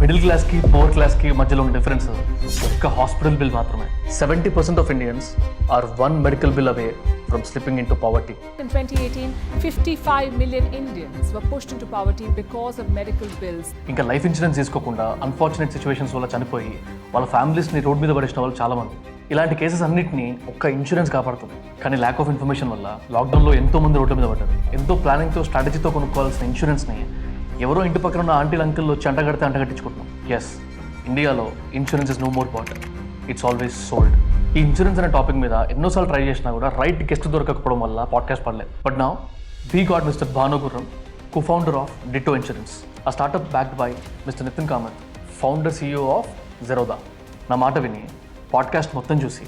Middle క్లాస్కి poor క్లాస్కి మధ్యలో ఉన్న డిఫరెన్స్ ఒక్క హాస్పిటల్ బిల్ మాత్రమే. 70% of Indians are one medical bill away from slipping into poverty. In 2018, 55 million Indians were pushed into poverty because of medical bills. ఇంకా life insurance తీసుకోకుండా unfortunate situations వల్ల చనిపోయి వాళ్ళ ఫ్యామిలీస్ని రోడ్ మీద పడేసిన వాళ్ళు చాలామంది. ఇలాంటి కేసెస్ అన్నింటినీ ఒక్క ఇన్సూరెన్స్ కాపాడుతుంది. కానీ ల్యాక్ ఆఫ్ ఇన్ఫర్మేషన్ వల్ల లాక్డౌన్లో ఎంతో మంది రోడ్ల మీద పడ్డారు. ఎంతో ప్లానింగ్తో స్ట్రాటజీతో కొనుక్కోవాల్సిన ఇన్సూరెన్స్ని ఎవరో ఇంటి పక్కన ఉన్న ఆంటీలు అంకుల్ వచ్చి అంటగట్టించుకుంటున్నాం. ఎస్, ఇండియాలో insurance is no more bought, it's always sold. ఈ ఇన్సూరెన్స్ అనే టాపిక్ మీద ఎన్నోసార్లు ట్రై చేసినా కూడా రైట్ గెస్ట్ దొరకకపోవడం వల్ల పాడ్కాస్ట్ పడలేదు. But now we got mister Bhanu గుర్రం, co-founder of Ditto Insurance, a startup backed by Mr. Nitin Kamath, founder CEO of Zerodha. నా మాట విని పాడ్కాస్ట్ మొత్తం చూసి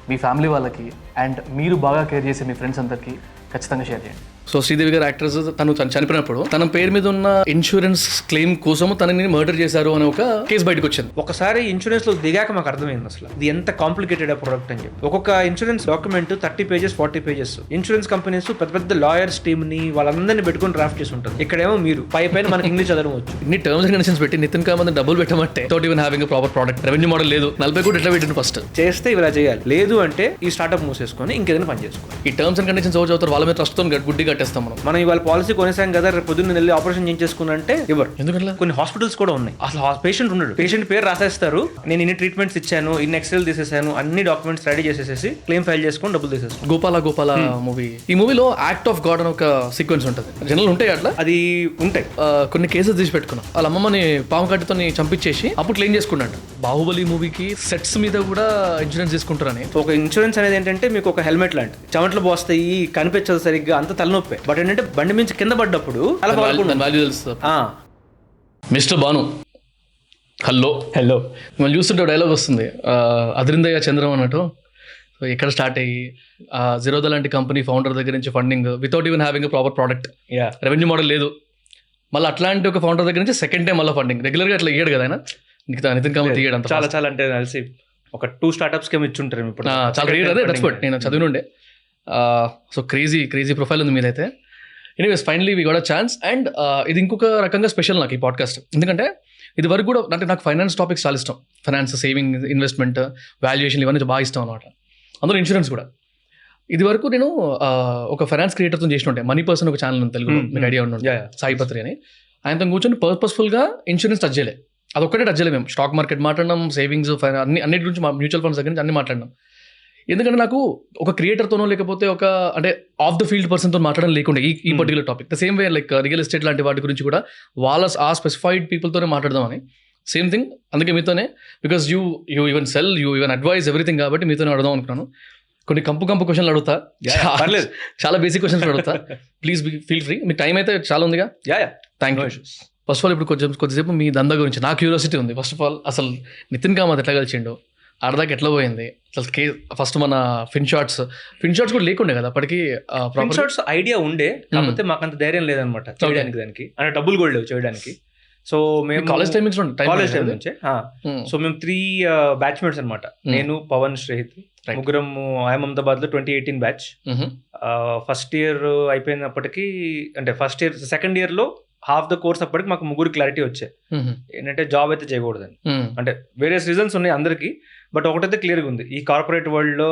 మీ ఫ్యామిలీ వాళ్ళకి అండ్ మీరు బాగా కేర్ చేసే మీ ఫ్రెండ్స్ అందరికీ ఖచ్చితంగా షేర్ చేయండి. సో శ్రీదేవి గారు యాక్ట్రెస్ తను చనిపోయినప్పుడు తన పేరు మీద ఉన్న ఇన్సూరెన్స్ క్లెయిమ్ కోసం తనని మర్డర్ చేశారు అనే ఒక కేసు బయటకు వచ్చింది. ఒకసారి ఇన్సూరెన్స్ లో దిగాక మాకు అర్థమైంది అసలు ఇది ఎంత కాంప్లికేటెడ్ ప్రొడక్ట్ అని చెప్పి. ఒక్కొక్క insurance document 30 pages 40 pages. Insurance companies పెద్ద పెద్ద లాయర్స్ టీమ్ ని వాళ్ళందరినీ పెట్టుకుని డ్రాఫ్ట్ చేసి ఉంటుంది. ఇక్కడేమో మీరు పైన మనకి ఇంగ్లీష్ చదవవచ్చు. ఇన్ని టర్మ్స్ అండ్ కండిషన్స్ పెట్టి నితిన్ కామత్ డబ్బులు పెట్టమంటే తోటి even having proper product revenue model లేదు. 40 కోట్లు ఎట్లా పెట్టింది ఫస్ట్ చేస్తే ఇలా చేయాలి, లేదు అంటే ఈ స్టార్ట్అప్ మూసేసుకొని ఇంకేదైనా పని చేసుకోవాలి. ఈ టర్మ్స్ అండ్ కండిషన్స్ ఎవరు చదువుతారు వాళ్ళ మీద ట్రస్ట్ తో గుడ్డి కట్టేస్తాం మనం ఇవాళ పాలసీ కొనేసాం కదా, రేపు పొద్దున్న వెళ్ళి ఆపరేషన్ చేయించేసుకున్నంటే ఇవ్వరు. ఎందుకంటే కొన్ని హాస్పిటల్స్ కూడా ఉన్నాయి అసలు పేషెంట్ ఉన్నాడు, పేషెంట్ పేరు రాసేస్తారు, నేను ఇన్ని ట్రీట్మెంట్స్ ఇచ్చాను, ఇన్ని ఎక్స్రేలు తీసేసాను, అన్ని డాక్యుమెంట్స్ రెడీ చేసేసి క్లెయిమ్ ఫైల్ చేసుకొని డబ్బులు తీసేస్తాను. గోపాల మూవీ, ఈ మూవీలో యాక్ట్ ఆఫ్ గాడ్ అని ఒక సీక్వెన్స్ ఉంటుంది. జనరల్ ఉంటాయి అట్లా, అది ఉంటాయి. కొన్ని కేసెస్ తీసి పెట్టుకున్నాం. వాళ్ళ అమ్మమ్మని పాము కట్టితో చంపించేసి అప్పుడు క్లెయిమ్ చేసుకున్నాడు. బాహుబలి మూవీకి సెట్స్ మీద కూడా ఇన్సూరెన్స్ తీసుకుంటారని. ఒక ఇన్సూరెన్స్ అనేది ఏంటంటే మీకు ఒక హెల్మెట్ లాంటి, చెమటలు పోస్తాయి, కనిపించదు సరిగ్గా, అంత తలనొప్పి. బట్ ఏంటంటే బండి నుంచి కింద పడ్డప్పుడు వాల్యూ తెలుస్తుంది. మిస్టర్ భాను, హలో మిమ్మల్ని చూస్తుంటే డైలాగ్ వస్తుంది, అదరిందయ్య చంద్రం అన్నట్టు. సో ఎక్కడ స్టార్ట్ అయ్యి జీరోదా లాంటి కంపెనీ ఫౌండర్ దగ్గర నుంచి funding without even having proper product, revenue model లేదు. మళ్ళీ అట్లాంటి ఒక ఫౌండర్ దగ్గర నుంచి సెకండ్ టైం మళ్ళీ ఫండింగ్. రెగ్యులర్గా అట్లా ఇయ్యాడు కదా ఆయన, నితిన్ కామత్ ఇయ్యాడు అంత. చాలా అంటే కలిసి ఒక 2 startups కేమో ఇచ్చుంటారు ఇప్పుడు. చాలా రేర్ అదే, దట్స్ వాట్ నేను చదివినుండే. సో క్రేజీ ప్రొఫైల్ ఉంది మీదైతే. Anyways finally we got a chance. And ఇది ఇంకొక రకంగా స్పెషల్ నాకు ఈ పాడ్కాస్ట్. ఎందుకంటే ఇది వరకు కూడా అంటే నాకు ఫైనాన్స్ టాపిక్స్ చాలా ఇష్టం. ఫైనాన్స్, సేవింగ్, ఇన్వెస్ట్మెంట్, వాల్యుయేషన్ ఇవన్నీ బాగా ఇష్టం అనమాట. అందులో ఇన్సూరెన్స్ కూడా. ఇది వరకు నేను ఒక ఫైనాన్స్ క్రియేటర్తో చేసినట్టే, మనీ పర్సన్ ఒక ఛానల్ ఉంది తెలుగులో, మీకు ఐడియా ఉండే, సాయి పత్రి అని. ఆయనతో కూర్చొని పర్పస్ఫుల్గా ఇన్సూరెన్స్ టచ్ చేయలే. అదొక్కటే టచ్ చేయలేదు. మేము స్టాక్ మార్కెట్ మాట్లాడినాం, సేవింగ్స్, అన్నిటి గురించి, మ్యూచువల్ ఫండ్స్ దగ్గర నుంచి అన్ని మాట్లాడినాం. ఎందుకంటే నాకు ఒక క్రియేటర్తోనో లేకపోతే ఒక అంటే ఆఫ్ ద ఫీల్డ్ పర్సన్తో మాట్లాడడం లేకుండా ఈ particular topic. The same way like real estate లాంటి వాటి గురించి కూడా వాళ్ళ ఆ స్పెసిఫైడ్ పీపుల్తోనే మాట్లాడదామని. సేమ్ థింగ్, అందుకే మీతోనే, because you even sell, you even advise everything, కాబట్టి మీతోనే అడదాం అనుకున్నాను. కొన్ని కంపు క్వశ్చన్లు అడుగుతా, చాలా బేసిక్ క్వశ్చన్స్ అడుగుతా. Please feel free. మీ టైం అయితే చాలా ఉందిగా. Thank you. First of all ఇప్పుడు కొద్దిసేపు మీ దందా గురించి నాకు క్యూరియాసిటీ ఉంది. ఫస్ట్ ఆఫ్ ఆల్ అసలు నితిన్ కామత్ ఎట్లా కలిసిండు, ఆడదాకా ఎట్లా పోయింది అసలు? ఫస్ట్ మన ఫిన్ షాట్స్ కూడా లేకుండే కదా అప్పటికి. ఫిన్ షాట్స్ ఐడియా ఉండే, కాకపోతే మాకంత ధైర్యం లేదనమాట చేయడానికి, దానికి అంటే డబ్బులు కూడా లేవు చేయడానికి. సో మేము కాలేజ్ టైమింగ్స్ నుంచే. సో మేము 3 బ్యాచ్మేట్స్ అనమాట. నేను, పవన్, శ్రేహిత్, ముగ్గురం అహ్మదాబాద్ లో 2018 బ్యాచ్. ఫస్ట్ ఇయర్ అయిపోయినప్పటికీ, అంటే ఫస్ట్ ఇయర్ సెకండ్ ఇయర్ లో హాఫ్ ద కోర్స్ అప్పటికి మాకు 3 క్లారిటీ వచ్చాయి. ఏంటంటే జాబ్ అయితే చేయకూడదని. అంటే వేరియస్ రీజన్స్ ఉన్నాయి అందరికి, బట్ ఒకటైతే క్లియర్గా ఉంది, ఈ కార్పొరేట్ వరల్డ్ లో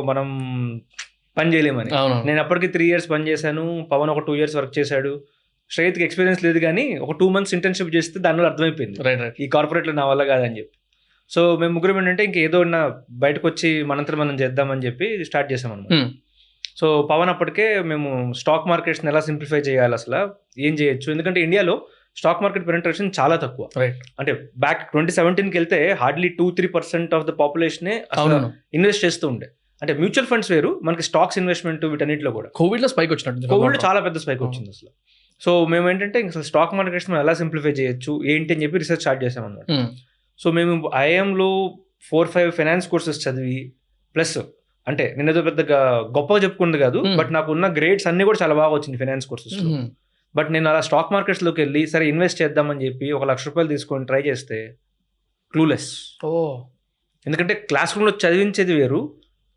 మనం పని చేయలేమని. నేను అప్పటికి 3 years పని చేశాను, పవన్ ఒక 2 years వర్క్ చేశాడు. శ్రేయత్కి ఎక్స్పీరియన్స్ లేదు, కానీ ఒక 2 months ఇంటర్న్షిప్ చేస్తే దానివల్ల అర్థమైపోయింది ఈ కార్పొరేట్లో నా వల్ల కాదని చెప్పి. సో మేము ముగ్గురం ఏంటంటే ఇంకేదో బయటకు వచ్చి మనంతరం మనం చేద్దామని చెప్పి స్టార్ట్ చేసాం అనమాట. సో పవన్ అప్పటికే మేము స్టాక్ మార్కెట్స్ని ఎలా సింప్లిఫై చేయాలి, అసలు ఏం చేయొచ్చు, ఎందుకంటే ఇండియాలో స్టాక్ మార్కెట్ పెనిట్రేషన్ చాలా తక్కువ. అంటే బ్యాక్ 2017కి వెళ్తే హార్డ్లీ 2-3% ఆఫ్ ద పాపులేషనే ఇన్వెస్ట్ చేస్తూ ఉండే. అంటే మ్యూచువల్ ఫండ్స్ వేరు, మనకి స్టాక్స్ ఇన్వెస్ట్మెంట్ వీటన్నిటిలో కూడా కోవిడ్లో స్పైక్ వచ్చినట్టు, కోవిడ్లో చాలా పెద్ద స్పైక్ వచ్చింది అసలు. సో మేము ఏంటంటే అసలు స్టాక్ మార్కెట్స్ మనం ఎలా సింప్లిఫై చేయొచ్చు ఏంటి అని చెప్పి రీసెర్చ్ స్టార్ట్ చేసాం అన్నమాట. సో మేము ఐఐఎంలో 4-5 ఫైనాన్స్ కోర్సెస్ చదివి, ప్లస్ అంటే నేను ఏదో పెద్దగా గొప్పగా చెప్పుకుంది కాదు, బట్ నాకు ఉన్న గ్రేడ్స్ అన్ని కూడా చాలా బాగా వచ్చింది ఫైనాన్స్ కోర్సెస్. బట్ నేను అలా స్టాక్ మార్కెట్స్లోకి వెళ్ళి సరే ఇన్వెస్ట్ చేద్దామని చెప్పి ₹1,00,000 తీసుకొని ట్రై చేస్తే క్లూలెస్. ఎందుకంటే క్లాస్ రూమ్లో చదివించేది వేరు,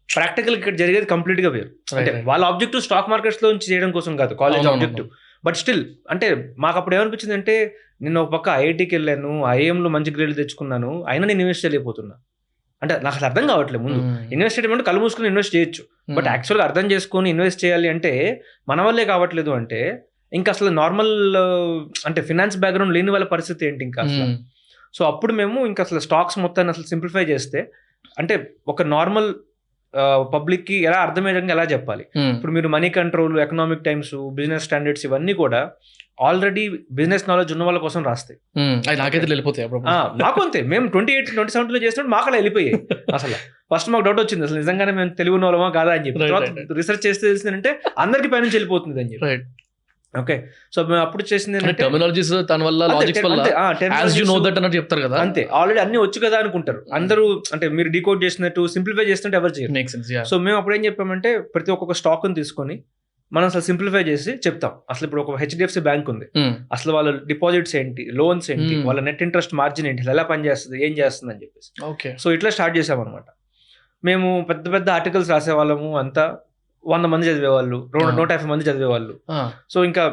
ప్రాక్టికల్ ఇక్కడ జరిగేది కంప్లీట్గా వేరు. అంటే వాళ్ళ ఆబ్జెక్టివ్ స్టాక్ మార్కెట్స్లో చేయడం కోసం కాదు కాలేజ్ ఆబ్జెక్టివ్, బట్ స్టిల్ అంటే మాకు అప్పుడు ఏమనిపించింది అంటే నేను ఒక పక్క ఐఐటీకి వెళ్ళాను, ఐఏఎంలో మంచి గ్రేడ్ తెచ్చుకున్నాను, అయినా నేను ఇన్వెస్ట్ చేయలేకపోతున్నా. అంటే నాకు అసలు అర్థం కావట్లేదు. ముందు ఇన్వెస్ట్ చేయడం అంటే కళ్ళు మూసుకుని ఇన్వెస్ట్ చేయొచ్చు, బట్ యాక్చువల్గా అర్థం చేసుకొని ఇన్వెస్ట్ చేయాలి అంటే మన వల్లే కావట్లేదు అంటే ఇంకా అసలు నార్మల్ అంటే ఫినాన్స్ బ్యాక్గ్రౌండ్ లేని వాళ్ళ పరిస్థితి ఏంటి ఇంకా అసలు. సో అప్పుడు మేము ఇంకా అసలు స్టాక్స్ మొత్తాన్ని అసలు సింప్లిఫై చేస్తే అంటే ఒక నార్మల్ పబ్లిక్ కి ఎలా అర్థమయ్యేంగా ఎలా చెప్పాలి. ఇప్పుడు మీరు money control, economic times, business standards ఇవన్నీ కూడా ఆల్రెడీ బిజినెస్ నాలెడ్జ్ ఉన్న వాళ్ళ కోసం రాస్తాయి. నాకైతే వెళ్ళిపోతాయి మాకు అంతే. మేము 2017 లో చేసినప్పుడు మాకు అలా వెళ్ళిపోయాయి. అసలు ఫస్ట్ మాకు డౌట్ వచ్చింది, అసలు నిజంగానే మేము తెలివి ఉన్న వాళ్ళమా కాదా అని చెప్పి. తర్వాత రీసెర్చ్ చేస్తే తెలిసిందంటే అందరికి పైనుంచి వెళ్ళిపోతుంది అని చెప్పి. ఓకే, సో మేము అప్పుడు చేసింది టెర్మినాలజీస్ దాని వల్ల లాజిక్స్ వల్ల as you know that అన్నట్టు చెప్తారు కదా, అంతే. ఆల్రెడీ అన్ని వచ్చు కదా అనుకుంటారు అందరూ. అంటే మీరు డీకోడ్ చేసినట్టు సింప్లిఫై చేసినట్టు ఎవరు చేయరు. సో మేము అప్పుడు ఏం చెప్పామంటే ప్రతి ఒక్కొక్క స్టాక్ ని తీసుకొని మనం అసలు సింప్లిఫై చేసి చెప్తాం. అసలు ఇప్పుడు ఒక హెచ్డిఎఫ్సి బ్యాంక్ ఉంది, అసలు వాళ్ళ డిపాజిట్స్ ఏంటి, లోన్స్ ఏంటి, వాళ్ళ నెట్ ఇంట్రెస్ట్ మార్జిన్ ఏంటి, ఎలా పనిచేస్తుంది, ఏం చేస్తుంది అని చెప్పేసి. సో ఇట్లా స్టార్ట్ చేసామన్నమాట. మేము పెద్ద పెద్ద ఆర్టికల్స్ రాసేవాళ్ళము, అంతా 100 మంది చదివేవాళ్ళు, 150 మంది చదివేవాళ్ళు. సో ఇంకా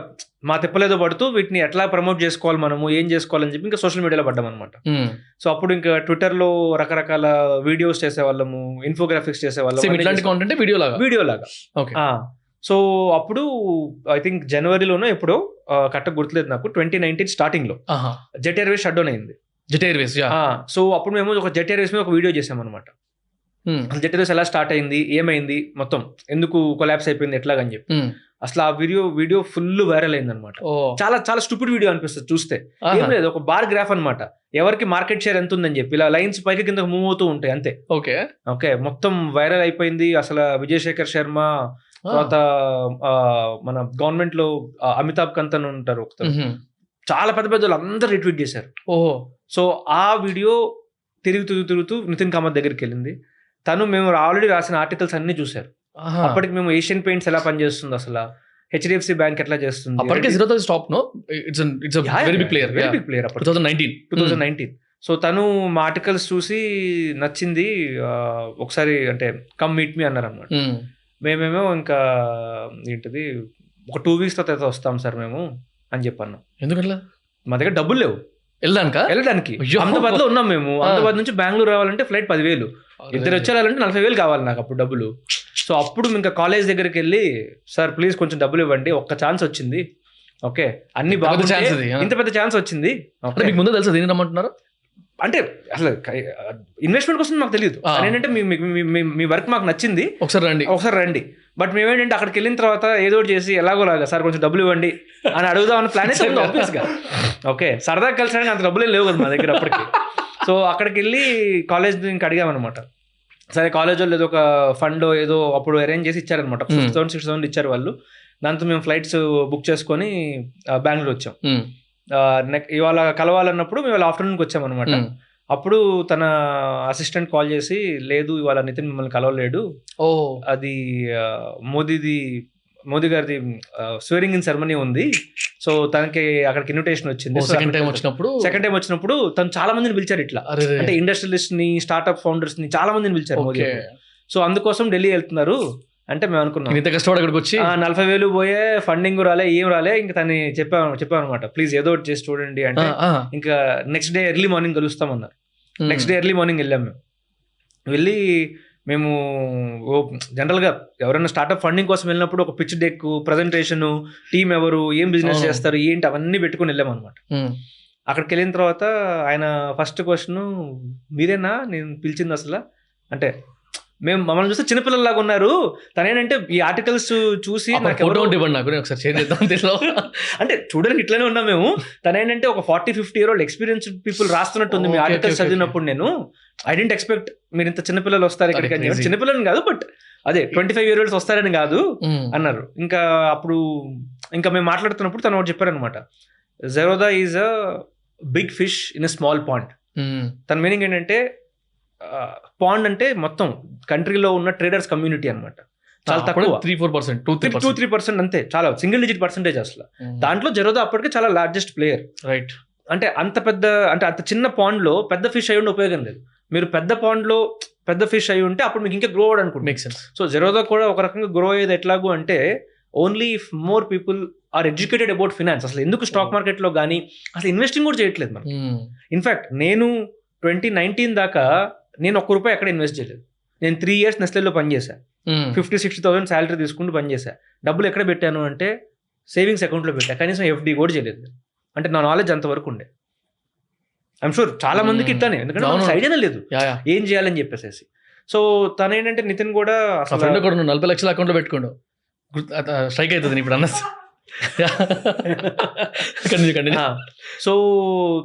మా తిప్పలేదో పడుతూ వీటిని ఎట్లా ప్రమోట్ చేసుకోవాలి, మనము ఏం చేసుకోవాలని చెప్పి ఇంకా సోషల్ మీడియాలో పడ్డాం అనమాట. సో అప్పుడు ఇంకా ట్విట్టర్ లో రకరకాల వీడియోస్ చేసేవాళ్ళము, ఇన్ఫోగ్రాఫిక్స్ చేసేవాళ్ళం, వీడియో లాగా. సో అప్పుడు ఐ థింక్ జనవరిలోనో ఎప్పుడో కరెక్ట్ గుర్తులేదు నాకు, 2019 స్టార్టింగ్ లో జెట్ ఎయిర్వేస్ షట్ డౌన్ అయింది. సో అప్పుడు మేము ఒక జెట్ ఎయిర్వేస్ మీద ఒక వీడియో చేసాం అనమాట. జెట్ ఎయిర్వేస్ ఎలా స్టార్ట్ అయింది, ఏమైంది, మొత్తం ఎందుకు కొలాప్స్ అయిపోయింది, ఎట్లాగని చెప్పి. అసలు ఆ వీడియో ఫుల్ వైరల్ అయింది అనమాట. చాలా చాలా స్టూపిడ్ వీడియో అనిపిస్తుంది చూస్తే. ఏం లేదు, ఒక బార్ గ్రాఫ్ అనమాట, ఎవరికి మార్కెట్ షేర్ ఎంత ఉందని చెప్పి ఇలా లైన్స్ పైకి కింద మూవ్ అవుతూ ఉంటాయి అంతే. ఓకే, మొత్తం వైరల్ అయిపోయింది. అసలు విజయ్ శేఖర్ శర్మ, తర్వాత మన గవర్నమెంట్ లో అమితాబ్ కంత్ అని ఉంటారు, చాలా పెద్ద పెద్ద వాళ్ళు అందరూ రిట్వీట్ చేశారు. సో ఆ వీడియో తిరుగుతూ నితిన్ కామత్ దగ్గరికి వెళ్ళింది. తను మేము ఆల్రెడీ రాసిన ఆర్టికల్స్ అన్ని చూశారు. అప్పటికి మేము ఏషియన్ పెయింట్స్ ఎలా పనిచేస్తుంది, అసలు హెచ్డిఎఫ్సి బ్యాంక్ ఎట్లా చేస్తుంది, 2019. సో తను మా ఆర్టికల్స్ చూసి నచ్చింది, ఒకసారి అంటే కమ్ మీట్ మీ అన్నారు అనమాట. మేమేమో ఇంకా ఏంటిది ఒక 2 weeks తర్వాత వస్తాం సార్ మేము అని చెప్పాను. ఎందుకట్లా? మా దగ్గర డబ్బులు లేవు వెళ్ళడానికి. అహ్మదాబాద్ లో ఉన్నాం మేము. అహ్మదాబాద్ నుంచి బెంగళూరు రావాలంటే ఫ్లైట్ 10,000, ఇద్దరు వచ్చేయాలంటే 40,000 కావాలి నాకు అప్పుడు డబ్బులు. సో అప్పుడు ఇంకా కాలేజ్ దగ్గరికి వెళ్ళి, సార్ ప్లీజ్ కొంచెం డబ్బులు ఇవ్వండి, ఒక్క ఛాన్స్ వచ్చింది, ఓకే అన్ని బాగుంది, ఇంత పెద్ద ఛాన్స్ వచ్చింది. మీకు ముందు తెలుసా దీన్ని రమ్మంటున్నారు అంటే అసలు ఇన్వెస్ట్మెంట్ కోసం మాకు తెలియదు. ఏంటంటే మీ వర్క్ మాకు నచ్చింది, ఒకసారి రండి. బట్ మేమేంటంటే అక్కడికి వెళ్ళిన తర్వాత ఏదో ఒకటి చేసి ఎలాగోలాగా సార్ కొంచెం డబ్బులు ఇవ్వండి అని అడుగుదామని ప్లాన్ అయితే ఆబ్వియస్ గా. ఓకే, సరదాగా కలిసి అంత డబ్బులు లేవు కదా మా దగ్గర అప్పటికి. సో అక్కడికి వెళ్ళి కాలేజ్ ఇంకా అడిగామన్నమాట. సరే కాలేజ్ వాళ్ళు ఏదో ఒక ఫండ్ ఏదో అప్పుడు అరేంజ్ చేసి ఇచ్చారనమాట. 5,000 6,000 ఇచ్చారు వాళ్ళు. దాంతో మేము ఫ్లైట్స్ బుక్ చేసుకొని బెంగళూరు వచ్చాం. ఇవాళ కలవాలన్నప్పుడు మేము ఆఫ్టర్నూన్కి వచ్చామన్నమాట. అప్పుడు తన అసిస్టెంట్ కాల్ చేసి, లేదు ఇవాళ నితిన్ మిమ్మల్ని కలవలేడు, అది మోదీ గారిది స్వేరింగ్ ఇన్ సెరమనీ ఉంది, సో తనకి అక్కడికి ఇన్విటేషన్ వచ్చింది. సెకండ్ టైం వచ్చినప్పుడు తను చాలా మందిని పిలిచారు ఇట్లా, అంటే ఇండస్ట్రియలిస్ట్ ని, స్టార్ట్అప్ ఫౌండర్స్ ని చాలా మందిని పిలిచారు మోదీ. సో అందుకోసం ఢిల్లీ వెళ్తున్నారు అంటే మేము అనుకున్నాం ఇంత కష్టపడి అక్కడికి వచ్చి 40,000 పోయే, ఫండింగ్ రాలే, ఏం రాలే. ఇంకా తను చెప్పాను అనమాట, ప్లీజ్ ఏదో ఒకటి చేసి చూడండి అంటే. ఇంకా నెక్స్ట్ డే ఎర్లీ మార్నింగ్ కలుస్తామన్నారు. నెక్స్ట్ డే ఎర్లీ మార్నింగ్ వెళ్ళాం. వెళ్ళి మేము జనరల్గా ఎవరైనా స్టార్ట్అప్ ఫండింగ్ కోసం వెళ్ళినప్పుడు ఒక పిచ్ డెక్, ప్రజెంటేషన్, టీం ఎవరు, ఏం బిజినెస్ చేస్తారు, ఏంటి అవన్నీ పెట్టుకుని వెళ్ళాం అనమాట. అక్కడికి వెళ్ళిన తర్వాత ఆయన ఫస్ట్ క్వశ్చన్, మీరేనా నేను పిలిచింది అసలు అంటే, మేము మమ్మల్ని చూస్తే చిన్నపిల్లలాగా ఉన్నారు. తనేంటంటే ఈ ఆర్టికల్స్ చూసి అంటే చూడడానికి ఇట్లానే ఉన్నాం మేము. తనేంటంటే ఒక 40-50 year old ఎక్స్పీరియన్స్డ్ పీపుల్ రాస్తున్నట్టుంది మీ ఆర్టికల్స్ చదివినప్పుడు. నేను ఐ డెంట్ ఎక్స్పెక్ట్ మీరు ఇంత చిన్నపిల్లలు వస్తారు ఇక్కడికి. చిన్నపిల్లలు కాదు, బట్ అదే 25 year olds వస్తారని కాదు అన్నారు. ఇంకా అప్పుడు ఇంకా మేము మాట్లాడుతున్నప్పుడు తను ఒకటి చెప్పారనమాట, Zerodha is a big fish in a small pond. తన మీనింగ్ ఏంటంటే, పాండ్ అంటే మొత్తం కంట్రీలో ఉన్న ట్రేడర్స్ కమ్యూనిటీ అనమాట. చాలా తక్కువ, 2-3% అంతే, చాలా సింగిల్ డిజిట్ పర్సెంటేజ్ అసలు. దాంట్లో జెరోదా అప్పటికే చాలా లార్జెస్ట్ ప్లేయర్. రైట్, అంటే అంత పెద్ద, అంటే అంత చిన్న పాండ్ లో పెద్ద ఫిష్ అయి ఉండి ఉపయోగం లేదు. మీరు పెద్ద పాండ్ లో పెద్ద ఫిష్ అయి ఉంటే అప్పుడు మీకు ఇంకా గ్రో అవ్వడం అనుకుంటుంది. సో జెరోదా కూడా ఒక రకంగా గ్రో అయ్యేది ఎట్లాగూ అంటే, only if more people are educated about finance. అసలు ఎందుకు స్టాక్ మార్కెట్లో కానీ అసలు ఇన్వెస్టింగ్ కూడా చేయట్లేదు మనం. ఇన్ఫాక్ట్ నేను 2019 దాకా నేను ₹1 ఎక్కడ ఇన్వెస్ట్ చేయలేదు. నేను 3 years నెస్లేలో పనిచేశాను. 50,000-60,000 శాలరీ తీసుకుంటూ పనిచేశాను. డబ్బులు ఎక్కడ పెట్టాను అంటే సేవింగ్స్ అకౌంట్లో పెట్టా. కనీసం FD కూడా చేయలేదు. అంటే నా నాలెడ్జ్ అంతవరకు ఉండే. ఐఎమ్ షూర్ చాలా మందికి ఇట్లానే, ఎందుకంటే నాకు ఐడియానే లేదు ఏం చేయాలని చెప్పేసి. సో తను ఏంటంటే నితిన్ కూడా అసలు 40 లక్షల అకౌంట్లో పెట్టుకోండు స్ట్రైక్ అవుతుంది ఇప్పుడు అన్న. సో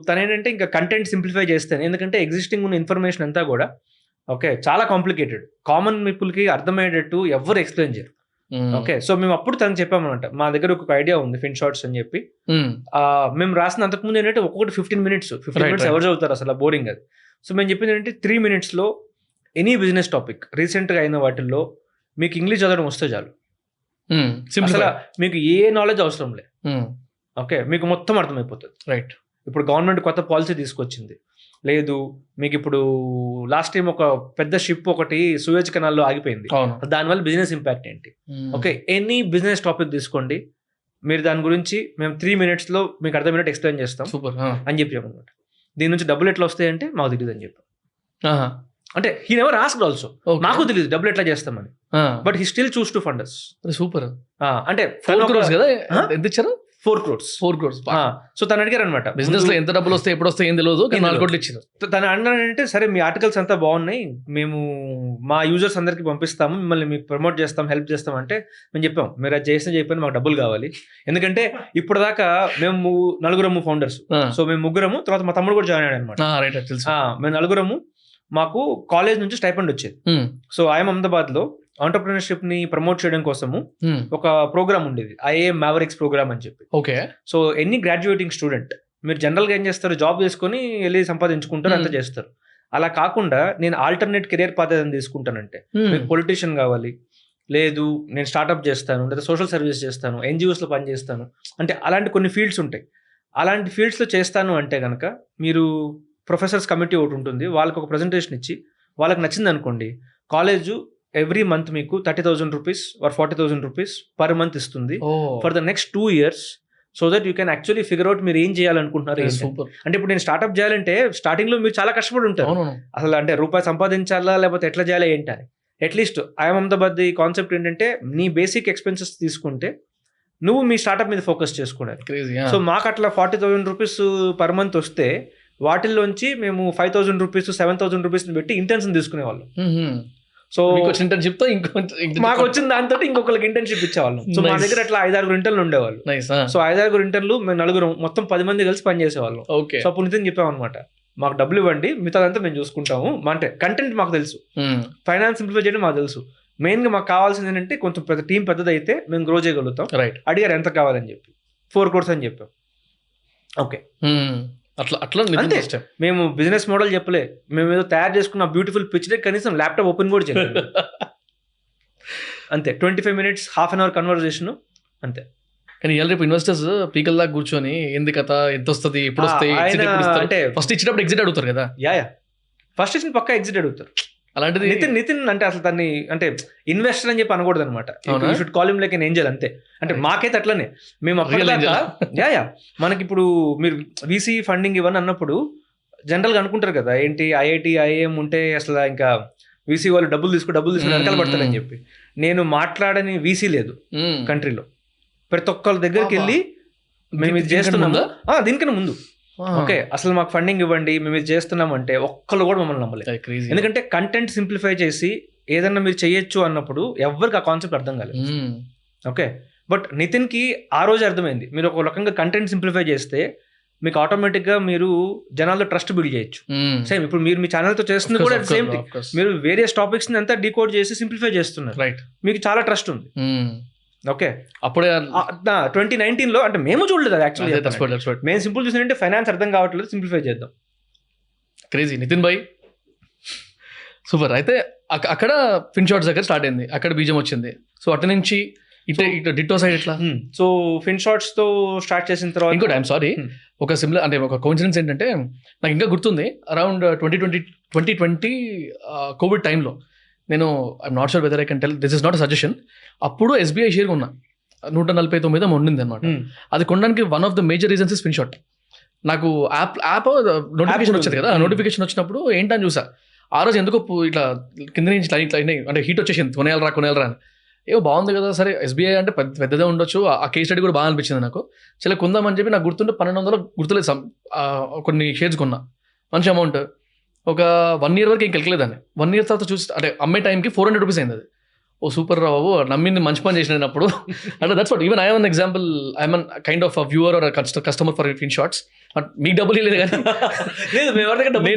తను ఏంటంటే ఇంకా కంటెంట్ సింప్లిఫై చేస్తాను, ఎందుకంటే ఎగ్జిస్టింగ్ ఉన్న ఇన్ఫర్మేషన్ అంతా కూడా ఓకే చాలా కాంప్లికేటెడ్, కామన్ పీపుల్కి అర్థమయ్యేటట్టు ఎవరు ఎక్స్ప్లెయిన్ చేయరు. ఓకే సో మేము అప్పుడు తనకు చెప్పామన్నమాట, మా దగ్గర ఒక ఐడియా ఉంది ఫిన్ షార్ట్స్ అని చెప్పి. మేము రాసిన అంతకుముందు ఏంటంటే ఒక్కొక్కటి 15 minutes ఎవరు చదువుతారు అసలు, బోరింగ్ అది. సో మేము చెప్పింది ఏంటంటే 3 minutesలో ఎనీ బిజినెస్ టాపిక్ రీసెంట్గా అయిన వాటిల్లో మీకు ఇంగ్లీష్ చదవడం వస్తే చాలు, అసలు మీకు ఏ నాలెడ్జ్ అవసరం లే. ఓకే మీకు మొత్తం అర్థమైపోతుంది. రైట్. ఇప్పుడు గవర్నమెంట్ కొత్త పాలసీ తీసుకొచ్చింది, లేదు మీకు ఇప్పుడు లాస్ట్ టైం ఒక పెద్ద షిప్ ఒకటి సూయజ్ కెనాల్లో ఆగిపోయింది, దానివల్ల బిజినెస్ ఇంపాక్ట్ ఏంటి. ఓకే ఎనీ బిజినెస్ టాపిక్ తీసుకోండి, మీరు దాని గురించి మేము 3 minutesలో మీకు అర్థమైనట్టు ఎక్స్ప్లెయిన్ చేస్తాం అని చెప్పామన్నమాట. దీని నుంచి డబ్బులు ఎట్లా వస్తాయంటే మాకు తెలియదు అని చెప్పాం. అంటే హీ నెవర్ ఆస్క్డ్ ఆల్సో, నాకు తెలియదు డబ్బులు ఎట్లా చేస్తామని, but he still choose to fund us. Super. అంటే 4 crores కదా ఎంత ఇచ్చారు? 4 crores. సో తను అడిగారు అనమాట, బిజినెస్ లో ఎంత డబ్బులు వస్తాయి ఎప్పుడు వస్తాయి ఏం తెలియదు, 4 కోట్లు ఇచ్చారు. తను అన్నాడంటే సరే మీ ఆర్టికల్స్ అంతా బాగున్నాయి, మేము మా యూజర్స్ అందరికి పంపిస్తాము, మిమ్మల్ని మీకు ప్రమోట్ చేస్తాం, హెల్ప్ చేస్తాం అంటే మేము చెప్పాం మీరు అది చేసిన చెప్పని మాకు డబ్బులు కావాలి. ఎందుకంటే ఇప్పుడు దాకా మేము 4 ఫౌండర్స్, సో మేము 3, తర్వాత మా తమ్ముడు కూడా జాయిన్ అయ్యాడు అనమాట. మేము 4 మాకు కాలేజ్ నుంచి స్టైపెండ్ వచ్చేది. సో ఐఎమ్ అహ్మదాబాద్లో ఆంటర్‌ప్రెన్యూర్‌షిప్ ని ప్రమోట్ చేయడం కోసము ఒక ప్రోగ్రామ్ ఉండేది, IIM Mavericks ప్రోగ్రామ్ అని చెప్పి. ఓకే. సో ఎన్ని గ్రాడ్యుయేటింగ్ స్టూడెంట్ మీరు జనరల్ గా ఏం చేస్తారు, జాబ్ చేసుకుని వెళ్ళి సంపాదించుకుంటారు, అంత చేస్తారు. అలా కాకుండా నేను ఆల్టర్నేట్ కెరియర్ పాత్ ఏదైనా తీసుకుంటానంటే, మీకు పొలిటీషియన్ కావాలి, లేదు నేను స్టార్ట్అప్ చేస్తాను, లేదా సోషల్ సర్వీస్ చేస్తాను, NGOs లో పని చేస్తాను, అంటే అలాంటి కొన్ని ఫీల్డ్స్ ఉంటాయి. అలాంటి ఫీల్డ్స్ లో చేస్తాను అంటే కనుక మీరు ప్రొఫెసర్స్ కమిటీ ఒకటి ఉంటుంది, వాళ్ళకి ఒక ప్రెజెంటేషన్ ఇచ్చి వాళ్ళకి నచ్చింది అనుకోండి, కాలేజు ఎవ్రీ మంత్ మీకు 30,000 rupees or 40,000 rupees per month ఇస్తుంది for the next 2 years, so that you can actually figure out మీరు ఏం చేయాలనుకుంటున్నారు. అంటే ఇప్పుడు నేను స్టార్ట్అప్ చేయాలంటే స్టార్టింగ్ లో మీరు చాలా కష్టపడి ఉంటారు, అసలు అంటే రూపాయి సంపాదించాలా లేకపోతే ఎట్లా చేయాలా ఏంటని. అట్లీస్ట్ ఐఎమ్ అహ్మదాబాద్ కాన్సెప్ట్ ఏంటంటే నీ బేసిక్ ఎక్స్పెన్సెస్ తీసుకుంటే నువ్వు మీ స్టార్ట్అప్ మీద ఫోకస్ చేసుకోవడానికి. సో మాకు అట్లా 40,000 రూపీస్ పర్ మంత్ వస్తే వాటిల్లోంచి మేము 5,000 రూపీస్ 7,000 రూపీస్ పెట్టి ఇంటర్న్స్ తీసుకునేవాళ్ళం. సో ఇంటర్న్షిప్ తో మాకు వచ్చిన దాంతో ఇంకొకరికి ఇంటర్న్షిప్ ఇచ్చేవాళ్ళం. సో మా దగ్గర అట్లా 5-6 ఇంటర్న్లు ఉండేవాళ్ళు. సో 5-6 ఇంటర్న్లు మేము 4 మొత్తం 10 మంది కలిసి పనిచేసేవాళ్ళం. సో అప్పుడు నితిన్ చెప్పామన్నమాట, మాకు డబ్బులు ఇవ్వండి, మిగతాదంతా మేము చూసుకుంటాము, అంటే కంటెంట్ మాకు తెలుసు, ఫైనాన్స్ సింప్లిఫై చేయడం మాకు తెలుసు, మెయిన్ గా మాకు కావాల్సింది ఏంటంటే కొంచెం పెద్ద టీం పెద్దదైతే మేము గ్రో చేయగలుగుతాం. అడిగారు ఎంత కావాలని చెప్పి, 4 crores అని చెప్పాం. ఓకే అట్లా అంతే. మేము బిజినెస్ మోడల్ చెప్పలే, మేము ఏదో తయారు చేసుకున్న బ్యూటిఫుల్ పిచ్ డెక్ కనీసం ల్యాప్టాప్ ఓపెన్ కూడా చేయలేదు. అంతే 25 minutes, ½ hour కన్వర్జేషన్ అంతే. కానీ ఇవాళ రేపు ఇన్వెస్టర్స్ పీకల్ దాకా కూర్చొని ఏంది కథ, ఎంత వస్తుంది, ఎప్పుడు వస్తాయి అంటే ఫస్ట్ ఇచ్చినప్పుడు ఎగ్జిట్ అడుగుతారు కదా. ఫస్ట్ ఇచ్చిన పక్కా ఎగ్జిట్ అడుగుతారు. అలాంటిది నితిన్ అంటే అసలు దాన్ని అంటే ఇన్వెస్టర్ అని చెప్పి అనకూడదు అనమాట, should call him like an Angel అంతే. అంటే మాకైతే అట్లనే మేము మనకి ఇప్పుడు మీరు VC ఫండింగ్ ఇవన్నీ అన్నప్పుడు జనరల్గా అనుకుంటారు కదా, ఏంటి IIT IIM ఉంటే అసలు ఇంకా VC వాళ్ళు డబ్బులు తీసుకుని వెనకాల పడతారని చెప్పి. నేను మాట్లాడని VC లేదు కంట్రీలో. ప్రతి ఒక్కళ్ళ దగ్గరికి వెళ్ళి మేము ఇది చేస్తున్నాము, దీనికన్నా ముందు ఓకే అసలు మాకు ఫండింగ్ ఇవ్వండి, మేము ఇది చేస్తున్నాం అంటే ఒక్కళ్ళు కూడా మమ్మల్ని నమ్మలేదు. ఎందుకంటే కంటెంట్ సింప్లిఫై చేసి ఏదన్నా మీరు చేయొచ్చు అన్నప్పుడు ఎవరికి ఆ కాన్సెప్ట్ అర్థం కాలేదు. ఓకే బట్ నితిన్కి ఆ రోజు అర్థమైంది, మీరు ఒక రకంగా కంటెంట్ సింప్లిఫై చేస్తే మీకు ఆటోమేటిక్గా మీరు జనాల్లో ట్రస్ట్ బిల్డ్ చేయొచ్చు. సేమ్ ఇప్పుడు మీరు మీ ఛానల్తో చేస్తుంది కూడా సేమ్ థింగ్, మీరు వేరియస్ టాపిక్స్ని అంతా డీకోడ్ చేసి సింప్లిఫై చేస్తున్నారు, మీకు చాలా ట్రస్ట్ ఉంది. ఓకే అప్పుడే 2019లో అంటే మేము చూడలేదు అది యాక్చువల్లీ, మేము సింపుల్ చూసినంటే ఫైనాన్స్ అర్థం కావట్లేదు, సింప్లిఫై చేద్దాం. క్రేజీ నితిన్ భాయ్ సూపర్. అయితే అక్కడ ఫిన్ షార్ట్స్ దగ్గర స్టార్ట్ అయింది, అక్కడ బీజం వచ్చింది. సో అటు నుంచి ఇటు డిట్టో సైడ్ ఎట్లా? సో ఫిన్ షార్ట్స్ తో స్టార్ట్ చేసిన తర్వాత ఇంకోటి ఐఎమ్ సారీ, ఒక సిమిలర్ అంటే ఒక కోఇన్సిడెన్స్ ఏంటంటే నాకు ఇంకా గుర్తుంది, అరౌండ్ 2020 కోవిడ్ టైంలో నేను I'm not sure whether I can tell, this is not a suggestion, అప్పుడు SBI షేర్ కొన్నా. 149 ఉండింది అనమాట. అది కొనడానికి one of the major reasons screen shot. నాకు యాప్ నోటిఫికేషన్ వచ్చేది కదా, నోటిఫికేషన్ వచ్చినప్పుడు ఏంటని చూసా. ఆ రోజు ఎందుకో ఇట్లా కింద నుంచి ఇట్లా అంటే హీట్ వచ్చేసింది, కొనేయాలరా అని. ఏమో బాగుంది కదా, సరే ఎస్బీఐ అంటే పెద్దదే ఉండొచ్చు, ఆ కేస్ స్టడీ కూడా బాగా అనిపించింది నాకు. చాలా కొందామని చెప్పి నాకు గుర్తుంటే 1200 గుర్తులేదు కొన్ని షేర్స్ కొన్నా, మంచి అమౌంట్. ఒక 1 year వరకు ఏం కెలకలేదాన్ని. 1 year తర్వాత చూసి అంటే అమ్మే టైంకి 400 రూపీస్ అయింది. అది ఓ సూపర్ రా బాబు, నమ్మింది మంచి పని చేసినప్పుడు. అంటే that's what even I am example, I'm kind of viewer or customer for in shorts. మీకు డబ్బులు లేదు కానీ లేదు, మేము ఎవరి దగ్గర డబ్బులు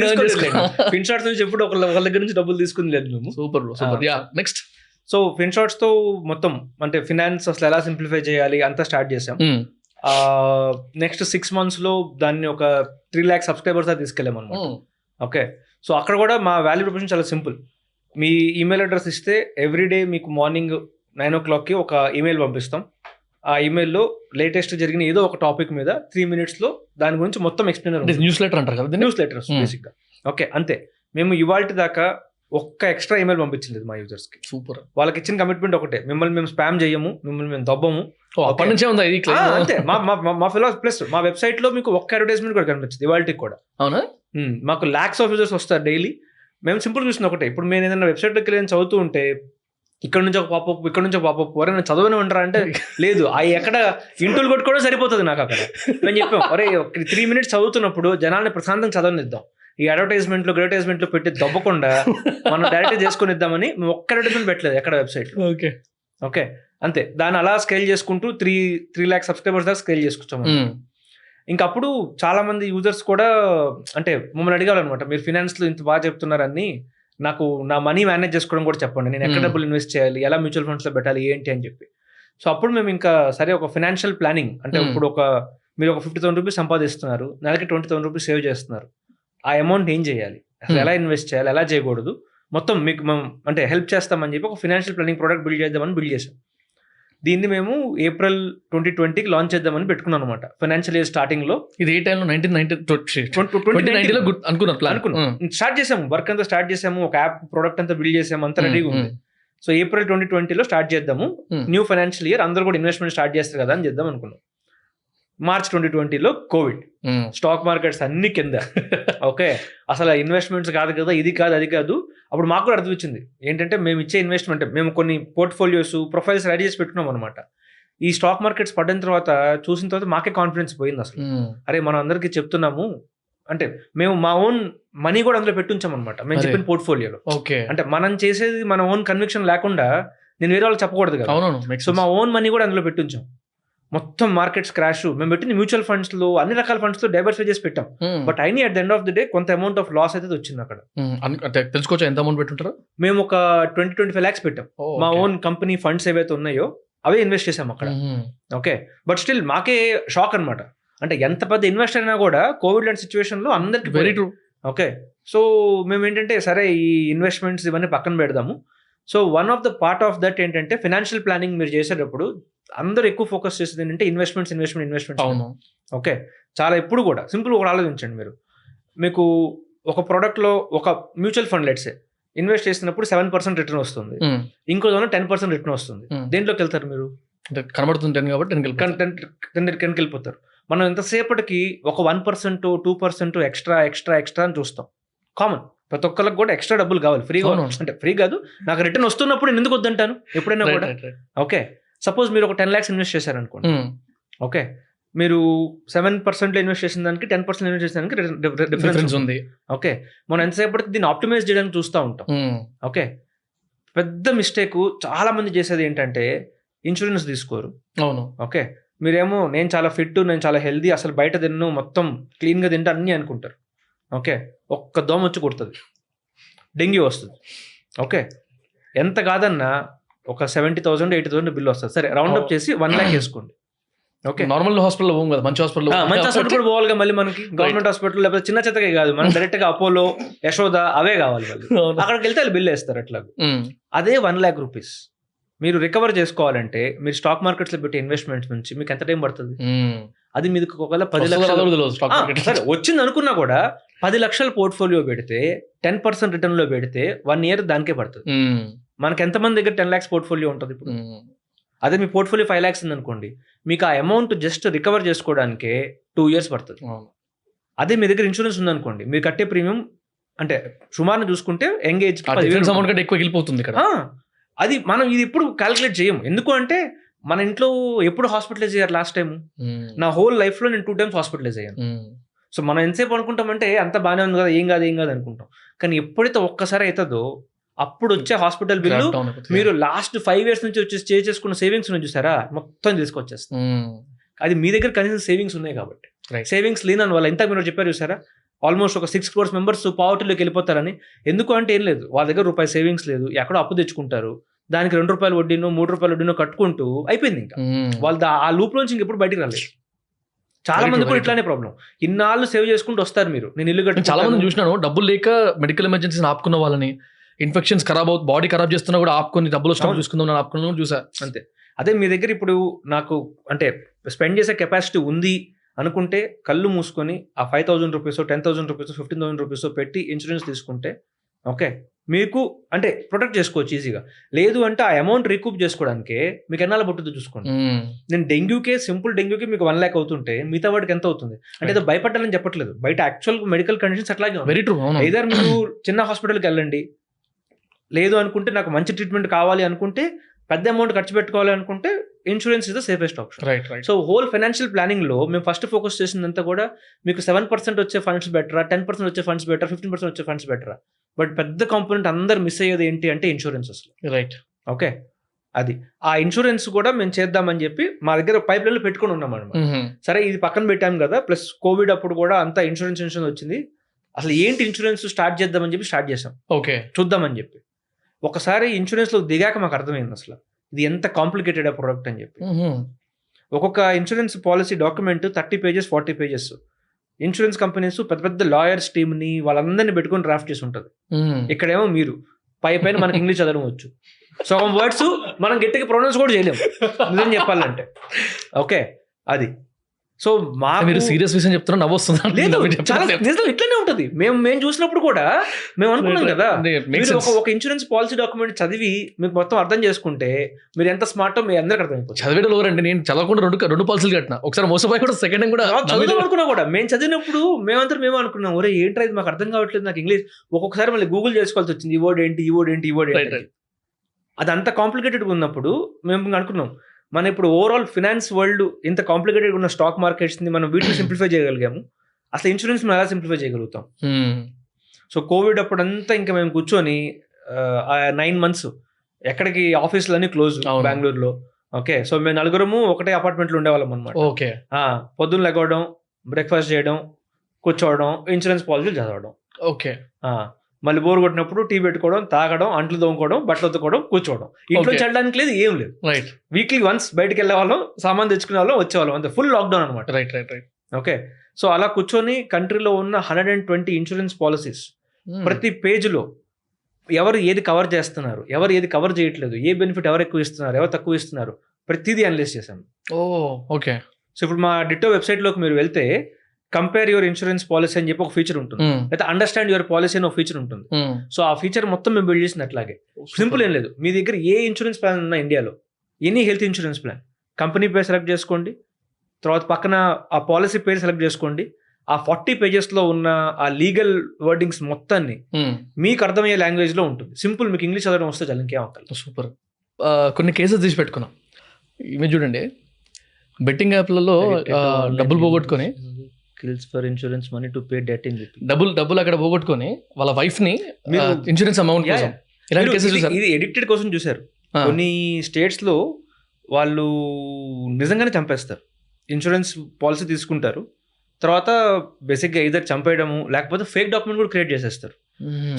ఇన్ షార్ట్స్ నుంచి ఎప్పుడు ఒకళ్ళ దగ్గర నుంచి డబ్బులు తీసుకుని లేదు మేము. సూపర్. Yeah, next. సో ఫిన్ షార్ట్స్ తో మొత్తం అంటే ఫినాన్స్ అసలు ఎలా సింప్లిఫై చేయాలి అంతా స్టార్ట్ చేసాం. నెక్స్ట్ 6 months లో దాన్ని ఒక 3 lakh సబ్స్క్రైబర్స్ దాకా తీసుకెళ్ళాం అనమాట. ఓకే, సో అక్కడ కూడా మా వాల్యూ ప్రొపోజిషన్ చాలా సింపుల్. మీ ఈమెయిల్ అడ్రస్ ఇస్తే ఎవ్రీడే మీకు మార్నింగ్ 9 o'clock ఒక ఈమెయిల్ పంపిస్తాం. ఆ ఈమెయిల్లో లేటెస్ట్ జరిగిన ఏదో ఒక టాపిక్ మీద 3 minutes లో దాని గురించి మొత్తం ఎక్స్ప్లెయినర్. న్యూస్ లెటర్ అంటారు కదా, న్యూస్ లెటర్స్ బేసిక్గా. ఓకే, అంతే. మేము ఇవాల్టి దాకా ఒక్క ఎక్స్ట్రా ఈమెయిల్ పంపించలేదు మా యూజర్స్కి. సూపర్. వాళ్ళకి ఇచ్చిన కమిట్మెంట్ ఒకటే, మిమ్మల్ని మేము స్పామ్ చేయము, మిమ్మల్ని మేము దబ్బము. అప్పటి నుంచే ఉందా ఇది? అంతే. మా ఫిలాసఫీ ప్లస్ మా వెబ్సైట్ లో మీకు ఒక్క అడ్వర్టైజ్మెంట్ కూడా కనిపించింది ఇవాళకి కూడా. అవునా? మాకు lakhs of users వస్తారు డైలీ. మేము సింపుల్ చూసిన ఒకటే, ఇప్పుడు నేను ఏదైనా వెబ్సైట్లోకి వెళ్ళి చదువుతూ ఉంటే ఇక్కడ నుంచి ఒక పాపప్, ఇక్కడ నుంచి ఒక పాపప్, ఎవరైనా చదవనే ఉంటారా అంటే లేదు, అవి ఎక్కడ ఇంటూలు కొట్టుకోవడం సరిపోతుంది నాకు. అక్కడ మేము చెప్పాం, అరే 3 minutes చదువుతున్నప్పుడు జనాల్ని ప్రశాంతంగా చదవనిద్దాం, ఈ అడ్వర్టైజ్మెంట్లు పెట్టి దబ్బకుండా మనం డైరెక్ట్ చేసుకుని ఇద్దామని మేము ఒక్క అడ్వర్టైజ్మెంట్ పెట్టలేదు ఎక్కడ వెబ్సైట్. ఓకే, అంతే. దాన్ని అలా స్కేల్ చేసుకుంటూ 3 lakh సబ్స్క్రైబర్స్ దాకా స్కేల్ చేసుకొచ్చాము. ఇంకా అప్పుడు చాలా మంది యూజర్స్ కూడా అంటే మమ్మల్ని అడిగాలన్నమాట, మీరు ఫినాన్స్ లో ఇంత బాగా చెప్తున్నారని నాకు నా మనీ మేనేజ్ చేసుకోవడం కూడా చెప్పండి, నేను ఎక్కడ డబ్బులు ఇన్వెస్ట్ చేయాలి, ఎలా మ్యూచువల్ ఫండ్స్ లో పెట్టాలి ఏంటి అని చెప్పి. సో అప్పుడు మేము ఇంకా సరే ఒక ఫినాన్షియల్ ప్లానింగ్ అంటే ఇప్పుడు మీరు ఒక 50,000 రూపీస్ సంపాదిస్తున్నారు, నెలకి 20,000 రూపీస్ సేవ్ చేస్తున్నారు, ఆ అమౌంట్ ఏం చేయాలి, అసలు ఎలా ఇన్వెస్ట్ చేయాలి, ఎలా చేయకూడదు, మొత్తం మీకు మేము అంటే హెల్ప్ చేస్తామని చెప్పి ఒక ఫినాన్షియల్ ప్లానింగ్ ప్రోడక్ట్ బిల్డ్ చేద్దామని బిల్డ్ చేసాం. దీన్ని మేము April 2020కి లాంచ్ చేద్దామని పెట్టుకున్నాం అనమాట. ఫైనాన్షియల్ ఇయర్ స్టార్టింగ్ లో. ఇది ఏ టైంలో? 2019లో అనుకున్నాం. స్టార్ట్ చేసాము, వర్క్ అంతా స్టార్ట్ చేసాము, ఒక యాప్ ప్రోడక్ట్ అంతా బిల్డ్ చేసాము, అంతా రెడీగా ఉంది. సో April 2020లో స్టార్ట్ చేద్దాము, న్యూ ఫైనాన్షియల్ ఇయర్ అందరూ కూడా ఇన్వెస్ట్మెంట్ స్టార్ట్ చేస్తారు కదా అని చేద్దాం అనుకున్నాం. March 2020లో కోవిడ్, స్టాక్ మార్కెట్స్ అన్ని కింద. ఓకే, అసలు ఇన్వెస్ట్మెంట్స్ కాదు కదా, ఇది కాదు అది కాదు. అప్పుడు మాకు కూడా అర్థం ఏంటంటే మేము ఇచ్చే ఇన్వెస్ట్మెంట్, మేము కొన్ని పోర్ట్ఫోలియోస్ ప్రొఫైల్స్ రెడీ చేసి పెట్టుకున్నాం అనమాట. ఈ స్టాక్ మార్కెట్స్ పడిన తర్వాత చూసిన తర్వాత మాకే కాన్ఫిడెన్స్ పోయింది అసలు. అరే మనం అందరికీ చెప్తున్నాము అంటే మేము మా ఓన్ మనీ కూడా అందులో పెట్టుంచాం అనమాట మేము చెప్పిన పోర్ట్ఫోలియోలో. ఓకే, అంటే మనం చేసేది మన ఓన్ కన్విక్షన్ లేకుండా నేను వేరే వాళ్ళకి చెప్పకూడదు కదా. సో మా ఓన్ మనీ కూడా అందులో పెట్టుంచాం. మొత్తం మార్కెట్స్ క్రాష్, మేము పెట్టింది మ్యూచువల్ ఫండ్స్ లో అన్ని రకాల ఫండ్స్ లో డైవర్సిఫై చేసి పెట్టాం. బట్ అయినా at the end of the day కొంత అమౌంట్ ఆఫ్ లాస్ అయితే వచ్చింది అక్కడ. తెలుసుకోవచ్చు ఎంత అమౌంట్ పెట్టుంటారు? మేము ఒక 20-25 lakhs పెట్టాం. మా ఓన్ కంపెనీ ఫండ్స్ ఏవైతే ఉన్నాయో అవే ఇన్వెస్ట్ చేసాం అక్కడ. ఓకే, బట్ స్టిల్ మాకే షాక్ అనమాట. అంటే ఎంత పెద్ద ఇన్వెస్ట్ అయినా కూడా కోవిడ్ లాంటి సిచ్యువేషన్ లో అందరికి వెరీ ట్రూ. ఓకే, సో మేము ఏంటంటే సరే ఈ ఇన్వెస్ట్మెంట్స్ ఇవన్నీ పక్కన పెడదాము. So one of the part of that ఏంటంటే ఫైనాన్షియల్ ప్లానింగ్ మీరు చేసేటప్పుడు అందరూ ఎక్కువ ఫోకస్ చేసేది ఏంటంటే ఇన్వెస్ట్మెంట్స్. అవును, ఓకే. చాలా ఎప్పుడు కూడా సింపుల్ కూడా ఆలోచించండి మీరు. మీకు ఒక ప్రోడక్ట్ లో ఒక మ్యూచువల్ ఫండ్ లెట్సే ఇన్వెస్ట్ చేసినప్పుడు 7% రిటర్న్ వస్తుంది, ఇంకో దానిలో 10% రిటర్న్ వస్తుంది. దేంట్లోకి వెళ్తారు మీరు? కనబడుతుంటాను కాబట్టి 10కి వెళ్ళిపోతారు. మనం ఎంతసేపటికి ఒక 1%, 2% ఎక్స్ట్రా అని చూస్తాం. కామన్, ప్రతి ఒక్కరికి కూడా ఎక్స్ట్రా డబ్బులు కావాలి, ఫ్రీగా అంటే ఫ్రీ కాదు, నాకు రిటర్న్ వస్తున్నప్పుడు నేను ఎందుకు వద్దంటాను ఎప్పుడైనా కూడా. ఓకే, సపోజ్ మీరు ఒక 10 lakhs ఇన్వెస్ట్ చేశారనుకోండి. ఓకే, మీరు 7% ఇన్వెస్ట్ చేసిన దానికి 10% ఇన్వెస్ట్ చేసిన దానికి డిఫరెన్స్ ఉంది. ఓకే, మనం ఎంతసేపటికి దీన్ని ఆప్టిమైజ్ చేయడానికి చూస్తూ ఉంటాం. ఓకే, పెద్ద మిస్టేక్ చాలా మంది చేసేది ఏంటంటే ఇన్సూరెన్స్ తీసుకోరు. అవును, ఓకే, మీరేమో నేను చాలా ఫిట్, నేను చాలా హెల్దీ, అసలు బయట తిన్ను, మొత్తం క్లీన్గా తింటా అన్నీ అనుకుంటారు. ఓకే, ఒక్క దోమ వచ్చి కుడుతుంది, డెంగ్యూ వస్తుంది. ఓకే, ఎంత కాదన్నా ఒక 70,000, 80,000 బిల్ వస్తుంది. సరే రౌండ్ అప్ చేసి 1 lakh వేసుకోండి. ఓకే, నార్మల్ హాస్పిటల్ పోం కదా, మంచి హాస్పిటల్ కూడా పోవాలిగా మళ్ళీ మనకి. గవర్నమెంట్ హాస్పిటల్ లేకపోతే చిన్న చెత్తకే కాదు, మనం డైరెక్ట్ గా అపోలో, యశోద అవే కావాలి మళ్ళీ. అక్కడికి వెళ్తే బిల్ వేస్తారు అట్లా. అదే 1 lakh రూపీస్ మీరు రికవర్ చేసుకోవాలంటే మీరు స్టాక్ మార్కెట్స్ లో పెట్టే ఇన్వెస్ట్మెంట్స్ నుంచి మీకు ఎంత టైం పడుతుంది? అది మీకు ఒకవేళ 10 లక్షలు వచ్చింది అనుకున్నా కూడా 10 లక్షల పోర్ట్ఫోలియో పెడితే 10% రిటర్న్ లో పెడితే 1 year దానికే పడుతుంది. మనకి ఎంతమంది దగ్గర 10 lakhs పోర్ట్ఫోలియో ఉంటుంది ఇప్పుడు? అదే మీ పోర్ట్ఫోలియో 5 lakhs ఉందనుకోండి, మీకు ఆ అమౌంట్ జస్ట్ రికవర్ చేసుకోవడానికే 2 years పడుతుంది. అదే మీ దగ్గర ఇన్సూరెన్స్ ఉందనుకోండి, మీరు కట్టే ప్రీమియం అంటే సుమారుగా చూసుకుంటే యంగ్ ఏజ్ డిఫరెన్స్ అమౌంట్ కంటే ఎక్కువ వెళ్ళిపోతుంది ఇక్కడ. అది మనం ఇది ఎప్పుడు క్యాలిక్యులేట్ చేయం. ఎందుకు అంటే మన ఇంట్లో ఎప్పుడు హాస్పిటలైజ్ అయ్యారు లాస్ట్ టైం? నా హోల్ లైఫ్లో నేను 2 times హాస్పిటలైజ్ అయ్యాను. సో మనం ఎంతసేపు అనుకుంటామంటే అంత బాగానే ఉంది కదా, ఏం కాదు అనుకుంటాం. కానీ ఎప్పుడైతే ఒక్కసారి అవుతుందో అప్పుడు వచ్చే హాస్పిటల్ బిల్లు మీరు లాస్ట్ 5 years నుంచి వచ్చి స్టే చేసుకున్న సేవింగ్స్ నుంచి చూసారా మొత్తం తీసుకొచ్చేస్తాం. అది మీ దగ్గర కనీసం సేవింగ్స్ ఉన్నాయి కాబట్టి. సేవింగ్స్ లేని వల్ల ఇంత మీరు చెప్పారు చూసారా, ఆల్మోస్ట్ ఒక 6 crores members పావర్టీలోకి వెళ్ళిపోతారని. ఎందుకు అంటే ఏం లేదు, వాళ్ళ దగ్గర రూపాయి సేవింగ్స్ లేదు, ఎక్కడో అప్పు తెచ్చుకుంటారు, దానికి ₹2 వడ్డీనో ₹3 వడ్డీనో కట్టుకుంటూ అయిపోయింది. ఇంకా వాళ్ళు ఆ లూప్ నుంచి ఇంకెప్పుడు బయటికి రాలేదు. చాలా మంది కూడా ఇట్లానే ప్రాబ్లం. ఇన్నాళ్ళు సేవ్ చేసుకుంటూ వస్తారు. మీరు నేను ఇల్లు కట్టి చాలా మంది చూసినాను, డబ్బులు లేక మెడికల్ ఎమర్జెన్సీని ఆపుకున్న వాళ్ళని, ఇన్ఫెక్షన్స్ ఖరాబ్ అవుతుంది, బాడీ ఖరాబ్ చేస్తున్నా కూడా ఆపుకొని డబ్బులు స్టాక్ చూసుకుందాం ఆపుకున్నా కూడా చూసా. అంతే. అదే మీ దగ్గర ఇప్పుడు నాకు అంటే స్పెండ్ చేసే కెపాసిటీ ఉంది అనుకుంటే కళ్ళు మూసుకొని ఆ ₹5,000 ₹10,000 ₹15,000 పెట్టి ఇన్సూరెన్స్ తీసుకుంటే ఓకే, మీకు అంటే ప్రొటెక్ట్ చేసుకోవచ్చు ఈజీగా. లేదు అంటే ఆ అమౌంట్ రికూప్ చేసుకోవడానికి మీకు ఎన్నాళ్ళు పట్టుద్దో చూసుకోండి. నేను సింపుల్ డెంగ్యూకే మీకు 1 lakh అవుతుంటే మిగతా వాటికి ఎంత అవుతుంది అంటే ఏదో భయపడ్డాలని చెప్పట్లేదు. బయట యాక్చువల్ మెడికల్ కండిషన్స్ అట్లాగే వెరీ ట్రూ. ఐదర్ మీరు చిన్న హాస్పిటల్కి వెళ్ళండి, లేదు అనుకుంటే నాకు మంచి ట్రీట్మెంట్ కావాలి అనుకుంటే, పెద్ద అమౌంట్ ఖర్చు పెట్టుకోవాలి అనుకుంటే insurance is the safest option. So whole financial planning లో మేము ఫస్ట్ ఫోకస్ చేసిందంతా కూడా మీకు 7% వచ్చే ఫండ్స్ బెటరా, 10% వచ్చే ఫండ్స్ బెటరా, 15% వచ్చే ఫండ్స్ బెటరా. బట్ పెద్ద కాంపోనెంట్ అందరు మిస్ అయ్యేది ఏంటి అంటే ఇన్సూరెన్స్ అసలు. రైట్. ఓకే, అది ఆ ఇన్సూరెన్స్ కూడా మేము చేద్దామని చెప్పి మా దగ్గర పైప్ లైన్లో పెట్టుకుని ఉన్నాం అనమాట. సరే ఇది పక్కన పెట్టాం కదా, ప్లస్ కోవిడ్ అప్పుడు కూడా అంతా ఇన్సూరెన్స్ వచ్చింది. అసలు ఏంటి ఇన్సూరెన్స్ స్టార్ట్ చేద్దామని చెప్పి స్టార్ట్ చేసాం. ఓకే, చూద్దామని చెప్పి ఒకసారి ఇన్సూరెన్స్లో దిగాక మాకు అర్థమైంది అసలు ఇది ఎంత కాంప్లికేటెడ్ ఆ ప్రోడక్ట్ అని చెప్పి. ఒక్కొక్క insurance policy document 30 pages 40 pages. Insurance companies పెద్ద పెద్ద లాయర్స్ టీమ్ని వాళ్ళందరినీ పెట్టుకొని డ్రాఫ్ట్ చేసి ఉంటుంది. ఇక్కడేమో మీరు పైన మనకి ఇంగ్లీష్ చదవడం వచ్చు, సగం వర్డ్స్ మనం గట్టిగా ప్రొనౌన్స్ కూడా చేయలేము నిజం చెప్పాలంటే. ఓకే, అది సో మీరు సీరియస్ విషయం చెప్తున్నా నవ్వొస్తుంది. లేదు, ఇట్లనే ఉంటుంది. మేము చూసినప్పుడు కూడా మేము అనుకున్నాం కదా, ఒక ఇన్సూరెన్స్ పాలసీ డాక్యుమెంట్ చదివి మీకు మొత్తం అర్థం చేసుకుంటే మీరు ఎంత స్మార్టో మీ అందరికి అర్థమైపోతుంది. చదివేటలో అండి, నేను చదవకుండా రెండు పాలసీలు కట్టినా, ఒకసారి మోసపోయి కూడా సెకండ్ టైం కూడా చదువు అనుకున్నా కూడా. మేము చదివినప్పుడు మేము అనుకున్నాం, ఒరే ఏంట్రా ఇది మాకు అర్థం కావట్లేదు, నాకు ఇంగ్లీష్. ఒక్కొక్కసారి మళ్ళీ గూగుల్ చేసుకోవాల్సి వచ్చింది, ఈ వర్డ్ ఏంటి. అది అంత కాంప్లికేటెడ్గా ఉన్నప్పుడు మేము అనుకున్నాం, మన ఇప్పుడు ఓవరాల్ ఫినాన్స్ వరల్డ్ ఇంత కాంప్లికేటెడ్ ఉన్న స్టాక్ మార్కెట్స్ ని మనం వీటిని సింప్లిఫై చేయగలిగాము, అసలు ఇన్సూరెన్స్ మనం ఎలా సింప్లిఫై చేయగలుగుతాం. సో కోవిడ్ అప్పుడంతా ఇంకా మేము కూర్చొని 9 months ఎక్కడికి ఆఫీసులన్నీ క్లోజ్ బెంగళూరులో. ఓకే, సో మేము నలుగురము ఒకటే అపార్ట్మెంట్లో ఉండేవాళ్ళం అనమాట. ఓకే, పొద్దున్న లెగవడం, బ్రేక్ఫాస్ట్ చేయడం, కూర్చోవడం, ఇన్సూరెన్స్ పాలసీలు చదవడం. ఓకే, మళ్ళీ బోర్ కొట్టినప్పుడు టీ పెట్టుకోవడం, తాగడం, అంట్లు తోముకోవడం, బట్టలు ఉతుకోవడం, కూర్చోవడం. ఇంట్లో చెల్లడానికి లేదు, ఏం లేదు. రైట్. వీక్లీ వన్స్ బయటకు వెళ్ళే వాళ్ళం, సామాన్ తెచ్చుకునే వాళ్ళం, వచ్చేవాళ్ళం, అంతే. ఫుల్ లాక్డౌన్ అనమాట. రైట్. ఓకే, సో అలా కూర్చొని కంట్రీలో ఉన్న 120 ఇన్సూరెన్స్ పాలసీస్ ప్రతి పేజ్లో ఎవరు ఏది కవర్ చేస్తున్నారు, ఎవరు ఏది కవర్ చేయట్లేదు, ఏ బెనిఫిట్ ఎవరు ఎక్కువ ఇస్తున్నారు, ఎవరు తక్కువ ఇస్తున్నారు, ప్రతిదీ అనలైజ్ చేశాం. ఓకే. సో ఇప్పుడు మా డిటో వెబ్సైట్లోకి మీరు వెళ్తే కంపేర్ యువర్ ఇన్సూరెన్స్ పాలసీ అని చెప్పి ఒక ఫీచర్ ఉంటుంది, అయితే అండర్స్టాండ్ యువర్ పాలసీ అని ఒక ఫీచర్ ఉంటుంది. సో ఆ ఫీచర్ మొత్తం మేము బిల్డ్ చేసిన అట్లాగే. సింపుల్ ఏం లేదు, మీ దగ్గర ఏ ఇన్సూరెన్స్ ప్లాన్ ఉన్నా ఇండియాలో, any health insurance plan, company పేరు సెలెక్ట్ చేసుకోండి, తర్వాత పక్కన ఆ పాలసీ పేరు సెలెక్ట్ చేసుకోండి, ఆ 40 pagesలో ఉన్న ఆ లీగల్ వర్డింగ్స్ మొత్తాన్ని మీకు అర్థమయ్యే లాంగ్వేజ్ లో ఉంటుంది. సింపుల్, మీకు ఇంగ్లీష్ చదవడం వస్తే చాలు, ఇంకేం అవ్వాలి. సూపర్. కొన్ని కేసెస్ తీసి పెట్టుకున్నాం. ఇవి చూడండి, బెట్టింగ్ యాప్లలో డబ్బులు పోగొట్టుకొని kills for insurance money to pay debt in డబ్బులు అక్కడ పోగొట్టుకొని వాళ్ళ వైఫ్ ని ఇన్సూరెన్స్ అమౌంట్ కోసం, ఇలాంటి కేసెస్ చూసారు. ఇది ఎడిక్టెడ్ కోసం చూసారు. కొన్ని స్టేట్స్ లో వాళ్ళు నిజంగానే చంపేస్తారు. ఇన్సూరెన్స్ పాలసీ తీసుకుంటారు, తర్వాత బేసిక్గా ఇదర్ చంపేయడము, లేకపోతే ఫేక్ డాక్యుమెంట్ కూడా క్రియేట్ చేసేస్తారు.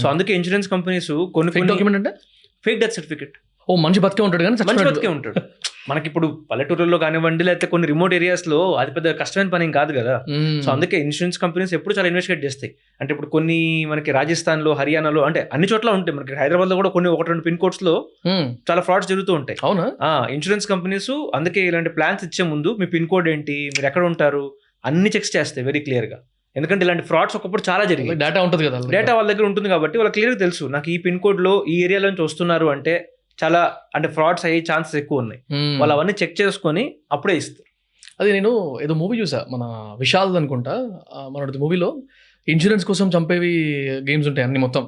సో అందుకే ఇన్సూరెన్స్ కంపెనీస్ కొన్ని డాక్యుమెంట్ అంటే ఫేక్ డెత్ సర్టిఫికేట్. మంచి బతికే ఉంటాడు కానీ మంచి బతికే ఉంటాడు. మనకి ఇప్పుడు పల్లెటూరులో కానివ్వండి, లేకపోతే కొన్ని రిమోట్ ఏరియాస్ లో అది పెద్ద కష్టమైన పని కాదు కదా. సో అందుకే ఇన్సూరెన్స్ కంపెనీస్ ఎప్పుడు చాలా ఇన్వెస్టిగేట్ చేస్తాయి. అంటే ఇప్పుడు కొన్ని మనకి రాజస్థాన్ లో, హర్యానాలో, అంటే అన్ని చోట్ల ఉంటాయి. మనకి హైదరాబాద్ లో కూడా కొన్ని 1-2 పిన్ కోడ్స్ లో చాలా ఫ్రాడ్స్ జరుగుతూ ఉంటాయి. అవునా? ఇన్సూరెన్స్ కంపెనీస్ అందుకే ఇలాంటి ప్లాన్స్ ఇచ్చే ముందు మీ పిన్ కోడ్ ఏంటి, మీరు ఎక్కడ ఉంటారు, అన్ని చెక్స్ చేస్తాయి వెరీ క్లియర్ గా. ఎందుకంటే ఇలాంటి ఫ్రాడ్స్ ఒకప్పుడు చాలా జరిగింది. డేటా ఉంటుంది కదా, డేటా వాళ్ళ దగ్గర ఉంటుంది కాబట్టి వాళ్ళకి క్లియర్గా తెలుసు, నాకు ఈ పిన్ కోడ్ లో ఈ ఏరియాలో నుంచి వస్తున్నారు అంటే చాలా అంటే ఫ్రాడ్స్ అయ్యే ఛాన్సెస్ ఎక్కువ ఉన్నాయి. వాళ్ళు అవన్నీ చెక్ చేసుకొని అప్పుడే ఇస్తారు. అది నేను ఏదో మూవీ చూసా, మన విశాల్ అనుకుంటా, మన మూవీలో ఇన్సూరెన్స్ కోసం చంపేవి గేమ్స్ ఉంటాయి అన్ని మొత్తం,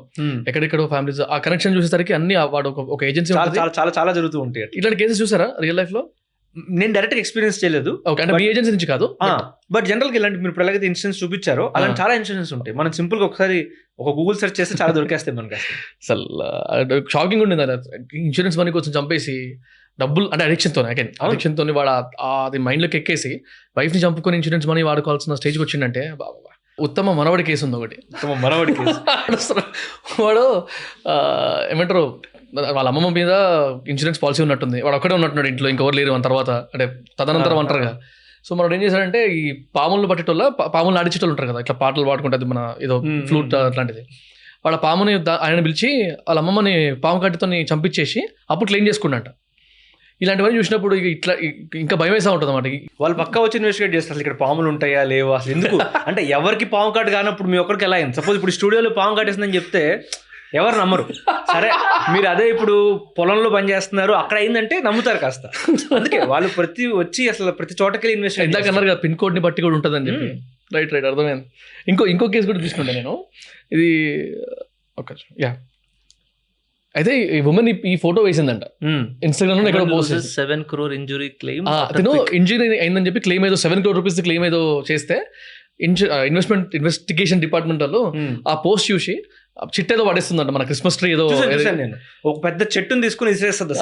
ఎక్కడెక్కడో ఫ్యామిలీస్ ఆ కనెక్షన్ చూసేసరికి అన్ని వాడు ఒక ఏజెన్సీ చాలా చాలా చాలా జరుగుతూ ఉంటాయి. ఇట్లాంటి కేసెస్ చూసారా రియల్ లైఫ్ లో? నేను డైరెక్ట్ ఎక్స్పీరియన్స్ చేయలేదు. ఓకే, అంటే మీ ఏజెన్సీ నుంచి కాదు, బట్ జనరల్ గా ఇలాంటి మీరు ఇప్పుడు ఎలాగైతే ఇన్సూరెన్స్ చూపించారో అలాంటి చాలా ఇన్సూరెన్స్ ఉంటాయి. మనం సింపుల్ గా ఒకసారి ఒక గూగుల్ సెర్చ్ చేస్తే చాలా దొరికేస్తాయి మనకి. అసలు షాకింగ్ ఉండింది అది. ఇన్సూరెన్స్ మనీ కోసం చంపేసి డబ్బులు అంటే అడిక్షన్తో వాడు అది మైండ్లోకి ఎక్కేసి వైఫ్ని చంపుకొని ఇన్సూరెన్స్ మనీ వాడుకోవాల్సిన స్టేజ్కి వచ్చిందంటే ఉత్తమ మనవడి కేసు ఉంది ఒకటి. మనవడి కేసు వాడు ఏమంటారు, వాళ్ళ అమ్మమ్మ మీద ఇన్సూరెన్స్ పాలసీ ఉన్నట్టుంది, వాడు ఒక్కడే ఉన్నట్టున్నాడు ఇంట్లో, ఇంకెవరు లేరు అని తర్వాత అంటే తదనంతరం అంటారుగా. సో మనోడు ఏం చేశాడంటే ఈ పాములను పట్టేటోళ్ళ పాములను ఆడించేటోళ్ళు ఉంటారు కదా, ఇట్లా పాటలు పాడుకుంటుంది మన ఏదో ఫ్లూట్ అట్లాంటిది. వాళ్ళ పాముని ఆయన పిలిచి వాళ్ళ అమ్మమ్మని పాము కట్టితో చంపించేసి అప్పుడు క్లెయిమ్ చేసుకున్నట్ట. ఇలాంటివన్నీ చూసినప్పుడు ఇట్లా ఇంకా భయం వేసా ఉంటుంది అన్నమాట. వాళ్ళు పక్కా వచ్చి ఇన్వెస్టిగేట్ చేస్తారు ఇక్కడ పాములు ఉంటాయా లేవా అసలు ఎందుకు అంటే ఎవరికి పాము కాటు కానప్పుడు మీ ఒక్కరికి ఎలా అయింది? సపోజ్ ఇప్పుడు స్టూడియోలో పాము కాటేసిందని చెప్తే ఎవరు నమ్మరు. సరే మీరు అదే ఇప్పుడు పొలంలో పని చేస్తున్నారు అక్కడ అయిందంటే నమ్ముతారు కాస్త. అందుకే వాళ్ళు వచ్చి అసలు ప్రతి చోటకి ఇన్వెస్టిగేట్ ఇందాక అన్నారు కదా, పిన్ కోడ్ ని బట్టి కూడా ఉంటుందని చెప్పి. రైట్ అర్థమైంది. ఇంకో కేసు కూడా తీసుకుంటా నేను. ఇది యా అయితే ఈ ఉమెన్ ఈ ఫోటో వేసిందంట ఇన్స్టాగ్రామ్ లో, ఎక్కడ పోస్ట్ 7 crore ఇంజురీ క్లెయిమ్. అతను ఇంజురీ అయిందని చెప్పి క్లెయిమ్ ఏదో 7 crore రూపీస్ క్లెయిమ్ ఏదో చేస్తే ఇన్వెస్టిగేషన్ డిపార్ట్మెంట్ వాళ్ళు ఆ పోస్ట్ చూసి చిట్ ఏదో పడేస్తుందంట మన క్రిస్మస్ ట్రీ ఏదో, నేను ఒక పెద్ద చెట్టుని తీసుకుని ఇసేస్తుంది.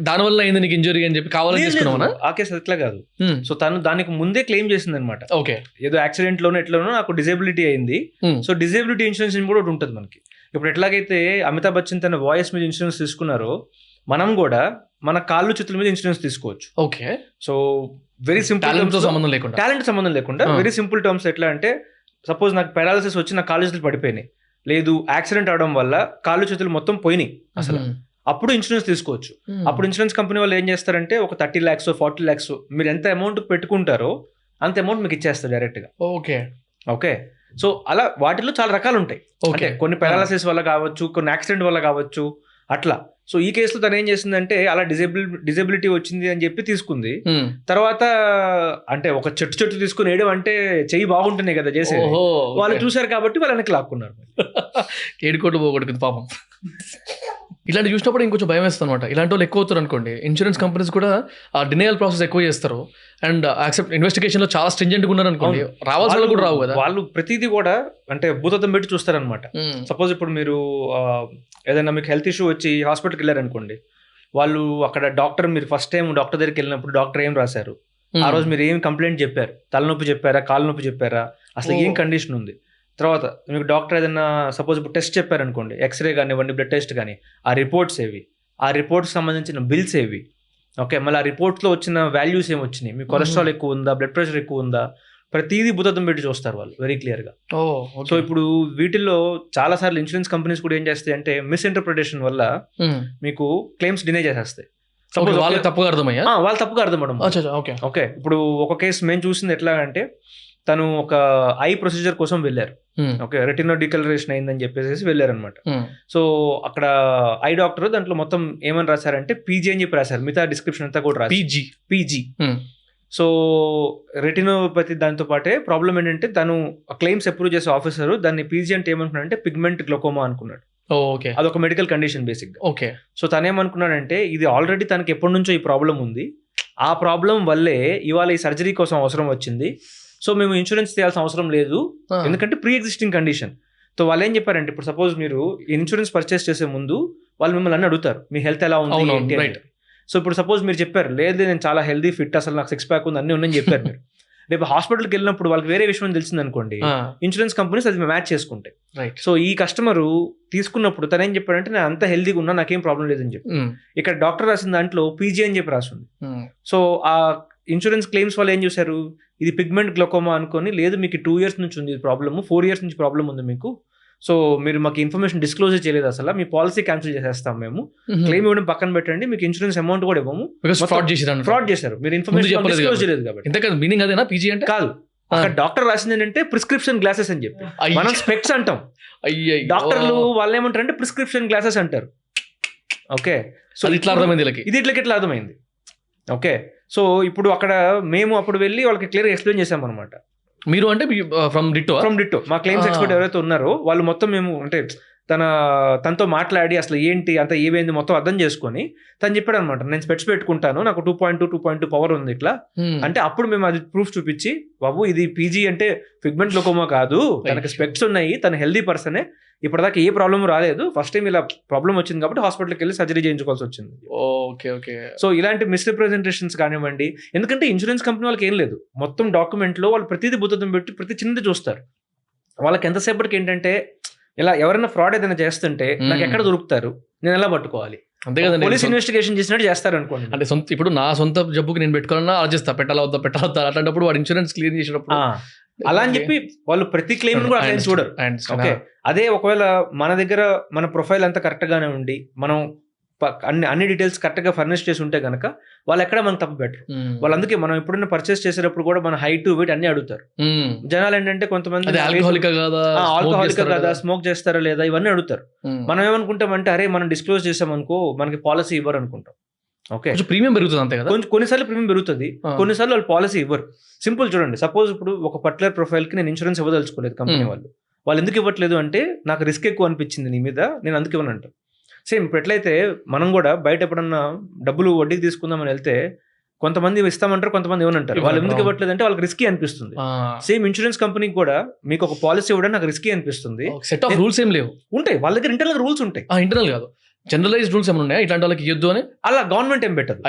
దాని వల్ల అయింది నీకు ఇంజురీ అని చెప్పి కావాలని తీసుకున్నామా? ఆ కేసు అట్లా కాదు. సో తను దానికి ముందే క్లెయిమ్ చేసింది అనమాట. ఓకే, ఏదో యాక్సిడెంట్ లోనో ఎట్లనో నాకు డిజేబిలిటీ అయింది. సో డిజేబిలిటీ ఇన్సూరెన్స్ కూడా ఒకటి ఉంటుంది మనకి. ఇప్పుడు ఎట్లాగైతే అమితాబ్ బచ్చన్ తన వాయిస్ మీద ఇన్సూరెన్స్ తీసుకున్నారో మనం కూడా మన కాళ్ళు చేతుల మీద ఇన్సూరెన్స్ తీసుకోవచ్చు. Okay, so very simple, talent సంబంధం లేకుండా వెరీ సింపుల్ టర్మ్స్. ఎట్లా అంటే సపోజ్ నాకు పారాలిసిస్ వచ్చి నా కాళ్ళు చేతులు పడిపోయినాయి, లేదు యాక్సిడెంట్ అవడం వల్ల కాళ్ళు చేతులు మొత్తం పోయినాయి అసలు, అప్పుడు ఇన్సూరెన్స్ తీసుకోవచ్చు. అప్పుడు ఇన్సూరెన్స్ కంపెనీ వాళ్ళు ఏం చేస్తారంటే ఒక 30 lakhs 40 lakhs మీరు ఎంత అమౌంట్ పెట్టుకుంటారో అంత అమౌంట్ మీకు ఇచ్చేస్తారు డైరెక్ట్ గా. ఓకే సో అలా వాటిలో చాలా రకాలు ఉంటాయి. అంటే కొన్ని పారాలసిస్ వల్ల కావచ్చు, కొన్ని యాక్సిడెంట్ వల్ల కావచ్చు అట్లా. సో ఈ కేసులో తను ఏం చేసిందంటే అలా డిజేబిలిటీ వచ్చింది అని చెప్పి తీసుకుంది. తర్వాత అంటే ఒక చెట్టు తీసుకుని వేయడం అంటే చెయ్యి బాగుంటున్నాయి కదా చేసే, వాళ్ళు చూసారు కాబట్టి వాళ్ళు వెనక్కి లాక్కున్నారు. 7 కోట్లు పోగొట్టుకుంది పాపం. ఇలాంటి చూసినప్పుడు ఇంకొంచెం భయం వేస్తుంది అనమాట. ఇలాంటి వాళ్ళు ఎక్కువ అవుతారు అనుకోండి, ఇన్సూరెన్స్ కంపెనీస్ కూడా ఆ డినయల్ ప్రాసెస్ ఎక్కువ చేస్తారు అండ్ యాక్సెప్ట్ ఇన్వెస్టిగేషన్ లో చాలా స్ట్రింజెంట్గా ఉన్నారు అనుకోండి, రావాల్సిన కూడా రావు కదా. వాళ్ళు ప్రతిదీ కూడా అంటే భూతత్వం పెట్టి చూస్తారనమాట. సపోజ్ ఇప్పుడు మీరు ఏదైనా మీకు హెల్త్ ఇష్యూ వచ్చి హాస్పిటల్కి వెళ్ళారనుకోండి, వాళ్ళు అక్కడ డాక్టర్, మీరు ఫస్ట్ టైం డాక్టర్ దగ్గరికి వెళ్ళినప్పుడు డాక్టర్ ఏం రాశారు, ఆ రోజు మీరు ఏం కంప్లైంట్ చెప్పారు, తలనొప్పి చెప్పారా, కాలు నొప్పి చెప్పారా, అసలు ఏం కండిషన్ ఉంది, తర్వాత మీకు డాక్టర్ ఏదైనా సపోజ్ ఇప్పుడు టెస్ట్ చెప్పారనుకోండి, ఎక్స్రే కానివ్వండి, బ్లడ్ టెస్ట్ కానీ, ఆ రిపోర్ట్స్ ఏవి, ఆ రిపోర్ట్స్ సంబంధించిన బిల్స్ ఏవి, ఓకే మళ్ళీ ఆ రిపోర్ట్స్లో వచ్చిన వాల్యూస్ ఏమి వచ్చినాయి, మీ కొలెస్ట్రాల్ ఎక్కువ ఉందా, బ్లడ్ ప్రెషర్ ఎక్కువ ఉందా, ప్రతిదీ భూతత్వం పెట్టి చూస్తారు వాళ్ళు వెరీ క్లియర్గా. సో ఇప్పుడు వీటిల్లో చాలా సార్లు ఇన్సూరెన్స్ కంపెనీస్ కూడా ఏం చేస్తాయి అంటే మిస్ఇంటర్ప్రిటేషన్ వల్ల మీకు క్లెయిమ్స్ డినే చేసేస్తాయి. వాళ్ళు తప్పుగా అర్థమవడం. ఓకే ఇప్పుడు ఒక కేసు మేము చూసింది ఎట్లా అంటే, తను ఒక ఐ ప్రొసీజర్ కోసం వెళ్ళారు, ఓకే రెటినో డికలరేషన్ అయిందని చెప్పేసి వెళ్ళారు అనమాట. సో అక్కడ ఐ డాక్టర్ దాంట్లో మొత్తం ఏమని రాశారంటే పీజీ అని చెప్పి రాశారు, మిగతా డిస్క్రిప్షన్ అంతా కూడా రాశారు పీజీ. సో రెటినోపతి దాంతో పాటే ప్రాబ్లం ఏంటంటే, తను క్లెయిమ్స్ అప్రూవ్ చేసే ఆఫీసర్ దాన్ని పీజీ అంటే ఏమనుకున్నాడంటే పిగ్మెంట్ గ్లోకోమా అనుకున్నాడు. అదొక మెడికల్ కండిషన్ బేసిక్ గా. సో తను ఏమనుకున్నాడంటే ఇది ఆల్రెడీ తనకి ఎప్పటి నుంచో ఈ ప్రాబ్లం ఉంది, ఆ ప్రాబ్లం వల్లే ఇవాళ ఈ సర్జరీ కోసం అవసరం వచ్చింది, సో మేము ఇన్సూరెన్స్ చేయాల్సిన అవసరం లేదు ఎందుకంటే ప్రీ ఎగ్జిస్టింగ్ కండిషన్. సో వాళ్ళు ఏం చెప్పారంటే, ఇప్పుడు సపోజ్ మీరు ఇన్సూరెన్స్ పర్చేస్ చేసే ముందు వాళ్ళు మిమ్మల్ని అన్ని అడుగుతారు మీ హెల్త్ ఎలా ఉంది ఏంటి అంటే. సో ఇప్పుడు సపోజ్ మీరు చెప్పారు లేదు నేను చాలా హెల్దీ ఫిట్, అసలు నాకు 6 pack ఉంది అన్నీ ఉన్నాయని చెప్పారు మీరు, రేపు హాస్పిటల్కి వెళ్ళినప్పుడు వాళ్ళకి వేరే విషయం తెలిసింది అనుకోండి, ఇన్సూరెన్స్ కంపెనీస్ అది మ్యాచ్ చేసుకుంటాయి. సో ఈ కస్టమర్ తీసుకున్నప్పుడు తను ఏం చెప్పాడంటే నేను అంత హెల్దీగా ఉన్నా నాకేం ప్రాబ్లం లేదని చెప్పి, ఇక్కడ డాక్టర్ రాసిన దాంట్లో పీజీ అని చెప్పి రాసింది. సో ఆ ఇన్సూరెన్స్ క్లెయిమ్స్ వాళ్ళు ఏం చూశారు, ఇది పిగ్మెంట్ గ్లోకోమా అనుకొని, లేదు మీకు 2 years నుంచి ఉంది ప్రాబ్లమ్, 4 years నుంచి ప్రాబ్లం ఉంది మీకు, సో మీరు మాకు ఇన్ఫర్మేషన్ డిస్క్లోజ్ చేయలేదు, అసలు మీ పాలసీ క్యాన్సిల్ చేసేస్తాం మేము, క్లెయిమ్ ఇవ్వడం పక్కన పెట్టండి, మీకు ఇన్సూరెన్స్ అమౌంట్ కూడా ఇవ్వము, ఫ్రాడ్ చేశారు మీరు ఇన్ఫర్మేషన్ డిస్క్లోజ్ చేయలేదు కాబట్టి. మీనింగ్ అదేనా పీజీ అంటే? కాదు, అక్కడ డాక్టర్ రాసింది ఏంటంటే ప్రిస్క్రిప్షన్ గ్లాసెస్ అని చెప్పి, మనం స్పెక్స్ అంటాం, డాక్టర్లు వాళ్ళు ఏమంటారు అంటే ప్రిస్క్రిప్షన్ గ్లాసెస్ అంటారు. ఓకే, సో అది ఇట్లా అర్థమైంది వీళ్ళకి. ఇది ఇట్లా అర్థమైంది. ఓకే, సో ఇప్పుడు అక్కడ మేము అప్పుడు వెళ్ళి వాళ్ళకి క్లియర్ ఎక్స్ప్లెయిన్ చేసాం అనమాట. మీరు అంటే ఫ్రమ్ డిట్టో మా క్లెయిమ్స్ ఎక్స్పర్ట్ ఎవరైతే ఉన్నారో వాళ్ళు మొత్తం మేము అంటే తనతో మాట్లాడి అసలు ఏంటి అంత ఏమైంది మొత్తం అర్థం చేసుకొని తను చెప్పాడు అనమాట, నేను స్పెట్స్ పెట్టుకుంటాను, నాకు 2.2 పవర్ ఉంది ఇట్లా అంటే, అప్పుడు మేము అది ప్రూఫ్ చూపించి, బాబు ఇది పీజీ అంటే ఫిగ్మెంట్ గ్లోకోమా కాదు, తనకి స్పెక్ట్స్ ఉన్నాయి, తన హెల్దీ పర్సనే, ఇప్పటిదాకా ఏ ప్రాబ్లమ్ రాలేదు, ఫస్ట్ టైం ఇలా ప్రాబ్లం వచ్చింది కాబట్టి హాస్పిటల్కి వెళ్ళి సర్జరీ చేయించుకోవాల్సి వచ్చింది. Okay okay. సో ఇలాంటి మిస్రిప్రజెంటేషన్స్ కానివ్వండి, ఎందుకంటే ఇన్సూరెన్స్ కంపెనీ వాళ్ళకి ఏం లేదు, మొత్తం డాక్యుమెంట్లో వాళ్ళు ప్రతిదీ బుద్ధం పెట్టి ప్రతి చిన్నది చూస్తారు. వాళ్ళకి ఎంతసేపటికి ఏంటంటే ఇలా ఎవరైనా ఫ్రాడ్ ఏదైనా చేస్తుంటే నాకు ఎక్కడ దొరుకుతారు, నేను ఎలా పట్టుకోవాలి, అంతే కదండి. పోలీస్ ఇన్వెస్టిగేషన్ చేసినట్టు చేస్తారు అనుకోండి. అంటే ఇప్పుడు నా సొంత జబ్బుకి నేను పెట్టుకోవాలన్నా ఆలోచిస్తా, పెట్టాలా అట్లాంటప్పుడు వాడు ఇన్సూరెన్స్ క్లియర్ చేసినప్పుడు అలా అని చెప్పి వాళ్ళు ప్రతి క్లెయిమ్ కూడా అట్లా చూడరు. ఓకే, అదే ఒకవేళ మన దగ్గర మన ప్రొఫైల్ అంతా కరెక్ట్ గానే ఉండి మనం అన్ని డీటెయిల్స్ కరెక్ట్ గా ఫర్నిష్ చేసి ఉంటే కనుక వాళ్ళు ఎక్కడ మనకు తప్పు పెట్టరు. వాళ్ళు అందుకే మనం ఎప్పుడైనా పర్చేస్ చేసేటప్పుడు కూడా మన హైట్ వెయిట్ అన్ని అడుగుతారు. జనాలు ఏంటంటే కొంతమంది ఆల్కహాలిక్ కదా, స్మోక్ చేస్తారా లేదా, ఇవన్నీ అడుగుతారు. మనం ఏమనుకుంటామంటే అరే మనం డిస్క్లోజ్ చేసామనుకో మనకి పాలసీ ఇవ్వరు అనుకుంటాం. ఓకే, ప్రీమియం పెరుగుతుంది అంతే కదా, కొన్నిసార్లు ప్రీమియం పెరుగుతుంది, కొన్నిసార్లు వాళ్ళు పాలసీ ఇవ్వరు. సింపుల్ చూడండి, సపోజ్ ఇప్పుడు ఒక పర్టికులర్ ప్రొఫైల్ కి నేను ఇన్సూరెన్స్ ఇవ్వదలుచుకోలేదు కంపెనీ వాళ్ళు ఎందుకు ఇవ్వట్లేదు అంటే నాకు రిస్క్ ఎక్కువ అనిపించింది నీ మీద, నేను అందుకు ఇవ్వనంట. సేమ్ ఇప్పుడు ఎట్లయితే మనం కూడా బయట ఎప్పుడన్నా డబ్బులు వడ్డీకి తీసుకుందామని వెళ్తే కొంతమంది ఇస్తామంటారు, కొంతమంది ఇవ్వనంటారు. వాళ్ళు ఎందుకు ఇవ్వట్లేదు అంటే వాళ్ళకి రిస్కీ అనిపిస్తుంది. సేమ్ ఇన్సూరెన్స్ కంపెనీకి కూడా మీకు ఒక పాలసీ ఇవ్వడం నాకు రిస్కీ అనిపిస్తుంది. సెట్ ఆఫ్ రూల్స్ ఏం లేవు, ఉంటాయి వాళ్ళ దగ్గర ఇంటర్నల్ రూల్స్ ఉంటాయి. ఇంటర్నల్ కాదు, జనరలైజ్డ్ రూల్స్ ఏమైనా ఉన్నాయా ఇట్లాంటి వాళ్ళకి ఇవ్వద్దు అని? అలా గవర్నమెంట్ ఏం పెట్టదు,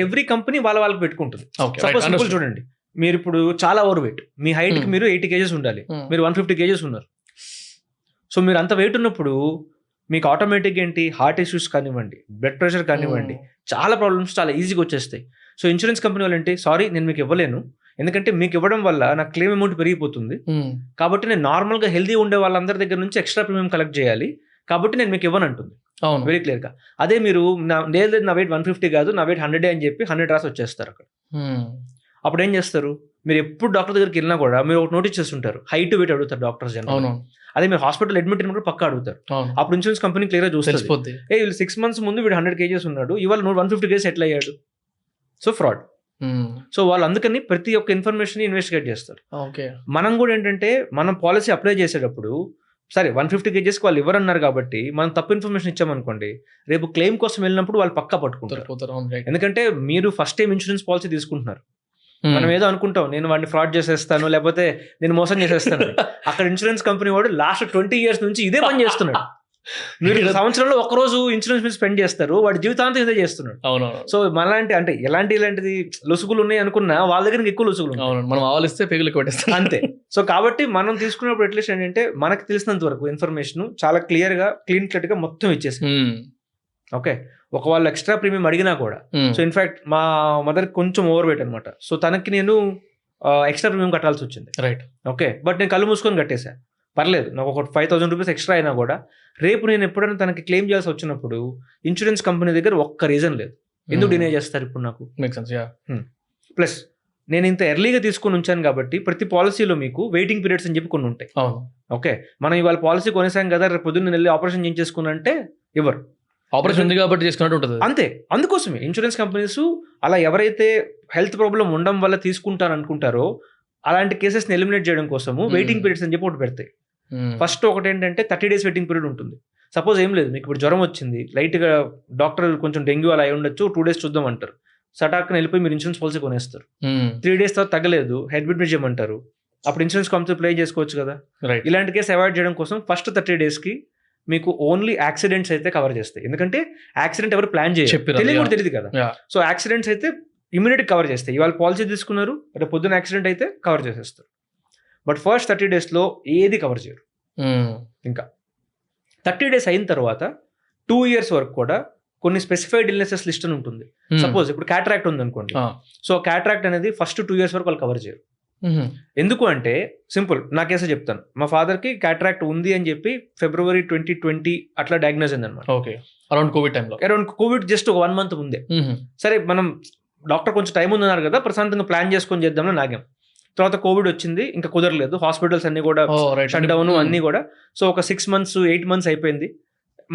ఎవ్రీ కంపెనీ వాళ్ళకి పెట్టుకుంటుంది. సపోజ్ చూడండి, మీరు ఇప్పుడు చాలా ఓవర్ వెయిట్, మీ హైట్ కి మీరు 80 kgs ఉండాలి, మీరు 150 kgs ఉన్నారు. సో మీరు అంత వెయిట్ ఉన్నప్పుడు మీకు ఆటోమేటిక్ ఏంటి హార్ట్ ఇష్యూస్ కానివ్వండి, బ్లడ్ ప్రెషర్ కానివ్వండి, చాలా ప్రాబ్లమ్స్ చాలా ఈజీగా వచ్చేస్తాయి. సో ఇన్సూరెన్స్ కంపెనీ వాళ్ళు ఏంటి, సారీ నేను మీకు ఇవ్వలేను, ఎందుకంటే మీకు ఇవ్వడం వల్ల నాకు క్లెయిమ్ అమౌంట్ పెరిగిపోతుంది, కాబట్టి నేను నార్మల్గా హెల్దీ ఉండే వాళ్ళందరి దగ్గర నుంచి ఎక్స్ట్రా ప్రీమియం కలెక్ట్ చేయాలి, కాబట్టి నేను మీకు ఇవ్వను అంటుంది వెరీ క్లియర్ గా. అదే మీరు లేదు నా వెయిట్ 150 కాదు, నా వెయిట్ 100 అని చెప్పి 100 రాసి వచ్చేస్తారు అక్కడ. అప్పుడు ఏం చేస్తారు, మీరు ఎప్పుడు డాక్టర్ దగ్గరికి వెళ్ళినా కూడా మీరు ఒక నోటీస్ చేస్తుంటారు, హైట్ వెయిట్ అడుగుతారు డాక్టర్స్ జనరల్. అదే మీరు హాస్పిటల్ అడ్మిట్ అయిన కూడా పక్క అడుగుతారు. అప్పుడు ఇన్సూరెన్స్ కంపెనీ క్లియర్ గా చూస్తుంది, వీళ్ళు 6 months ముందు వీడు 100 kgs ఉన్నాడు, ఇవాళ 150 kgs ఎట్లా అయ్యాడు. So fraud. సో వాళ్ళు అందుకని ప్రతి ఒక్క ఇన్ఫర్మేషన్ ఇన్వెస్టిగేట్ చేస్తారు. మనం కూడా ఏంటంటే మనం పాలసీ అప్లై చేసేటప్పుడు సరే 150 kgs వాళ్ళు ఇవ్వరన్నారు కాబట్టి మనం తప్పు ఇన్ఫర్మేషన్ ఇచ్చామనుకోండి, రేపు క్లెయిమ్ కోసం వెళ్ళినప్పుడు వాళ్ళు పక్కా పట్టుకుంటారు. ఎందుకంటే మీరు ఫస్ట్ టైం ఇన్సూరెన్స్ పాలసీ తీసుకుంటున్నారు. మనం ఏదో అనుకుంటాం నేను వాడిని ఫ్రాడ్ చేసేస్తాను, లేకపోతే నేను మోసం చేసేస్తాను. అక్కడ ఇన్సూరెన్స్ కంపెనీ వాడు లాస్ట్ 20 years నుంచి ఇదే పని చేస్తున్నాడు. మీరు సంవత్సరంలో ఒక రోజు ఇన్సూరెన్స్ మీద స్పెండ్ చేస్తారు, వాడి జీవితాంతం ఇదే చేస్తున్నాడు. సో మనలాంటి అంటే ఇలాంటిది లొసుగులు ఉన్నాయి అనుకున్నా వాళ్ళ దగ్గర ఎక్కువ లొసుగులు మనం ఆవలిస్తే పెగులు కొట్టేస్తాం అంతే. సో కాబట్టి మనం తీసుకున్నప్పుడు అట్లీస్ట్ ఏంటంటే మనకు తెలిసినంత వరకు ఇన్ఫర్మేషన్ చాలా క్లియర్ గా క్లీన్ కట్ గా మొత్తం ఇచ్చేసి. ఓకే, ఒక వాళ్ళు ఎక్స్ట్రా ప్రీమియం అడిగినా కూడా, సో ఇన్ఫాక్ట్ మా మదర్ కొంచెం ఓవర్ వెయిట్ అనమాట, సో తనకి నేను ఎక్స్ట్రా ప్రీమియం కట్టాల్సి వచ్చింది. రైట్, ఓకే, బట్ నేను కళ్ళు మూసుకొని కట్టేసా, పర్లేదు నాకు ఒక 5,000 rupees ఎక్స్ట్రా అయినా కూడా రేపు నేను ఎప్పుడైనా తనకి క్లెయిమ్ చేయాల్సి వచ్చినప్పుడు ఇన్సూరెన్స్ కంపెనీ దగ్గర ఒక్క రీజన్ లేదు, ఎందుకు డినే చేస్తారు ఇప్పుడు నాకు. ప్లస్ నేను ఇంత ఎర్లీగా తీసుకొని ఉంచాను కాబట్టి ప్రతి పాలసీలో మీకు వెయిటింగ్ పీరియడ్స్ అని చెప్పి కొన్ని ఉంటాయి. ఓకే, మనం ఇవాళ పాలసీ కొనేసాం కదా, రేపు పొద్దున్న వెళ్ళి ఆపరేషన్ చేయించేసుకున్నంటే ఎవరు ఆపరేషన్ ఉంది కాబట్టి చేసుకున్నట్టు ఉంటుంది అంతే. అందుకోసమే ఇన్సూరెన్స్ కంపెనీస్ అలా ఎవరైతే హెల్త్ ప్రాబ్లం ఉండడం వల్ల తీసుకుంటారు అనుకుంటారో అలాంటి కేసెస్ని ఎలిమినేట్ చేయడం కోసము వెయిటింగ్ పీరియడ్స్ అని చెప్పి ఒకటి పెడతాయి. ఫస్ట్ ఒకటి ఏంటంటే 30 days వెయిటింగ్ పీరియడ్ ఉంటుంది. సపోజ్ ఏం లేదు, మీకు ఇప్పుడు జ్వరం వచ్చింది, లైట్గా డాక్టర్ కొంచెం డెంగ్యూ అలా అయి ఉండొచ్చు, 2 days చూద్దాం అంటారు, సటాక్ని వెళ్ళిపోయి మీరు ఇన్సూరెన్స్ పాలసీ కొనేస్తారు. 3 days తర్వాత తగ్గలేదు, అడ్మిట్ చేయమంటారు, అప్పుడు ఇన్సూరెన్స్ కంపెనీ ప్లే చేసుకోవచ్చు కదా. ఇలాంటి కేసు అవాయిడ్ చేయడం కోసం ఫస్ట్ 30 daysకి మీకు ఓన్లీ యాక్సిడెంట్స్ అయితే కవర్ చేస్తాయి, ఎందుకంటే యాక్సిడెంట్ ఎవరు ప్లాన్ చేయరు, తెలియదు కదా. సో యాక్సిడెంట్స్ అయితే ఇమీడియట్ కవర్ చేస్తాయి. ఇవాళ పాలసీ తీసుకున్నారు, రేపు పొద్దున యాక్సిడెంట్ అయితే కవర్ చేసేస్తారు. బట్ ఫస్ట్ 30 daysలో ఏది కవర్ చేయరు. ఇంకా 30 days అయిన తర్వాత 2 years వరకు కూడా కొన్ని స్పెసిఫైడ్ ఇల్నెసెస్ లిస్ట్ అని ఉంటుంది. సపోజ్ ఇప్పుడు క్యాటరాక్ట్ ఉంది అనుకోండి, సో క్యాటరాక్ట్ అనేది ఫస్ట్ 2 years వరకు వాళ్ళు కవర్ చేయరు. ఎందుకు అంటే సింపుల్, నా కేసే చెప్తాను. మా ఫాదర్ కి క్యాటరాక్ట్ ఉంది అని చెప్పి February 2020 అట్లా డయాగ్నోజ్ అయింది అనమాట. అరౌండ్ కోవిడ్ జస్ట్ ఒక 1 month ముందే. సరే మనం డాక్టర్ కొంచెం టైం ఉందన్నారు కదా, ప్రశాంతంగా ప్లాన్ చేసుకొని చేద్దామని నాగాం. తర్వాత కోవిడ్ వచ్చింది, ఇంకా కుదరలేదు, హాస్పిటల్స్ అన్ని కూడా షట్ డౌన్ అన్ని కూడా. సో ఒక 6 months 8 months అయిపోయింది,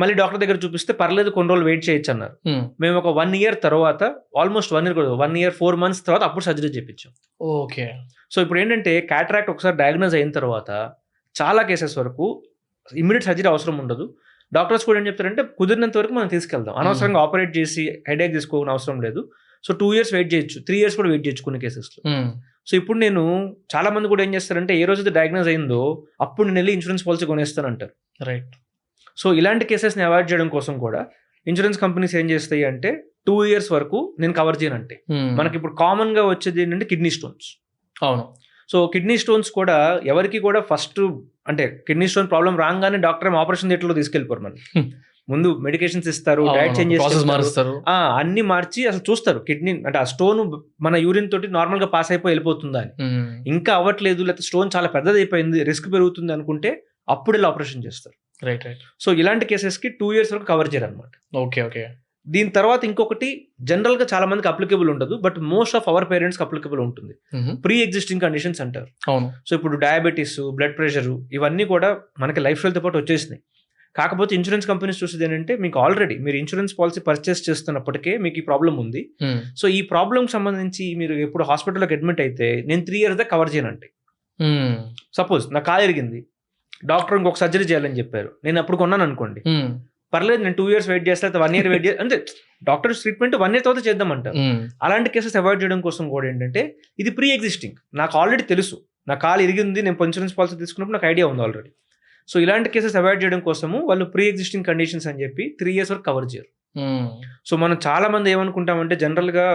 మళ్ళీ డాక్టర్ దగ్గర చూపిస్తే పర్లేదు కొన్ని రోజులు వెయిట్ చేయొచ్చు అన్నారు. మేము ఒక 1 year తర్వాత, ఆల్మోస్ట్ 1 year కూడా 1 year 4 months తర్వాత అప్పుడు సర్జరీ చేయించాం. ఓకే. సో ఇప్పుడు ఏంటంటే క్యాటరాక్ట్ ఒకసారి డయాగ్నోజ్ అయిన తర్వాత చాలా కేసెస్ వరకు ఇమీడియట్ సర్జరీ అవసరం ఉండదు. డాక్టర్స్ కూడా ఏం చెప్తారంటే కుదిరినంత వరకు మనం తీసుకెళ్దాం, అనవసరంగా ఆపరేట్ చేసి హెడేక్ తీసుకోవాల్సిన అవసరం లేదు. సో 2 years వెయిట్ చేయొచ్చు, 3 years కూడా వెయిట్ చేయొచ్చు కొన్ని కేసెస్లో. సో ఇప్పుడు నేను చాలా మంది కూడా ఏం చేస్తారంటే ఏ రోజైతే డయాగ్నోజ్ అయిందో అప్పుడు నేను వెళ్ళి ఇన్సూరెన్స్ పాలసీ కొనేస్తానంటారు. రైట్. సో ఇలాంటి కేసెస్ని అవాయిడ్ చేయడం కోసం కూడా ఇన్సూరెన్స్ కంపెనీస్ ఏం చేస్తాయి అంటే 2 years వరకు నేను కవర్ చేయనంటే. మనకి ఇప్పుడు కామన్గా వచ్చేది ఏంటంటే కిడ్నీ స్టోన్స్. అవును. సో కిడ్నీ స్టోన్స్ కూడా ఎవరికి కూడా ఫస్ట్ అంటే కిడ్నీ స్టోన్ ప్రాబ్లం రాగానే డాక్టర్ ఆపరేషన్ థియేటర్లో తీసుకెళ్ళిపోరు. మనకి ముందు మెడికేషన్స్ ఇస్తారు, డైట్ చేంజ్ చేస్తారు, అన్ని మార్చి అసలు చూస్తారు కిడ్నీ అంటే ఆ స్టోన్ మన యూరిన్ తోటి నార్మల్ గా పాస్ అయిపోయి వెళ్ళిపోతుందా అని. ఇంకా అవ్వట్లేదు, లేకపోతే స్టోన్ చాలా పెద్దది అయిపోయింది, రిస్క్ పెరుగుతుంది అనుకుంటే అప్పుడు ఇలా ఆపరేషన్ చేస్తారు. Right right. సో ఇలాంటి కేసెస్ కి 2 years వరకు కవర్ చేయరు అనమాట. Okay okay. దీని తర్వాత ఇంకొకటి జనరల్ గా చాలా మందికి అప్లికబుల్ ఉండదు, but most of our parents కి అప్లికబుల్ ఉంటుంది. ప్రీ ఎగ్జిస్టింగ్ కండిషన్స్ అంటారు. అవును. సో ఇప్పుడు డయాబెటీస్, బ్లడ్ ప్రెషర్ ఇవన్నీ కూడా మనకి లైఫ్ స్టైల్తో పాటు వచ్చేసినాయి. కాకపోతే ఇన్సూరెన్స్ కంపెనీస్ చూసేది ఏంటంటే మీకు ఆల్రెడీ మీరు ఇన్సూరెన్స్ పాలసీ పర్చేస్ చేస్తున్నప్పటికే మీకు ఈ ప్రాబ్లం ఉంది. సో ఈ ప్రాబ్లం సంబంధించి మీరు ఎప్పుడు హాస్పిటల్లోకి అడ్మిట్ అయితే నేను 3 years దాకా కవర్ చేయనంటే. సపోజ్ నా కాలు ఎరిగింది, డాక్టర్ ఇంకొక సర్జరీ చేయాలని చెప్పారు, నేను అప్పుడు కొన్నాను అనుకోండి, పర్లేదు నేను 2 years వెయిట్ చేస్తే 1 year వెయిట్ చేస్తే అంటే డాక్టర్ ట్రీట్మెంట్ 1 year తర్వాత చేద్దామంటారు. అలాంటి కేసెస్ అవాయిడ్ చేయడం కోసం కూడా ఏంటంటే ఇది ప్రీ ఎగ్జిస్టింగ్, నాకు ఆల్రెడీ తెలుసు నా కాలు ఇరిగింది, నేను ఇన్సూరెన్స్ పాలసీ తీసుకున్నప్పుడు నాకు ఐడియా ఉంది ఆల్రెడీ. సో ఇలాంటి కేసెస్ అవాయిడ్ చేయడం కోసము వాళ్ళు ప్రీ ఎగ్జిస్టింగ్ కండిషన్స్ అని చెప్పి 3 years వరకు కవర్ చేయరు. సో మనం చాలా మంది ఏమనుకుంటామంటే జనరల్గా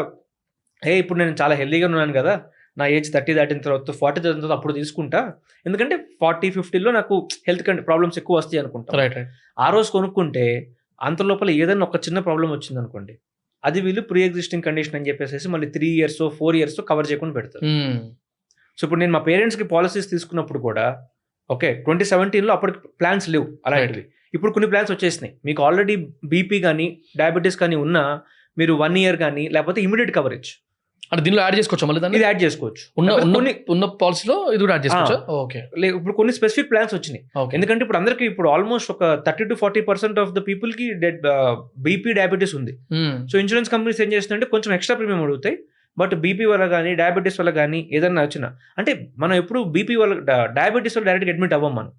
ఇప్పుడు నేను చాలా హెల్దీగా ఉన్నాను కదా, నా ఏజ్ 30 దాటిన తర్వాత 40 దాటిన తర్వాత అప్పుడు తీసుకుంటా, ఎందుకంటే 40-50లో నాకు హెల్త్ ప్రాబ్లమ్స్ ఎక్కువ వస్తాయి అనుకుంటా. Right right. ఆ రోజు కొనుక్కుంటే అంత లోపల ఏదైనా ఒక చిన్న ప్రాబ్లం వచ్చింది అనుకోండి, అది వీళ్ళు ప్రీ ఎగ్జిస్టింగ్ కండిషన్ అని చెప్పేసి మళ్ళీ 3 years 4 years కవర్ చేయకుండా పెడతారు. సో ఇప్పుడు నేను మా పేరెంట్స్కి పాలసీస్ తీసుకున్నప్పుడు కూడా ఓకే 2017లో అప్పటికి ప్లాన్స్ లేవు అలాంటివి. ఇప్పుడు కొన్ని ప్లాన్స్ వచ్చేసినాయి. మీకు ఆల్రెడీ బీపీ కానీ డయాబెటీస్ కానీ ఉన్నా మీరు 1 year కానీ లేకపోతే ఇమీడియట్ కవరేజ్ అంటే దీనిలో యాడ్ చేసుకోవచ్చు, మళ్ళీ ఇది యాడ్ చేసుకోవచ్చు. ఉన్న పాలసీలో ఇది కూడా యాడ్ చేసుకోవచ్చు. ఓకే. ఇప్పుడు కొన్ని స్పెసిఫిక్ ప్లాన్స్ వచ్చినాయి, ఎందుకంటే ఇప్పుడు అందరికి ఇప్పుడు ఆల్మోస్ట్ ఒక 30-40% ఆఫ్ ద పీపుల్ కి బీపీ డయాబెటీస్ ఉంది. సో ఇన్సూరెన్స్ కంపెనీస్ ఏం చేస్తుందంటే కొంచెం ఎక్స్ట్రా ప్రీమియం అడుగుతాయి, బట్ బీపీ వల్ల కానీ డయాబెటీస్ వల్ల కానీ ఏదైనా వచ్చినా, అంటే మనం ఎప్పుడు బీపీ వల్ల డయాబెటీస్ వల్ల డైరెక్ట్ అడ్మిట్ అవ్వం మనం,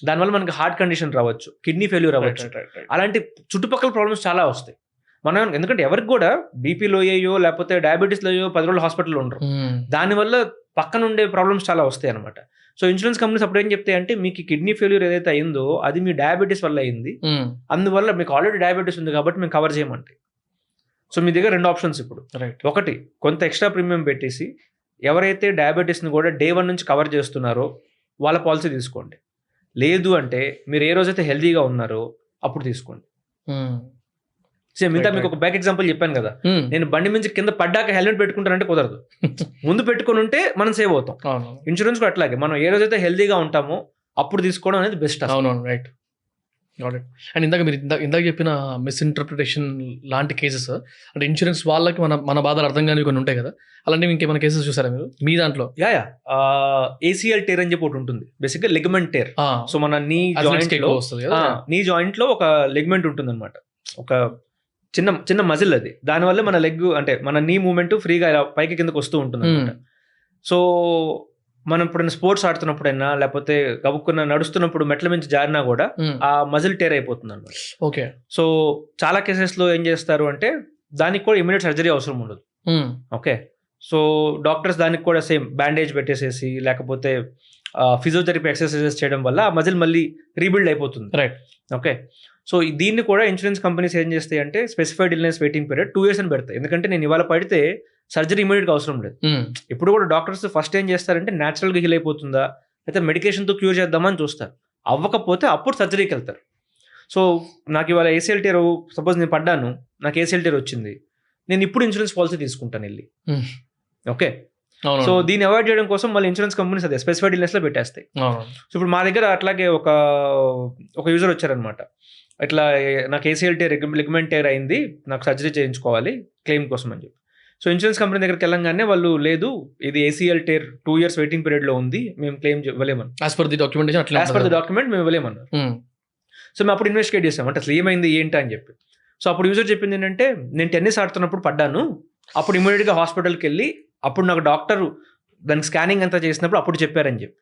దానివల్ల మనకి హార్ట్ కండిషన్ రావచ్చు, కిడ్నీ ఫెయిల్యూర్ అవ్వచ్చు, అలాంటి చుట్టుపక్కల ప్రాబ్లమ్స్ చాలా వస్తాయి. మనం ఎందుకంటే ఎవరికి కూడా బీపీలో అయ్యో లేకపోతే డయాబెటీస్లో అయ్యో 10 రోజులు హాస్పిటల్లో ఉండరు, దానివల్ల పక్కన ఉండే ప్రాబ్లమ్స్ చాలా వస్తాయి అనమాట. సో ఇన్సూరెన్స్ కంపెనీస్ అప్పుడు ఏం చెప్తాయి అంటే మీకు కిడ్నీ ఫెయిల్యూర్ ఏదైతే అయిందో అది మీ డయాబెటీస్ వల్ల అయింది, అందువల్ల మీకు ఆల్రెడీ డయాబెటీస్ ఉంది కాబట్టి మేము కవర్ చేయమంటే. సో మీ దగ్గర 2 ఆప్షన్స్ ఇప్పుడు. ఒకటి కొంత ఎక్స్ట్రా ప్రీమియం పెట్టేసి ఎవరైతే డయాబెటీస్ని కూడా Day 1 నుంచి కవర్ చేస్తున్నారో వాళ్ళ పాలసీ తీసుకోండి, లేదు అంటే మీరు ఏ రోజైతే హెల్దీగా ఉన్నారో అప్పుడు తీసుకోండి. సేమ్ ఇంత మీకు ఒక బ్యాక్ ఎగ్జాంపుల్ చెప్పాను కదా, నేను బండి నుంచి కింద పడ్డాక హెల్మెట్ పెట్టుకుంటానంటే కుదరదు, ముందు పెట్టుకుని ఉంటే మనం సేవ్ అవుతాం. ఇన్సూరెన్స్ కూడా అట్లాగే, మనం ఏ రోజైతే హెల్దీగా ఉంటామో అప్పుడు తీసుకోవడం అనేది బెస్ట్. అవునవును, రైట్. అండ్ ఇందాక మీరు ఇందాక చెప్పిన మిస్ఇంటర్ప్రిటేషన్ లాంటి కేసెస్ అంటే ఇన్సూరెన్స్ వాళ్ళకి మన బాధలు అర్థం కాని కొన్ని ఉంటాయి కదా, అలాంటివి ఇంకేమైనా కేసెస్ చూసారా మీరు మీ దాంట్లో? ACL టేర్ అని చెప్పి ఒకటి ఉంటుంది, బేసిక్గా లిగమెంట్ టేర్. సో మన నీ జాయింట్ లో ఒక లిగమెంట్ ఉంటుంది అనమాట, ఒక చిన్న మజిల్ అది, దానివల్ల మన లెగ్ అంటే మన నీ మూవ్మెంట్ ఫ్రీగా పైకి కిందకి వస్తూ ఉంటుంది అనమాట. సో మనం ఇప్పుడు స్పోర్ట్స్ ఆడుతున్నప్పుడైనా లేకపోతే గబుక్కున్న నడుస్తున్నప్పుడు మెట్ల మించి జారినా కూడా ఆ మజిల్ టేర్ అయిపోతుంది అనమాట. ఓకే. సో చాలా కేసెస్ లో ఏం చేస్తారు అంటే దానికి కూడా ఇమీడియట్ సర్జరీ అవసరం ఉండదు. ఓకే. సో డాక్టర్స్ దానికి కూడా సేమ్ బ్యాండేజ్ పెట్టేసేసి లేకపోతే ఫిజియోథెరపీ ఎక్సర్సైజెస్ చేయడం వల్ల ఆ మజిల్ మళ్ళీ రీబిల్డ్ అయిపోతుంది. రైట్. ఓకే. సో దీన్ని కూడా ఇన్సూరెన్స్ కంపెనీస్ ఏం చేస్తాయి అంటే specified illness waiting period 2 years అని పెడతాయి, ఎందుకంటే నేను ఇవాళ పడితే సర్జరీ ఇమీడియట్గా అవసరం లేదు. ఇప్పుడు కూడా డాక్టర్స్ ఫస్ట్ ఏం చేస్తారంటే న్యాచురల్గా హీల్ అయిపోతుందా అయితే మెడికేషన్తో క్యూర్ చేద్దామని చూస్తారు, అవ్వకపోతే అప్పుడు సర్జరీకి వెళ్తారు. సో నాకు ఇవాళ ACL టేర్, సపోజ్ నేను పడ్డాను, నాకు ACL టేర్ వచ్చింది, నేను ఇప్పుడు ఇన్సూరెన్స్ పాలసీ తీసుకుంటాను వెళ్ళి. ఓకే. సో దీన్ని అవాయిడ్ చేయడం కోసం మళ్ళీ ఇన్సూరెన్స్ కంపెనీస్ అదే స్పెసిఫైడ్ ఇల్నెస్లో పెట్టేస్తాయి. సో ఇప్పుడు మా దగ్గర అట్లాగే ఒక యూజర్ వచ్చారనమాట, ఇట్లా నాకు ACL టేర్ లిగమెంట్ టేర్ అయింది, నాకు సర్జరీ చేయించుకోవాలి క్లెయిమ్ కోసం అని చెప్పి. సో ఇన్సూరెన్స్ కంపెనీ దగ్గరికి వెళ్ళంగానే వాళ్ళు లేదు ఇది ACL tear 2 years waiting period లో ఉంది, మేము క్లెయిమ్ ఇవ్వలేమని, యాజ్ పర్ ది డాక్యుమెంట్ మేము ఇవ్వలేమన్నారు. సో మేము అప్పుడు ఇన్వెస్టిగేట్ చేసాం అంటే అసలు ఏమైంది ఏంటి అని చెప్పి. సో అప్పుడు యూజర్ చెప్పింది ఏంటంటే నేను టెన్నిస్ ఆడుతున్నప్పుడు పడ్డాను, అప్పుడు ఇమీడియట్గా హాస్పిటల్కి వెళ్ళి అప్పుడు నాకు డాక్టర్ దానికి స్కానింగ్ అంతా చేసినప్పుడు అప్పుడు చెప్పారని చెప్పి.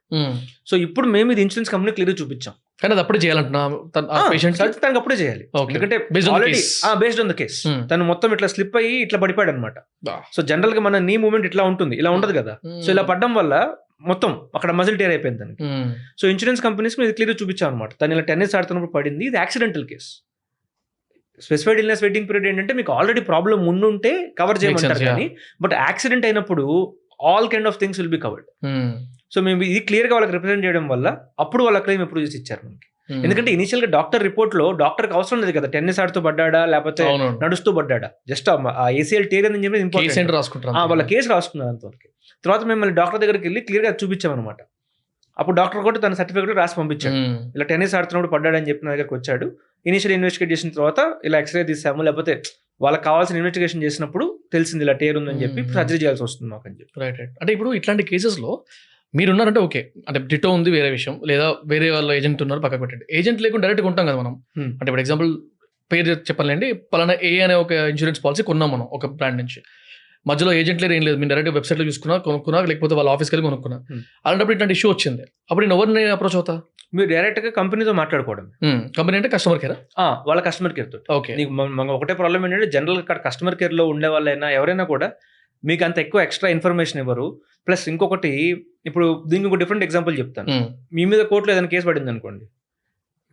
సో ఇప్పుడు మేము ఇది ఇన్సూరెన్స్ కంపెనీ క్లియర్ చూపించాం, కానీ అది అప్పుడే చేయాలంటున్నా తనకు అప్పుడే చేయాలి. ఎందుకంటే బేస్డ్ ఆన్ ద కేస్ తను మొత్తం ఇట్లా స్లిప్ అయ్యి ఇట్లా పడిపోయాడు అనమాట. సో జనరల్ గా మన నీ మూవ్మెంట్ ఇట్లా ఉంటుంది, ఇలా ఉండదు కదా. సో ఇలా పడడం వల్ల మొత్తం అక్కడ మజిల్ టేర్ అయిపోయింది దానికి. సో ఇన్సూరెన్స్ కంపెనీస్ ఇది క్లియర్ చూపించాం అనమాట. తను ఇలా టెన్నిస్ ఆడుతున్నప్పుడు పడింది, ఇది accidental case. Specified illness waiting period ఏంటంటే మీకు ఆల్రెడీ ప్రాబ్లం ఉండుంటే కవర్ చేయమంటారు, కానీ బట్ యాక్సిడెంట్ అయినప్పుడు all kind of things will be covered. So మేము ఇది క్లియర్ గా వాళ్ళకి రిప్రజెంట్ చేయడం వల్ల అప్పుడు వాళ్ళ క్లెయిమ్ ఎప్పుడు చేసి ఇచ్చారు మనకి. ఎందుకంటే ఇనిషియల్ గా డాక్టర్ రిపోర్ట్ లో డాక్టర్కి అవసరం లేదు కదా టెన్నిస్ ఆడుతూ పడ్డా లేకపోతే నడుస్తూ పడ్డా, జస్ట్ ఆ ACL టేర్ అని చెప్పి ఇంపార్టెంట్ వాళ్ళ కేసు రాసుకున్నారు అంతవరకు. తర్వాత మేము డాక్టర్ దగ్గరికి వెళ్ళి క్లియర్ గా చూపించామన్నమాట. అప్పుడు డాక్టర్ కూడా తన సర్టిఫికేట్ రాసి పంపించాడు, ఇలా టెన్నిస్ ఆడుతున్నప్పుడు పడ్డాడని చెప్పి నా దగ్గరకు వచ్చాడు. ఇనిషియల్ ఇన్వెస్టిగేట్ చేసిన తర్వాత ఇలా ఎక్స్రే తీసాము, లేకపోతే వాళ్ళకి కావాల్సిన ఇన్వెస్టిగేషన్ చేసినప్పుడు తెలిసింది ఇలా టేర్ ఉందని చెప్పి సర్జరీ చేయాల్సి వస్తుంది మాకు అని చెప్పి. రైట్. అంటే ఇప్పుడు ఇట్లాంటి కేసెస్లో మీరున్నారంటే ఓకే, అంటే డిటో ఉంది వేరే విషయం, లేదా వేరే వాళ్ళ ఏజెంట్ ఉన్నారు పక్కకు పెట్టండి. ఏజెంట్ లేకుండా డైరెక్ట్గా ఉంటాం కదా మనం. అంటే ఇప్పుడు ఎగ్జాంపుల్ పేరు చెప్పాలండి, పలానా A అనే ఒక ఇన్సూరెన్స్ పాలసీ కొన్నాం మనం ఒక బ్రాండ్ నుంచి. మధ్యలో ఏజెంట్ లేరు, ఏం లేదు, మీరు డైరెక్ట్ వెబ్సైట్లో చూసుకున్నా కొనుక్కున్నా, లేకపోతే వాళ్ళ ఆఫీస్కి వెళ్ళి కొనుక్కున్నా. అలాంటప్పుడు ఇట్లాంటి ఇష్యూ వచ్చింది, అప్పుడు నేను ఎవరిని అప్రోచ్ అవుతా? మీరు డైరెక్ట్ గా కంపెనీతో మాట్లాడుకోవడం. కంపెనీ అంటే కస్టమర్ కేర్? వాళ్ళ కస్టమర్ కేర్ తోటి. ఓకే. ఒకటే ప్రాబ్లం ఏంటంటే జనరల్ ఇక్కడ కస్టమర్ కేర్ లో ఉండే వాళ్ళైనా ఎవరైనా కూడా మీకు అంత ఎక్కువ ఎక్స్ట్రా ఇన్ఫర్మేషన్ ఇవ్వరు. ప్లస్ ఇంకొకటి, ఇప్పుడు దీనికి ఒక డిఫరెంట్ ఎగ్జాంపుల్ చెప్తాను. మీ మీద కోర్టులో ఏదైనా కేసు పడింది అనుకోండి,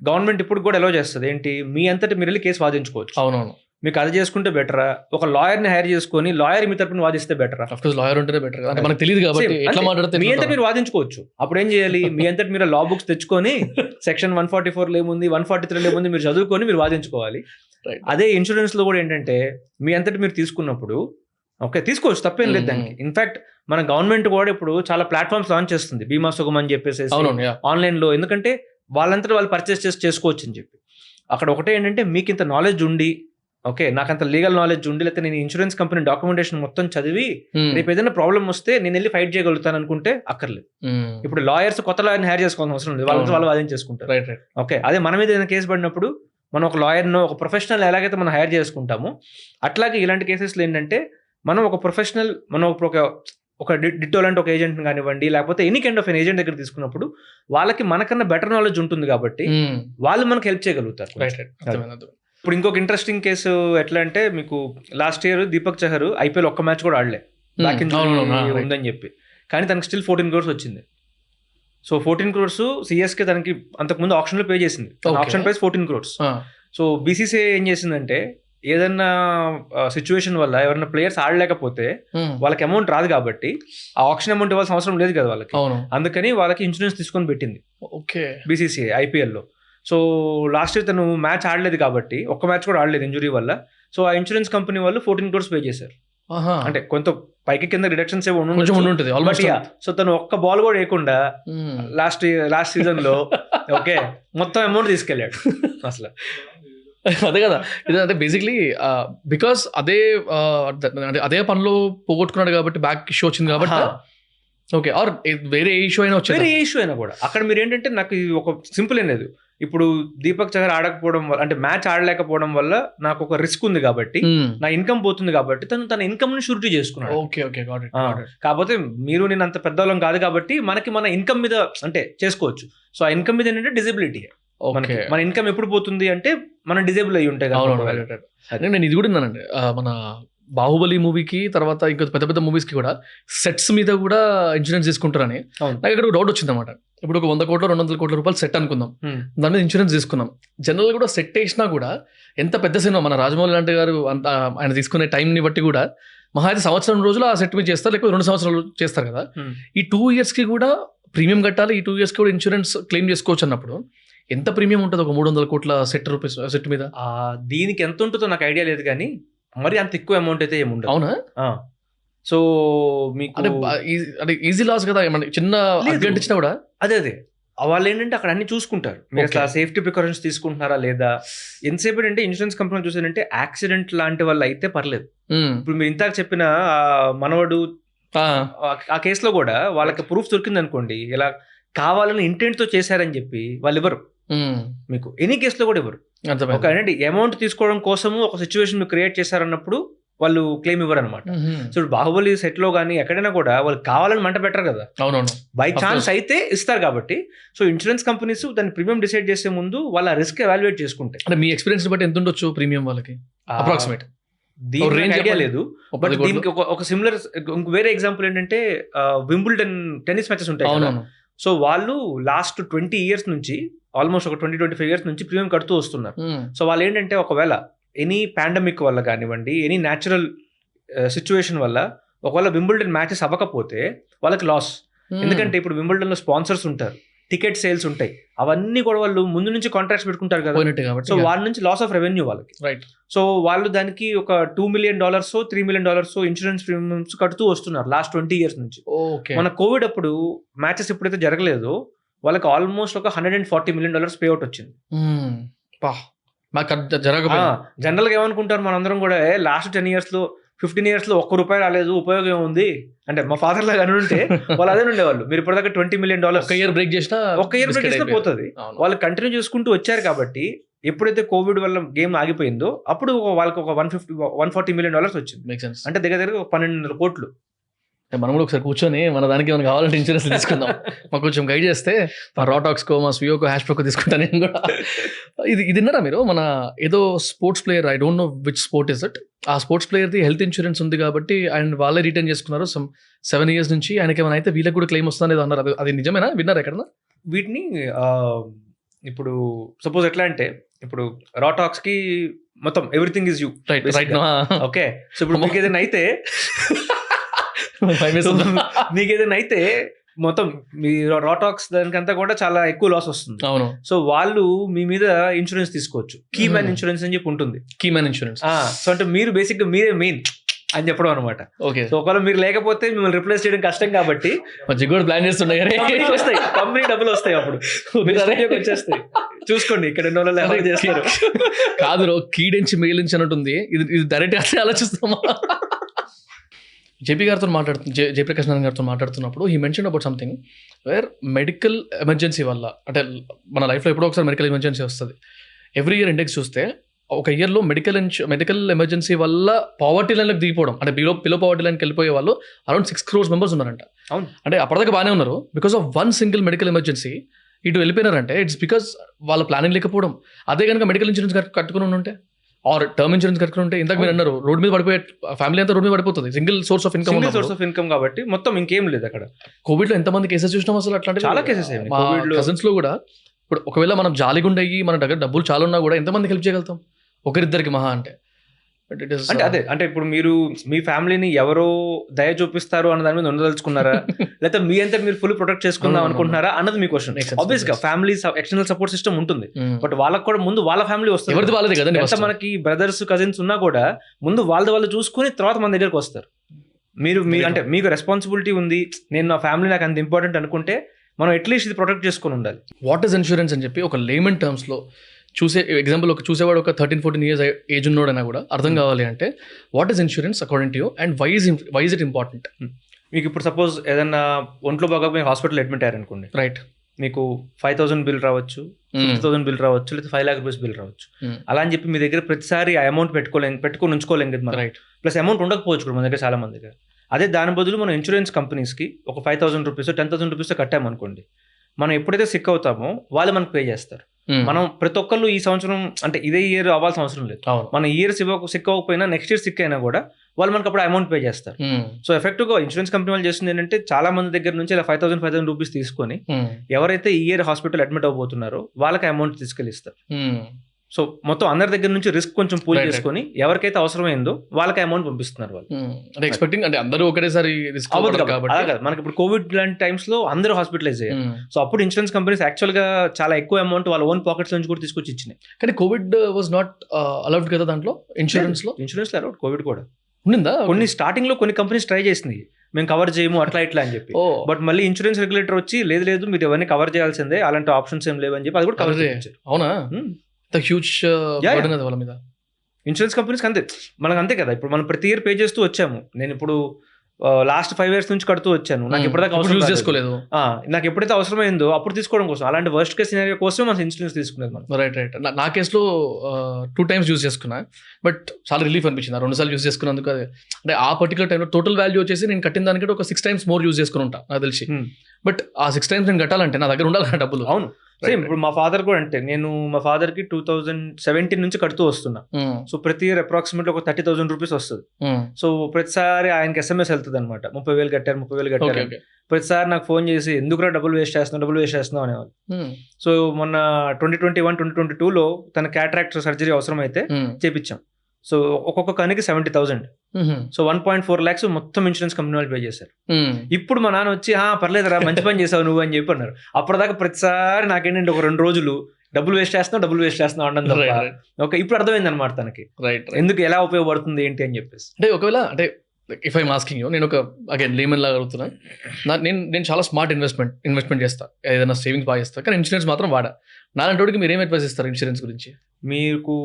గవర్నమెంట్ ఇప్పుడు కూడా అలౌ చేస్తుంది ఏంటి, మీ అంతటి మీరు వెళ్ళి కేసు వాదించుకోవచ్చు. అవునవును. మీకు అది చేసుకుంటే బెటరా, ఒక లాయర్ని హైర్ చేసుకొని లాయర్ మీ తరపున వాదిస్తే బెటరా? లాయర్ ఉంటేనే బెటర్, అంటే మనకు తెలియదు కాబట్టి ఎట్లా మాట్లాడితే మీ అంతా మీరు వాదించుకోవచ్చు. అప్పుడు ఏం చేయాలి, మీ అంతటి మీరు లా బుక్స్ తెచ్చుకొని సెక్షన్ 144 ఏముంది 143 ఏముంది మీరు చదువుకొని మీరు వాదించుకోవాలి. అదే ఇన్సూరెన్స్ లో కూడా ఏంటంటే మీ అంతటి మీరు తీసుకున్నప్పుడు ఓకే తీసుకోవచ్చు, తప్పేం లేదు దానికి. ఇన్ఫాక్ట్ మన గవర్నమెంట్ కూడా ఇప్పుడు చాలా ప్లాట్ఫామ్స్ లాంచ్ చేస్తుంది, బీమా సుగమ్ అని చెప్పేసి ఆన్లైన్ లో. ఎందుకంటే వాళ్ళంతా వాళ్ళు పర్చేస్ చేసుకోవచ్చు అని చెప్పి. అక్కడ ఒకటే ఏంటంటే మీకు ఇంత నాలెడ్జ్ ఉండి, ఓకే నాకు అంత లీగల్ నాలెడ్జ్ ఉండి, లేకపోతే నేను ఇన్సూరెన్స్ కంపెనీ డాక్యుమెంటేషన్ మొత్తం చదివి రేపు ఏదైనా ప్రాబ్లం వస్తే నేను వెళ్ళి ఫైట్ చేయగలుగుతాను అనుకుంటే అక్కర్లేదు. ఇప్పుడు లాయర్స్ కొత్త లాయర్ని హైర్ చేసుకోవాల్సిన అవసరం లేదు, వాళ్ళు వాదించేసుకుంటారు. ఓకే, అదే మన మీద ఏదైనా కేసు పడినప్పుడు మనం ఒక లాయర్ను ఒక ప్రొఫెషనల్ ఎలాగైతే మనం హైర్ చేసుకుంటామో, అట్లాగే ఇలాంటి కేసెస్లో ఏంటంటే మనం ఒక ప్రొఫెషనల్, మనం ఒక డిటో లాంటి ఒక ఏజెంట్ కానివ్వండి, లేకపోతే ఎనీ కైండ్ ఆఫ్ ఏజెంట్ దగ్గర తీసుకున్నప్పుడు వాళ్ళకి మనకన్నా బెటర్ నాలెడ్జ్ ఉంటుంది కాబట్టి వాళ్ళు మనకు హెల్ప్ చేయగలుగుతారు. ఇప్పుడు ఇంకొక ఇంట్రెస్టింగ్ కేసు ఎట్లా అంటే, మీకు last year Deepak Chahar IPL ఒక్క మ్యాచ్ కూడా ఆడలే, బ్యాక్ ఇంజరీ ఉందని చెప్పి, కానీ తనకి స్టిల్ 14 crores వచ్చింది. సో 14 crores CSK తనకి అంతకుముందు ఆప్షన్లో పే చేసింది, option price 14 crores. So BCCI ఏం చేసిందంటే, ఏదన్నా సిచ్యువేషన్ వల్ల ఎవరైనా ప్లేయర్స్ ఆడలేకపోతే వాళ్ళకి అమౌంట్ రాదు కాబట్టి ఆ ఆప్షన్ అమౌంట్ ఇవ్వాల్సిన అవసరం లేదు కదా వాళ్ళకి, అందుకని వాళ్ళకి ఇన్సూరెన్స్ తీసుకొని పెట్టింది BCCI IPL లో. సో లాస్ట్ ఇయర్ తను మ్యాచ్ ఆడలేదు కాబట్టి, ఒక్క మ్యాచ్ కూడా ఆడలేదు ఇంజురీ వల్ల. సో ఆ ఇన్సూరెన్స్ కంపెనీ వాళ్ళు 14 crores పే చేశారు. అంటే కొంత పైకి కింద రిడక్షన్స్ ఏమో ఉంటుంది. సో తను ఒక్క బాల్ కూడా వేయకుండా లాస్ట్ సీజన్ లో ఓకే మొత్తం అమౌంట్ తీసుకెళ్ళాడు అసలు. అదే కదా, ఇదంటే బేసిక్లీ బికాస్ అదే పనిలో పోగొట్టుకున్నాడు కాబట్టి, బ్యాక్ ఇష్యూ వచ్చింది కాబట్టి. ఓకే, ఆర్ వేరే ఇష్యూ అయినా వచ్చింది, వేరే ఇష్యూ అయినా కూడా అక్కడ మీరు ఏంటంటే, నాకు ఒక సింపుల్ ఏం లేదు. ఇప్పుడు దీపక్ చహర్ ఆడకపోవడం వల్ల, అంటే మ్యాచ్ ఆడలేకపోవడం వల్ల నాకు ఒక రిస్క్ ఉంది కాబట్టి, నా ఇన్కమ్ పోతుంది కాబట్టి తన ఇన్కమ్ ని షూరిటీ చేసుకున్నాడు. ఓకే ఓకే, కాకపోతే మీరు నేను అంత పెద్దవాళ్ళం కాదు కాబట్టి మన ఇన్కమ్ మీద అంటే చేసుకోవచ్చు. సో ఆ ఇన్కమ్ మీద ఏంటంటే డిజబిలిటీ, మన ఇన్కమ్ ఎప్పుడు పోతుంది అంటే మనం డిజేబుల్ అయ్యి ఉంటాయి. నేను ఇది కూడా ఉన్నానండి, మన బాహుబలి మూవీకి తర్వాత ఇంకా పెద్ద పెద్ద మూవీస్కి కూడా సెట్స్ మీద కూడా ఇన్సూరెన్స్ తీసుకుంటారని నాకు ఇక్కడ డౌట్ వచ్చింది అనమాట. ఇప్పుడు ఒక 100 కోట్ల 200 కోట్ల రూపాయలు సెట్ అనుకుందాం, దాని మీద ఇన్సూరెన్స్ తీసుకున్నాం. జనరల్ కూడా సెట్ వేసినా కూడా ఎంత పెద్ద సినిమా, మన రాజమౌళి లాంటి గారు అంత ఆయన తీసుకునే టైంని బట్టి కూడా మహా అయితే సంవత్సరం రోజులు ఆ సెట్ మీద చేస్తారు, లేకపోతే 2 సంవత్సరాలు చేస్తారు కదా. ఈ 2 yearsకి కూడా ప్రీమియం కట్టాలి, ఈ 2 yearsకి కూడా ఇన్సూరెన్స్ క్లెయిమ్ చేసుకోవచ్చు అన్నప్పుడు ఎంత ప్రీమియం ఉంటుంది ఒక 300 కోట్ల సెట్ మీద? దీనికి ఎంత ఉంటుందో నాకు ఐడియా లేదు, కానీ మరి అంత ఎక్కువ అమౌంట్ అయితే ఏముండదు. అవునా? సో మీకు అంటే ఈజీ లాస్ కదా, చిన్న అడ్వాంటేజ్ ఇచ్చినా కూడా. అదే వాళ్ళు ఏంటంటే అక్కడ అన్ని చూసుకుంటారు, మీరు అసలు సేఫ్టీ ప్రికాషన్స్ తీసుకుంటున్నారా లేదా. ఎంతసేపు అంటే ఇన్సూరెన్స్ కంపెనీ చూసారంటే యాక్సిడెంట్ లాంటి వాళ్ళు అయితే పర్లేదు. ఇప్పుడు మీరు ఇంతకు చెప్పిన మనవడు ఆ కేసులో కూడా వాళ్ళకి ప్రూఫ్ దొరికింది అనుకోండి, ఇలా కావాలని ఇంటెంట్ తో చేశారని చెప్పి వాళ్ళు ఇవ్వరు. మీకు ఎనీ కేసులో కూడా ఇవ్వరు. ఒక ఏంటంటే అమౌంట్ తీసుకోవడం కోసము ఒక సిచ్యువేషన్ క్రియేట్ చేశారన్నప్పుడు వాళ్ళు క్లెయిమ్ ఇవ్వరు అనమాట. సో బాహుబలి సెట్ లో కానీ ఎక్కడైనా కూడా వాళ్ళు కావాలని మంట పెట్టరు కదా, అవునవును, బై ఛాన్స్ అయితే ఇస్తారు కాబట్టి. సో ఇన్సూరెన్స్ కంపెనీస్ దాని ప్రీమియం డిసైడ్ చేసే ముందు వాళ్ళ రిస్క్ ఎవాల్యుయేట్ చేసుకుంటాయి. అంటే మీ ఎక్స్పీరియన్స్ బట్టి ఎంత ఉండొచ్చు ప్రీమియం వాళ్ళకి అప్రాక్సిమేట్? దీని రేంజ్ ఐడియా లేదు, బట్ దీనికి ఒక సిమిలర్ వేరే ఎగ్జాంపుల్ ఏంటంటే వింబుల్డన్ టెన్నిస్ మ్యాచెస్ ఉంటాయి కదా. సో వాళ్ళు లాస్ట్ 20 years నుంచి ఆల్మోస్ట్ ఒక 20-25 years నుంచి ప్రీమియం కడుతూ వస్తున్నారు. సో వాళ్ళు ఏంటంటే ఒకవేళ ఎనీ పాండమిక్ వల్ల కానివ్వండి, ఎనీ న్యాచురల్ సిచ్యువేషన్ వల్ల ఒకవేళ వింబుల్డన్ మ్యాచెస్ అవ్వకపోతే వాళ్ళకి లాస్. ఎందుకంటే ఇప్పుడు వింబుల్డన్ లో స్పాన్సర్స్ ఉంటారు, టికెట్ సేల్స్ ఉంటాయి, అవన్నీ కూడా వాళ్ళు ముందు నుంచి కాంట్రాక్ట్స్ పెట్టుకుంటారు కదా. సో వాళ్ళ నుంచి లాస్ ఆఫ్ రెవెన్యూ వాళ్ళకి. రైట్. సో వాళ్ళు దానికి ఒక $2 million, $3 million ఇన్సూరెన్స్ ప్రీమియమ్స్ కడుతూ వస్తున్నారు లాస్ట్ 20 years నుంచి. మన కోవిడ్ అప్పుడు మ్యాచెస్ ఎప్పుడైతే జరగలేదో వాళ్ళకి ఆల్మోస్ట్ ఒక $140 million పే అవుట్ వచ్చింది. జనరల్ గా ఏమనుకుంటారు మనందరం కూడా, లాస్ట్ 10 years లో 15 years లో ₹1 రాలేదు, ఉపయోగం ఏముంది అంటే మా ఫాదర్ లాగా ఉంటే వాళ్ళు అదే ఉండేవాళ్ళు. మీరు ఇప్పటిదాకా $20 million ఒక ఇయర్ బ్రేక్ చేసినా పోతుంది. వాళ్ళు కంటిన్యూ చేసుకుంటూ వచ్చారు కాబట్టి ఎప్పుడైతే కోవిడ్ వల్ల గేమ్ ఆగిపోయిందో అప్పుడు వాళ్ళకి ఒక $140 million వచ్చింది. అంటే దగ్గర ఒక 1200 కోట్లు. మనం కూడా ఒకసారి కూర్చొని మన దానికి ఏమైనా కావాలంటే ఇన్సూరెన్స్ తీసుకుందాం, మాకు కొంచెం గైడ్ చేస్తే మా రాటాక్స్కో మా స్వియోకో హ్యాష్ప్రోకో తీసుకుంటాను నేను కూడా. ఇది విన్నారా మీరు? మన ఏదో sports player, I don't know which sport is it, ఆ స్పోర్ట్స్ ప్లేయర్ది హెల్త్ ఇన్సూరెన్స్ ఉంది కాబట్టి ఆయన వాళ్ళే రిటర్న్ చేసుకున్నారు 7 years నుంచి. ఆయనకి ఏమైనా అయితే వీళ్ళకి కూడా క్లెయిమ్ వస్తుంది అన్నారు. అది నిజమేనా? విన్నారా ఎక్కడన్నా? వీటిని ఇప్పుడు సపోజ్ ఎట్లా అంటే ఇప్పుడు రాటాక్స్ కి మొత్తం everything is you, right. Okay. So ఇప్పుడు మీకు ఏదైనా అయితే నీకేదైనా అయితే మొత్తం మీ రాటాక్స్ దానికంతా కూడా చాలా ఎక్కువ లాస్ వస్తుంది. అవును. సో వాళ్ళు మీ మీద ఇన్సూరెన్స్ తీసుకోవచ్చు. కీ మ్యాన్ ఇన్సూరెన్స్ అని చెప్పి ఉంటుంది. Key man insurance. సో అంటే మీరు బేసిక్ గా మీరే మెయిన్ అని చెప్పడం అనమాట. ఓకే. సో ఒకవేళ మీరు లేకపోతే మిమ్మల్ని రిప్లేస్ చేయడం కష్టం కాబట్టి ప్లాన్ చేస్తుండే వస్తాయి, కంపెనీ డబ్బులు వస్తాయి, అప్పుడు వచ్చేస్తాయి. చూసుకోండి ఇక్కడ చేస్తారు. కాదు, కీడించి మేలించి అన్నట్టుంది. ఇది డైరెక్ట్ గా ఆలోచిస్తామా? జయప్రకాష్ నారాయణ గారితో మాట్లాడుతున్నప్పుడు he mention about something where medical emergency వల్ల, అంటే మన లైఫ్లో ఎప్పుడో ఒకసారి మెడికల్ ఎమర్జెన్సీ వస్తుంది. ఎవ్రీ ఇయర్ ఇండెక్స్ చూస్తే ఒక ఇయర్లో మెడికల్ ఎమర్జెన్సీ వల్ల పావర్టీ లైన్లోకి దిగిపోవడం, అంటే బిలో పావర్టీ లైన్కి వెళ్ళిపోయే వాళ్ళు అరౌండ్ 6 crore members ఉన్నారంట. అవును. అంటే అప్పటిదాకా బాగానే ఉన్నారు, because of one single medical emergency ఇటు వెళ్ళిపోయినారంటే ఇట్స్ బికాస్ వాళ్ళ ప్లానింగ్ లేకపోవడం. అదే కనుక మెడికల్ ఇన్సూరెన్స్ కట్టుకుని ఉంటే ఆర్ టర్మ్ ఇన్సూరెన్స్ కట్టుకుని ఉంటే, ఇంతకు మీరు అన్నారు రోడ్ మీద పడిపోయే ఫ్యామిలీ అంతా రోడ్ మీద పడిపోతుంది. సింగిల్ సోర్స్ ఆఫ్ ఇన్కమ్ కాబట్టి మొత్తం ఇంకేం లేదు అక్కడ. కోవిడ్ లో ఎంతమంది కేసెస్ చూసినాం అసలు, అట్లాంటి చాలా కేసెస్ కజిన్స్ లో కూడా. ఇప్పుడు ఒకవేళ మనం జాలిగుండ అయ్యి మన దగ్గర డబ్బులు చాలా ఉన్నా కూడా ఎంతమంది హెల్ప్ చేయగలుగుతాం? ఒకరిద్దరికి మహా అంటే. అంటే అదే అంటే ఇప్పుడు మీరు మీ ఫ్యామిలీని ఎవరో దయ చూపిస్తారు అన్న దాని మీద ఉండదలుచుకున్నారా, లేకపోతే మీ అంతా మీరు ఫుల్ ప్రొటెక్ట్ చేసుకుందాం అనుకుంటున్నారా అన్నది మీ క్వశ్చన్. ఆబ్వియస్ గా ఫ్యామిలీ ఎక్స్టర్నల్ సపోర్ట్ సిస్టమ్ ఉంటుంది, బట్ వాళ్ళకి కూడా ముందు వాళ్ళ ఫ్యామిలీ వస్తుంది. వాళ్ళది కదండి. ఎంత మనకి బ్రదర్స్ కజిన్స్ ఉన్నా కూడా ముందు వాళ్ళు చూసుకుని తర్వాత మన దగ్గరకు వస్తారు. మీరు అంటే మీకు రెస్పాన్సిబిలిటీ ఉంది, నేను నా ఫ్యామిలీ నాకు అంత ఇంపార్టెంట్ అనుకుంటే మనం అట్లీస్ట్ ఇది ప్రొటెక్ట్ చేసుకుని ఉండాలి. వాట్ ఈస్ ఇన్సూరెన్స్ అని చెప్పి ఒక లేమన్ టర్మ్స్ లో ఎగ్జాంపుల్ చూసేవాడు ఒక 13-14 years ఏజ్ ఉన్నోడైనా కూడా అర్థం కావాలి అంటే what is insurance according to you and why is it important? మీకు ఇప్పుడు సపోజ్ ఏదైనా ఒంట్లో బాగా హాస్పిటల్ అడ్మిట్ అయ్యారు అనుకోండి, రైట్, మీకు 5,000 బిల్ రావచ్చు, 50,000 బిల్ రావచ్చు, లేదా 5 lakh rupees బిల్ రావచ్చు. అలా అని చెప్పి మీ దగ్గర ప్రతిసారి ఆ అమౌంట్ పెట్టుకొని ఉంచుకోలేం కదా మనం. రైట్. ప్లస్ అమౌంట్ ఉండకపోవచ్చు కూడా మన దగ్గర చాలా మంది దగ్గర. అదే దాని బదులు మనం ఇన్సూరెన్స్ కంపెనీస్కి ఒక 5,000 rupees 10,000 rupees కట్టామనుకోండి, మనం ఎప్పుడైతే సిక్ అవుతామో వాళ్ళు మనకు పే చేస్తారు. మనం ప్రతి ఒక్కళ్ళు ఈ సంవత్సరం అంటే ఇదే ఇయర్ అవ్వాల్సిన అవసరం లేదు. మన ఇయర్ సిక్ అవ్వకపోయినా నెక్స్ట్ ఇయర్ సిక్ అయినా కూడా వాళ్ళు మనకు అప్పుడు అమౌంట్ పే చేస్తారు. సో ఎఫెక్టివ్ గా ఇన్సూరెన్స్ కంపెనీ వాళ్ళు చేస్తుంది ఏంటంటే చాలా మంది దగ్గర నుంచి ఇలా 5,000 rupees తీసుకొని ఎవరైతే ఈ ఇయర్ హాస్పిటల్ అడ్మిట్ అవబోతున్నారో వాళ్ళకి అమౌంట్ తీసుకెళ్ళిస్తారు. సో మొత్తం అందరి దగ్గర నుంచి రిస్క్ కొంచెం పూల్ చేసుకొని ఎవరికైతే అవసరమైందో వాళ్ళకి అమౌంట్ పంపిస్తున్నారు వాళ్ళు. ఎక్స్పెక్టింగ్ అంటే అందరూ ఒకటేసారి మనకి ఇప్పుడు కోవిడ్ లాంటి టైమ్స్ లో అందరూ హాస్పిటలైజ్ అయ్యారు. సో అప్పుడు ఇన్సూరెన్స్ కంపెనీస్ యాక్చువల్ గా చాలా ఎక్కువ అమౌంట్ వాళ్ళ ఓన్ పాకెట్స్ నుంచి కూడా తీసుకొచ్చి ఇచ్చినాయి. కానీ కోవిడ్ వాజ్ నాట్ అలౌడ్ కదా దాంట్లో ఇన్సూరెన్స్ లో అలౌడ్. కోవిడ్ కూడా ఉండిందా? కొన్ని స్టార్టింగ్ లో కొన్ని కంపెనీస్ ట్రై చేసింది, మేము కవర్ చేయము అట్లా ఇట్లా అని చెప్పి. బట్ మళ్ళీ ఇన్సూరెన్స్ రెగ్యులేటర్ వచ్చి లేదు మీరు ఎవరిని కవర్ చేయాల్సిందే, అలాంటి ఆప్షన్స్ ఏం లేవని చెప్పి అది కూడా కవర్ చేయించారు. అవునా? హ్యూజ్ వాళ్ళ మీద ఇన్సూరెన్స్ కంపెనీస్ అంతే, మనకు అంతే కదా. ఇప్పుడు మనం ప్రతి ఇయర్ పే చేస్తూ వచ్చాము. నేను ఇప్పుడు లాస్ట్ 5 years నుంచి కడుతూ వచ్చాను. నాకు ఎప్పటిదాకా అవసరం యూజ్ చేసుకోలేదు. నాకు ఎప్పుడైతే అవసరమైందో అప్పుడు తీసుకోవడం కోసం, అలాంటి వర్స్ట్ కేస్ సినారియో కోసం మనం ఇన్సూరెన్స్ తీసుకునేది మనం. రైట్. నా కేసులో 2 times యూజ్ చేసుకున్నా, బట్ చాలా రిలీఫ్ అనిపించింది. 2 సార్లు యూజ్ చేసుకున్నందుకు. అంటే ఆ పర్టికులర్ టైంలో టోటల్ వాల్యూ వచ్చేసి నేను కట్టిన దానికంటే ఒక 6 times మోర్ యూజ్ చేసుకుని ఉంటా నాకు తెలిసి. బట్ ఆ 6 times నేను కట్టాలంటే నా దగ్గర ఉండాలి డబ్బులు. అవును, సేమ్ ఇప్పుడు మా ఫాదర్ కూడా అంటే నేను మా ఫాదర్ కి 2017 నుంచి కడుతూ వస్తున్నా. సో ప్రతి ఇయర్ అప్రాక్సిమేట్లీ ఒక 30,000 రూపీస్ వస్తుంది. సో ప్రతిసారి ఆయనకి SMS వెళ్తుంది అనమాట, 30,000 కట్టారు. ప్రతిసారి నాకు ఫోన్ చేసి ఎందుకురా డబ్బులు వేస్ట్ చేస్తున్నావు అనేవాళ్ళు. సో మొన్న 2021-2022లో తన క్యాటరాక్ట్ సర్జరీ అవసరం అయితే చేపించాం. సో ఒక్కొక్క కనికి 70,000. సో 1.4 lakhs మొత్తం ఇన్సూరెన్స్ కంపెనీ వాళ్ళు పే చేశారు. ఇప్పుడు మా నాన్న వచ్చి పర్లేదురా మంచి పని చేసావు నువ్వు అని చెప్పి అన్నారు. అప్పటిదాకా ప్రతిసారి నాకేంటంటే ఒక 2 రోజులు డబ్బులు వేస్ట్ చేస్తున్నావు అన్నం తప్ప. ఓకే, ఇప్పుడు అర్థమైంది అనమాట తనకి ఎందుకు ఎలా ఉపయోగపడుతుంది ఏంటి అని చెప్పేసి. అంటే ఒకవేళ అంటే ఇఫ్ ఐమ్ ఆస్కింగ్ యూ, నేను ఒక అగైన్ లేమన్ లాగా అడుగుతున్నా. నేను చాలా స్మార్ట్ ఇన్వెస్ట్మెంట్ చేస్తా, ఏదైనా సేవింగ్స్ బాగా చేస్తా, కానీ ఇన్సూరెన్స్ మాత్రం వాడా. నాలంటోడికి మీరు ఏం అడ్వైస్ ఇస్తారు ఇన్సూరెన్స్ గురించి? మీకు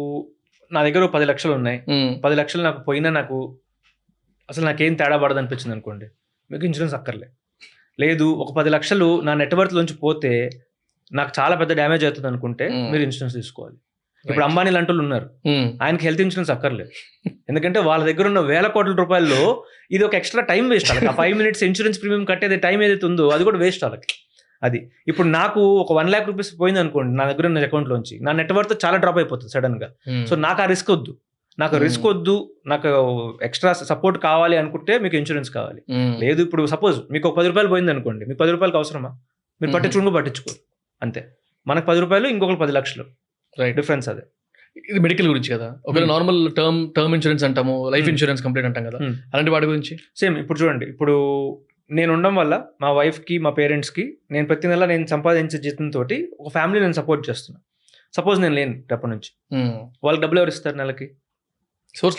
నా దగ్గర 10 లక్షలు ఉన్నాయి, 10 లక్షలు నాకు పోయినా నాకు అసలు నాకేం తేడా పడదు అనిపించింది అనుకోండి, మీకు ఇన్సూరెన్స్ లేదు. ఒక 10 లక్షలు నా నెట్వర్త్ నుంచి పోతే నాకు చాలా పెద్ద డ్యామేజ్ అవుతుంది అనుకుంటే మీరు ఇన్సూరెన్స్ తీసుకోవాలి. ఇప్పుడు అంబానీ లాంటి వాళ్ళు ఉన్నారు, ఆయనకి హెల్త్ ఇన్సూరెన్స్ అక్కర్లేదు. ఎందుకంటే వాళ్ళ దగ్గర ఉన్న వేల కోట్ల రూపాయల్లో ఇది ఒక ఎక్స్ట్రా టైం వేస్ట్. వాళ్ళకి 5 minutes ఇన్సూరెన్స్ ప్రీమియం కట్టేది టైం ఏదైతే ఉందో అది కూడా వేస్ట్ వాళ్ళకి. అది ఇప్పుడు నాకు ఒక 1 lakh రూపీస్ పోయింది అనుకోండి నా దగ్గర ఉన్న అకౌంట్లోంచి, నా నెట్వర్త్ చాలా డ్రాప్ అయిపోతుంది సడన్ గా. సో నాకు ఆ రిస్క్ వద్దు, నాకు ఎక్స్ట్రా సపోర్ట్ కావాలి అనుకుంటే మీకు ఇన్సూరెన్స్ కావాలి. లేదు ఇప్పుడు సపోజ్ మీకు ఒక 10 రూపాయలు పోయింది అనుకోండి, మీకు 10 రూపాయలకి అవసరమా? మీరు పట్టించుకోరు అంతే. మనకు 10 రూపాయలు, ఇంకొకరు 10 లక్షలు, డిఫరెన్స్ అదే. ఇది మెడికల్ గురించి కదా, ఒకవేళ నార్మల్ టర్మ్ ఇన్సూరెన్స్ అంటాము, లైఫ్ ఇన్సూరెన్స్ కంప్లీట్ అంటాం కదా, అలాంటి వాటి గురించి సేమ్. ఇప్పుడు చూడండి, ఇప్పుడు నేను ఉండడం వల్ల మా వైఫ్కి మా పేరెంట్స్కి నేను ప్రతి నెల నేను సంపాదించే జీతంతో ఒక ఫ్యామిలీ నేను సపోర్ట్ చేస్తున్నాను. సపోజ్ నేను లేను రేపటి నుంచి, వాళ్ళకి డబ్బులు ఎవరు ఇస్తారు? నెలకి సోర్స్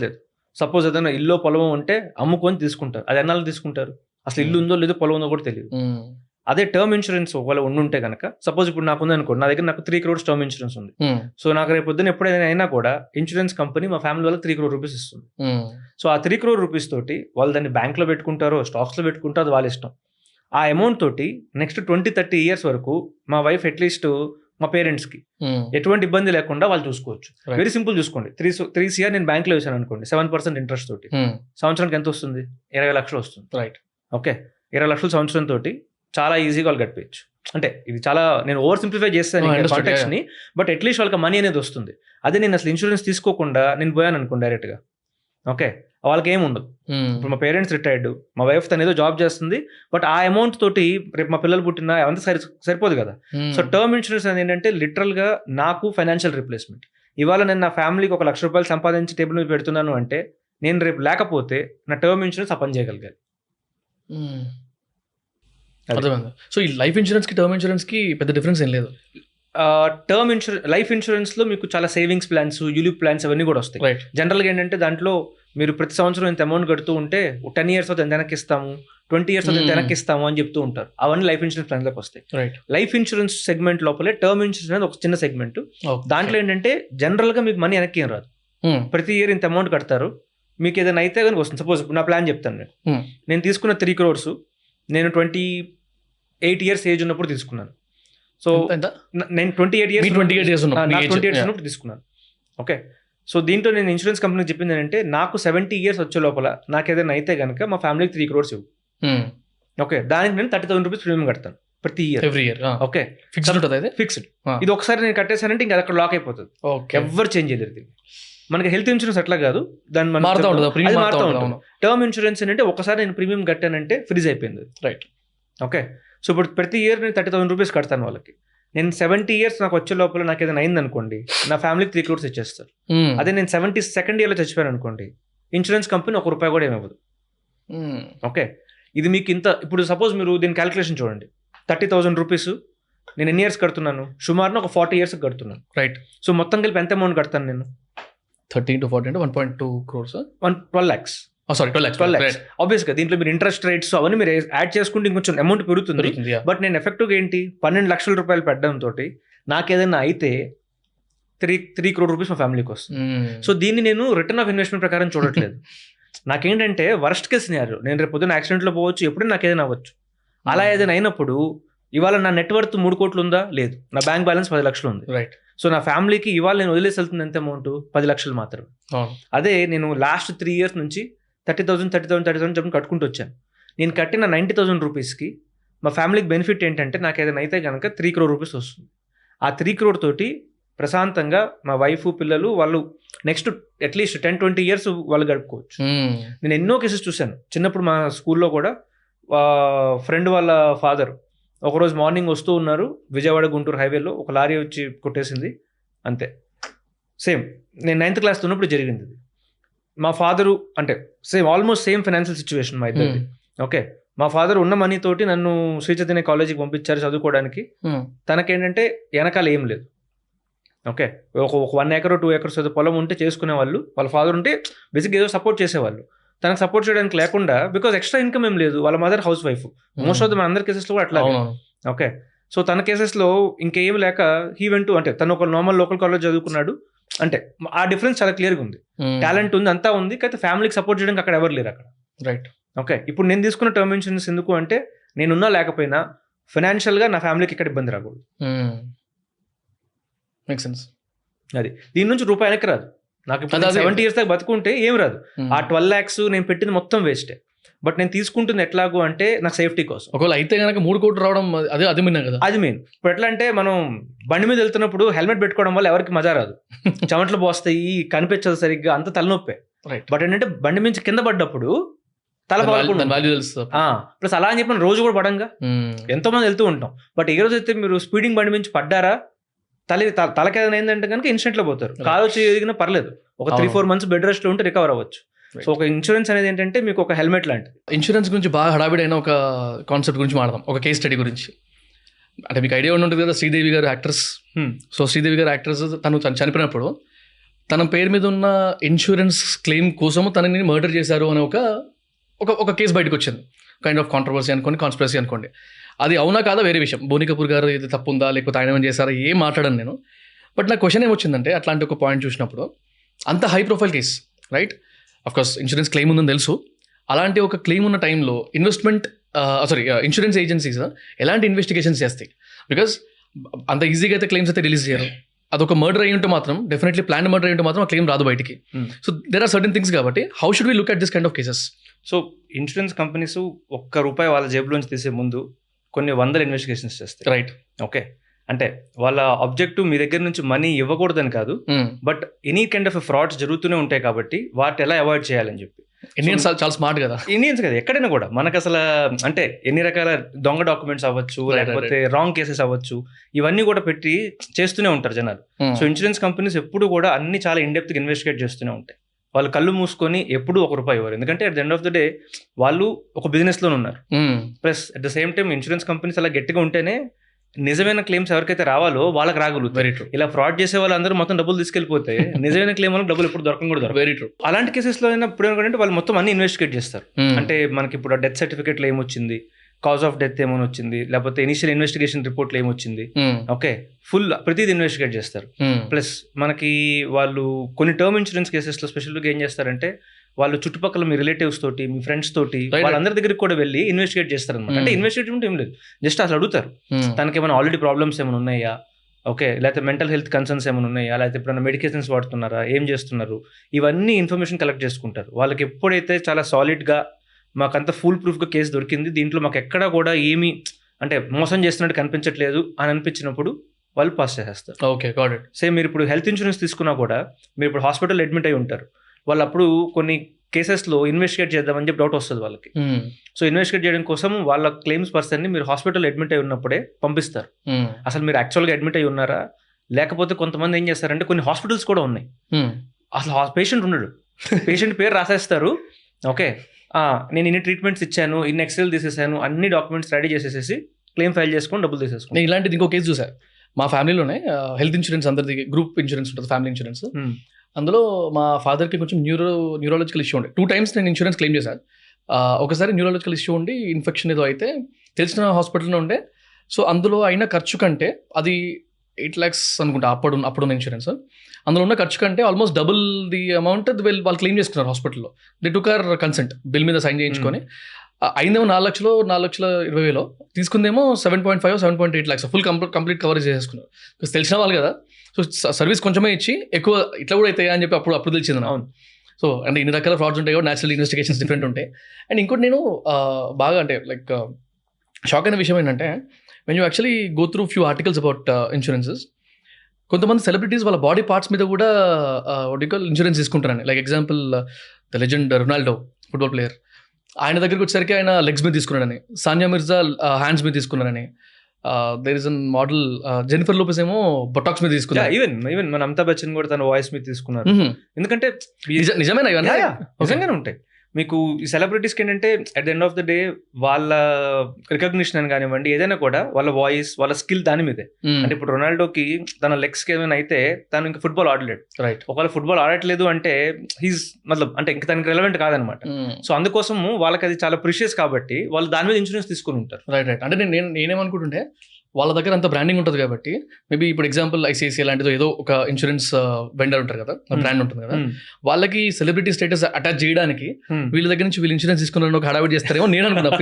లేదు. సపోజ్ ఏదైనా ఇల్లు పొలం ఉంటే అమ్ముకొని తీసుకుంటారు, అది ఎన్నాళ్ళు తీసుకుంటారు? అసలు ఇల్లు ఉందో లేదో పొలం ఉందో కూడా తెలియదు. అదే టర్మ్ ఇన్సూరెన్స్ ఒకవేళ ఉండుంటే కనుక, సపోజ్ ఇప్పుడు నాకు ఉంది అనుకోండి, నా దగ్గర నాకు 3 crores టర్మ్ ఇన్సూరెన్స్ ఉంది. సో నాకు రేపు పొద్దున ఎప్పుడైనా అయినా కూడా ఇన్సూరెన్స్ కంపెనీ మా ఫ్యామిలీ వాళ్ళకి 3 crore రూపీస్ ఇస్తుంది. సో ఆ 3 crore రూపీస్ తోటి వాళ్ళు దాన్ని బ్యాంక్లో పెట్టుకుంటారో స్టాక్స్లో పెట్టుకుంటారో అది వాళ్ళ ఇష్టం. ఆ అమౌంట్ తోటి నెక్స్ట్ 20-30 years వరకు మా వైఫ్ అట్లీస్ట్ మా పేరెంట్స్కి ఎటువంటి ఇబ్బంది లేకుండా వాళ్ళు చూసుకోవచ్చు. వెరీ సింపుల్, చూసుకోండి. 3 CR నేను బ్యాంక్లో వేసాను అనుకోండి, 7% ఇంట్రెస్ట్ తోటి సంవత్సరానికి ఎంత వస్తుంది? 20 లక్షలు వస్తుంది. Right, okay. 20 లక్షలు సంవత్సరం తోటి చాలా ఈజీగా వాళ్ళు గడిపేయచ్చు. అంటే ఇది చాలా నేను ఓవర్ సింప్లిఫై చేస్తాను కాంటెక్స్ట్ ని, బట్ అట్లీస్ట్ వాళ్ళకి మనీ అనేది వస్తుంది. అదే నేను అసలు ఇన్సూరెన్స్ తీసుకోకుండా నేను పోయాను అనుకోండి డైరెక్ట్గా, ఓకే, వాళ్ళకి ఏమి ఉండదు. ఇప్పుడు మా పేరెంట్స్ రిటైర్డ్, మా వైఫ్ తను ఏదో జాబ్ చేస్తుంది, బట్ ఆ అమౌంట్ తోటి రేపు మా పిల్లలు పుట్టినా అవంతా సరిపోదు కదా. సో టర్మ్ ఇన్సూరెన్స్ అనేది ఏంటంటే లిటరల్ గా నాకు ఫైనాన్షియల్ రిప్లేస్మెంట్. ఇవాళ నేను నా ఫ్యామిలీకి 1 లక్ష రూపాయలు సంపాదించి టేబుల్ మీద పెడుతున్నాను అంటే నేను రేపు లేకపోతే నా టర్మ్ ఇన్సూరెన్స్ పని చేయగలిగాను. సో ఈ లైఫ్ ఇన్సూరెన్స్ కి టర్మ్ ఇన్సూరెన్స్ కి పెద్ద డిఫరెన్స్ ఏం లేదు. టర్మ్ ఇన్సూరెన్స్, లైఫ్ ఇన్సూరెన్స్ లో మీకు చాలా సేవింగ్స్ ప్లాన్స్, యూలిప్ ప్లాన్స్ అవన్నీ కూడా వస్తాయి. జనరల్గా ఏంటంటే దాంట్లో మీరు ప్రతి సంవత్సరం ఇంత అమౌంట్ కడుతూ ఉంటే 10 years ఎంత వెనక్కి ఇస్తాము, 20 years ఎంత వెనక్కి ఇస్తాము అని చెప్తూ ఉంటారు. అవన్నీ లైఫ్ ఇన్సూరెన్స్ ప్లాన్ లోకి వస్తాయి. లైఫ్ ఇన్సూరెన్స్ సెగ్మెంట్ లోపలే టర్మ్ ఇన్సూరెన్స్ అనేది ఒక చిన్న సెగ్మెంట్. దాంట్లో ఏంటంటే జనరల్ గా మీకు మనీ వెనక్కి ఏం రాదు. ప్రతి ఇయర్ ఇంత అమౌంట్ కడతారు, మీకు ఏదైనా అయితే కనుక వస్తుంది. సపోజ్ నా ప్లాన్ చెప్తాను, నేను తీసుకున్న 3 crores నేను 28 years ఏజ్ ఉన్నప్పుడు తీసుకున్నాను. సో నేను 28 years ఉన్నప్పుడు తీసుకున్నాను. ఓకే, సో దీంట్లో నేను ఇన్సూరెన్స్ కంపెనీకి చెప్పింది ఏంటంటే నాకు 70 years వచ్చే లోపల నాకు ఏదైనా అయితే కనుక మా ఫ్యామిలీకి 3 crores ఇవ్వు. ఓకే, దానికి నేను 30,000 రూపీస్ ప్రీమియం కడతాను ప్రతి ఇయర్. Okay, fixed. ఇది ఒకసారి నేను కట్టేసానంటే ఇంకా అక్కడ లాక్ అయిపోతుంది, ఎవరు చేంజ్ చేయలేదు. మనకి హెల్త్ ఇన్సూరెన్స్ అట్లా కాదు, దాన్ని మారుతూ ఉంటుంది. టర్మ్ ఇన్సూరెన్స్ ఏంటంటే ఒకసారి నేను ప్రీమియం కట్టానంటే ఫ్రీజ్ అయిపోయింది. Right, okay. సో ఇప్పుడు ప్రతి ఇయర్ నేను 30,000 రూపీస్ కడతాను వాళ్ళకి. నేను 70 years నాకు వచ్చే లోపల నాకు ఏదైనా అయింది అనుకోండి, నా ఫ్యామిలీకి 3 crores ఇచ్చేస్తారు. అదే నేను 72nd year చచ్చిపోయాను అనుకోండి, ఇన్సూరెన్స్ కంపెనీ ₹1 కూడా ఏమవ్వదు. ఓకే, ఇది మీకు ఇంత. ఇప్పుడు సపోజ్ మీరు దీని క్యాలిక్యులేషన్ చూడండి, 30,000 రూపీస్ నేను ఎన్ని ఇయర్స్ కడుతున్నాను? సుమారున ఒక 40 years కడుతున్నాను. రైట్, సో మొత్తం కలిపి ఎంత అమౌంట్ కడతాను నేను? 13 to 14 అంటే 1.2 crores, 12 lakhs. Sorry 12 lakhs. ఆబ్వియస్గా దీంట్లో మీరు ఇంట్రెస్ట్ రేట్స్ అవన్నీ మీరు యాడ్ చేసుకుంటే ఇంకొంచెం అమౌంట్ పెరుగుతుంది. బట్ నేను ఎఫెక్టివ్గా ఏంటి 12 లక్షల రూపాయలు పెట్టడంతో నాకు ఏదైనా అయితే 3 crore రూపీస్ మా ఫ్యామిలీకి వస్తుంది. సో దీన్ని నేను రిటర్న్ ఆఫ్ ఇన్వెస్ట్మెంట్ ప్రకారం చూడట్లేదు. నాకేంటంటే వర్స్ట్ కేస్ సినారియో, నేను రేపు పొద్దున్న యాక్సిడెంట్లో పోవచ్చు, ఎప్పుడైనా నాకు ఏదైనా అవ్వచ్చు. అలా ఏదైనా అయినప్పుడు ఇవాళ నా నెట్వర్త్ 3 కోట్లు ఉందా? లేదు. నా బ్యాంక్ బ్యాలెన్స్ 10 లక్షలు ఉంది. రైట్. సో నా ఫ్యామిలీకి ఇవాళ నేను వదిలేసి వెళ్తుంది ఎంత అమౌంట్? 10 లక్షలు మాత్రమే. అదే నేను లాస్ట్ 3 years నుంచి 30,000 చెప్పి కట్టుకుంటూ వచ్చాను. నేను కట్టిన 90,000 రూపీస్కి మా ఫ్యామిలీకి బెనిఫిట్ ఏంటంటే నాకు ఏదైనా అయితే కనుక 3 crore రూపీస్ వస్తుంది. ఆ 3 crore తోటి ప్రశాంతంగా మా వైఫ్ పిల్లలు వాళ్ళు నెక్స్ట్ అట్లీస్ట్ 10-20 years వాళ్ళు గడుపుకోవచ్చు. నేను ఎన్నో కేసెస్ చూశాను. చిన్నప్పుడు మా స్కూల్లో కూడా ఫ్రెండ్ వాళ్ళ ఫాదర్ ఒకరోజు మార్నింగ్ వస్తూ ఉన్నారు, విజయవాడ గుంటూరు హైవేలో ఒక లారీ వచ్చి కొట్టేసింది, అంతే. సేమ్ నేను 9th class ఉన్నప్పుడు జరిగింది. మా ఫాదరు అంటే ఆల్మోస్ట్ సేమ్ ఫైనాన్షియల్ సిచ్యువేషన్ మా ఇద్దరిది. ఓకే, మా ఫాదర్ ఉన్న మనీ తోటి నన్ను శ్రీ చైతన్య కాలేజీకి పంపించారు చదువుకోవడానికి. తనకేంటంటే వెనకాల ఏం లేదు. ఓకే, ఒక 1 acre 2 acres పొలం ఉంటే చేసుకునేవాళ్ళు. వాళ్ళ ఫాదర్ ఉంటే బేసిక్గా ఏదో సపోర్ట్ చేసేవాళ్ళు. తనకు సపోర్ట్ చేయడానికి లేకుండా, బికాజ్ ఎక్స్ట్రా ఇన్కమ్ ఏం లేదు. వాళ్ళ mother house wife. Most of the మన అందరి కేసెస్లో కూడా అట్లా. ఓకే, సో తన కేసెస్లో ఇంకేం లేక హీ వెంట్ టు, అంటే తను ఒక నార్మల్ లోకల్ కాలేజ్ చదువుకున్నాడు. అంటే ఆ డిఫరెన్స్ చాలా క్లియర్గా ఉంది. టాలెంట్ ఉంది, అంతా ఉంది, అయితే ఫ్యామిలీకి సపోర్ట్ చేయడానికి అక్కడ ఎవరు లేరు అక్కడ. రైట్. ఓకే, ఇప్పుడు నేను తీసుకున్న టర్మ్ ఇన్సూరెన్స్ ఎందుకు అంటే నేనున్నా లేకపోయినా ఫైనాన్షియల్గా నా ఫ్యామిలీకి ఇక్కడ ఇబ్బంది రాకూడదు. Make sense. అది దీని నుంచి రూపాయి వెనక్కి రాదు. నాకు ఇప్పుడు 70 years దాకా బతుకుంటే ఏం రాదు. ఆ 12 lakhs నేను పెట్టింది మొత్తం వేస్టే. బట్ నేను తీసుకుంటుంది ఎట్లాగో అంటే నాకు సేఫ్టీ కోసం. ఒకవేళ అయితే కనుక 3 కోట్లు రావడం అది మెయిన్ కదా. అది మెయిన్. ఇప్పుడు ఎట్లా అంటే మనం బండి మీద వెళ్తున్నప్పుడు హెల్మెట్ పెట్టుకోవడం వల్ల ఎవరికి మజా రాదు. చెమటలు పోస్తాయి, కనిపించదు సరిగ్గా, అంత తలనొప్పే. రైట్. బట్ ఏంటంటే బండి నుంచి కింద పడ్డప్పుడు తల ప్లస్ అలా అని చెప్పిన రోజు కూడా పడంగా ఎంతో మంది వెళ్తూ ఉంటాం. బట్ ఏ రోజు అయితే మీరు స్పీడింగ్ బండి నుంచి పడ్డారా, తలకేదైనా ఏంటంటే కనుక ఇన్స్టెంట్లో పోతారు. కాలు చేయగినా పర్లేదు, ఒక 3-4 months బెడ్ రెస్ట్ లో ఉంటే రికవర్ అవ్వచ్చు. సో ఒక ఇన్సూరెన్స్ అనేది ఏంటంటే మీకు ఒక హెల్మెట్ లాంటిది. ఇన్సూరెన్స్ గురించి బాగా హడావిడైన ఒక కాన్సెప్ట్ గురించి మాట్లాడదాం, ఒక కేస్ స్టడీ గురించి. అంటే మీకు ఐడియా ఉంటుంది కదా, శ్రీదేవి గారు యాక్ట్రెస్. సో శ్రీదేవి గారు యాక్ట్రెస్ తను చనిపోయినప్పుడు తన పేరు మీద ఉన్న ఇన్సూరెన్స్ క్లెయిమ్ కోసము తనని మర్డర్ చేశారు అనే ఒక కేసు బయటకు వచ్చింది. కైండ్ ఆఫ్ కాంట్రవర్సీ అనుకోండి, కాన్స్పిరసీ అనుకోండి. అది అవునా కాదా వేరే విషయం. బోని కపూర్ గారు ఇది తప్పు ఉందా లేకపోతే ఆయన ఏమైనా చేశారా ఏం మాట్లాడాను నేను. బట్ నా క్వశ్చన్ ఏమొచ్చిందంటే, అట్లాంటి ఒక పాయింట్ చూసినప్పుడు అంత high profile case, right, of course insurance claim ఉందని తెలుసు. అలాంటి ఒక క్లెయిమ్ ఉన్న టైంలో ఇన్సూరెన్స్ ఏజెన్సీస్ ఎలాంటి ఇన్వెస్టిగేషన్స్ చేస్తాయి? బికాస్ అంత ఈజీగా అయితే క్లెయిమ్స్ అయితే రిలీజ్ చేయరు. అదొక మర్డర్ అయ్యి ఉంటే మాత్రం, డెఫినెట్లీ ప్లాన్ మర్డర్ అయ్యి ఉంటే మాత్రం ఆ క్లెయిమ్ రాదు బయటికి. So there are certain things కాబట్టి how should we look at this kind of cases? So insurance companies ₹1 వాళ్ళ జేబులోంచి తీసే ముందు కొన్ని 100 ఇన్వెస్టిగేషన్స్ చేస్తాయి. రైట్. ఓకే, అంటే వాళ్ళ ఆబ్జెక్టివ్ మీ దగ్గర నుంచి మనీ ఇవ్వకూడదని కాదు, but any kind of frauds జరుగుతూనే ఉంటాయి కాబట్టి వాటిని ఎలా అవాయిడ్ చేయాలని చెప్పి. ఇండియన్స్ చాలా స్మార్ట్ కదా. ఇండియన్స్ కదా, ఎక్కడైనా కూడా మనకు అసలు అంటే ఎన్ని రకాల దొంగ డాక్యుమెంట్స్ అవ్వచ్చు, లేకపోతే రాంగ్ కేసెస్ అవ్వచ్చు, ఇవన్నీ కూడా పెట్టి చేస్తూనే ఉంటారు జనాలు. సో ఇన్సూరెన్స్ కంపెనీస్ ఎప్పుడు కూడా అన్ని చాలా ఇన్డెప్త్గా ఇన్వెస్టిగేట్ చేస్తూనే ఉంటాయి. వాళ్ళు కళ్ళు మూసుకొని ఎప్పుడు ₹1 ఇవ్వరు. ఎందుకంటే at the end of the day వాళ్ళు ఒక బిజినెస్లోనే ఉన్నారు. Plus at the same time insurance companies అలా గట్టిగా ఉంటేనే నిజమైన క్లెయిమ్స్ ఎవరికైతే రావాలో వాళ్ళకి రాగలుగుతారు. Very true. ఇలా ఫ్రాడ్ చేసే వాళ్ళందరూ మొత్తం డబ్బులు తీసుకెళ్ళిపోతే నిజమైన క్లెయిమ్ వాళ్ళకి డబ్బులు ఎప్పుడు దొరకడం కూడా దొరకదు. Very true. అలాంటి కేసెస్లో అయినా ఇప్పుడు ఏంటంటే వాళ్ళు మొత్తం అన్ని ఇన్వెస్టిగేట్ చేస్తారు. అంటే మనకి ఇప్పుడు డెత్ సర్టిఫికేట్లో ఏమొచ్చింది, కాజ్ ఆఫ్ డెత్ ఏమైనా వచ్చింది, లేకపోతే ఇనిషియల్ ఇన్వెస్టిగేషన్ రిపోర్ట్లో ఏమొచ్చింది, ఓకే, ఫుల్ ప్రతిదీ ఇన్వెస్టిగేట్ చేస్తారు. ప్లస్ మనకి వాళ్ళు కొన్ని టర్మ్ ఇన్సూరెన్స్ కేసెస్లో స్పెషల్గా ఏం చేస్తారంటే వాళ్ళు చుట్టుపక్కల మీ రిలేటివ్స్ తోటి, మీ ఫ్రెండ్స్ తోటి, వాళ్ళందరి దగ్గరికి కూడా వెళ్ళి ఇన్వెస్టిగేట్ చేస్తారు అనమాట. అంటే ఇన్వెస్టిగేట్ ఏం లేదు, జస్ట్ అసలు అడుగుతారు తనకి ఏమైనా ఆల్రెడీ ప్రాబ్లమ్స్ ఏమైనా ఉన్నాయా, ఓకే, లేకపోతే మెంటల్ హెల్త్ కన్సర్న్స్ ఏమైనా ఉన్నాయా, లేకపోతే ఎప్పుడైనా మెడికేషన్స్ వాడుతున్నారా, ఏం చేస్తున్నారు, ఇవన్నీ ఇన్ఫర్మేషన్ కలెక్ట్ చేసుకుంటారు. వాళ్ళకి ఎప్పుడైతే చాలా సాలిడ్గా మాకంతా ఫుల్ ప్రూఫ్గా కేసు దొరికింది, దీంట్లో మాకు ఎక్కడా కూడా ఏమీ అంటే మోసం చేస్తున్నట్టు కనిపించట్లేదు అని అనిపించినప్పుడు వాళ్ళు పాస్ చేసేస్తారు. Okay, got it. సేమ్ మీరు ఇప్పుడు హెల్త్ ఇన్సూరెన్స్ తీసుకున్నా కూడా మీరు ఇప్పుడు హాస్పిటల్ అడ్మిట్ అయి ఉంటారు. వాళ్ళు అప్పుడు కొన్ని కేసెస్లో ఇన్వెస్టిగేట్ చేద్దామని చెప్పి డౌట్ వస్తుంది వాళ్ళకి. సో ఇన్వెస్టిగేట్ చేయడం కోసం వాళ్ళ క్లెయిమ్స్ పర్సన్ని మీరు హాస్పిటల్ అడ్మిట్ అయి ఉన్నప్పుడే పంపిస్తారు. అసలు మీరు యాక్చువల్గా అడ్మిట్ అయి ఉన్నారా, లేకపోతే కొంతమంది ఏం చేస్తారంటే కొన్ని హాస్పిటల్స్ కూడా ఉన్నాయి, అసలు పేషెంట్ ఉండడు, పేషెంట్ పేరు రాసేస్తారు. ఓకే, నేను ఇన్ని ట్రీట్మెంట్స్ ఇచ్చాను, ఇన్ని ఎక్స్రేలు తీసేసాను, అన్ని డాక్యుమెంట్స్ రెడీ చేసేసి క్లెయిమ్ ఫైల్ చేసుకొని డబ్బులు తీసేసుకుని. నేను ఇలాంటిది ఇంకో కేసు చూసాను మా ఫ్యామిలీలోనే. హెల్త్ ఇన్సూరెన్స్ అందరిది గ్రూప్ ఇన్సూరెన్స్ ఉంటుంది, ఫ్యామిలీ ఇన్సూరెన్స్. అందులో మా ఫాదర్కి కొంచెం న్యూరాలజికల్ ఇష్యూ ఉండే. 2 times నేను ఇన్సూరెన్స్ క్లెయిమ్ చేశాను. ఒకసారి న్యూరాలజికల్ ఇష్యూ ఉండి ఇన్ఫెక్షన్ ఏదో అయితే తెలిసిన హాస్పిటల్లో ఉండే. సో అందులో అయిన ఖర్చు కంటే అది 8 lakhs అనుకుంటా అప్పుడున్న ఇన్సూరెన్స్. అందులో ఉన్న ఖర్చు కంటే ఆల్మోస్ట్ డబుల్ ది అమౌంట్ వాళ్ళు క్లెయిమ్ చేసుకున్నారు హాస్పిటల్లో. They took our consent, bill మీద సైన్ చేయించుకొని. అయిందేమో 4,20,000 తీసుకుందేమో 7.5 7.8 lakhs ఫుల్ కంప్లీట్ కవరేజ్ చేసేసుకున్నారు. తెలిసిన వాళ్ళు కదా, సో సర్వీస్ కొంచెమే ఇచ్చి ఎక్కువ ఇట్లా కూడా అవుతాయా అని చెప్పి అప్పుడు తెలిసింది నాకు. సో అంటే ఇన్ని రకాల ఫ్రాడ్స్ ఉంటాయి కూడా, న్యాచురల్ ఇన్వెస్టిగేషన్స్ డిఫరెంట్ ఉంటాయి. అండ్ ఇంకోటి నేను బాగా అంటే లైక్ షాక్ అయిన విషయం ఏంటంటే, when you actually go through few articles about insurances, కొంతమంది సెలబ్రిటీస్ వాళ్ళ బాడీ పార్ట్స్ మీద కూడా ఇన్సూరెన్స్ తీసుకుంటారని. Like example the legend Ronaldo, football player, ఆయన దగ్గరికి వచ్చేసరికి ఆయన లెగ్స్ మీద తీసుకున్నాడని, సానియా మిర్జా హ్యాండ్స్ మీద తీసుకున్నారని, there is an model Jennifer Lopez ఏమో బొటాక్స్ మీద తీసుకున్నారు. ఈవెన్ మన అమితాబ్ బచ్చన్ కూడా తన వాయిస్ మీద తీసుకున్నారు. ఎందుకంటే నిజమేనా ఇవన్నీ? నిజంగానే ఉంటాయి. మీకు ఈ సెలబ్రిటీస్కి ఏంటంటే at the end of the day వాళ్ళ రికగ్నిషన్ అని కానివ్వండి, ఏదైనా కూడా వాళ్ళ వాయిస్, వాళ్ళ స్కిల్ దాని మీదే. అంటే ఇప్పుడు రొనాల్డోకి తన లెగ్స్కి ఏమైనా అయితే తను ఇంకా ఫుట్బాల్ ఆడలేడు. రైట్. ఒకవేళ ఫుట్బాల్ ఆడట్లేదు అంటే హీస్ అంటే ఇంకా తనకి రెలవెంట్ కాదనమాట. సో అందుకోసము వాళ్ళకి అది చాలా ప్రిషియస్ కాబట్టి వాళ్ళు దాని మీద ఇన్సూరెన్స్ తీసుకుని ఉంటారు. Right right. అంటే నేనేమనుకుంటుంటే, వాళ్ళ దగ్గర అంత బ్రాండింగ్ ఉంటుంది కాబట్టి, మేబీ ఇప్పుడు ఎగ్జాంపుల్ ఐసిఐసిఐ లాంటిదో ఏదో ఒక ఇన్సూరెన్స్ వెండర్ ఉంటారు కదా, బ్రాండ్ ఉంటుంది కదా, వాళ్ళకి సెలబ్రిటీ స్టేటస్ అటాచ్ చేయడానికి వీళ్ళ దగ్గర నుంచి వీళ్ళు ఇన్సూరెన్స్ తీసుకున్న ఒక హడావిడి చేస్తారేమో నేను అనుకున్నా.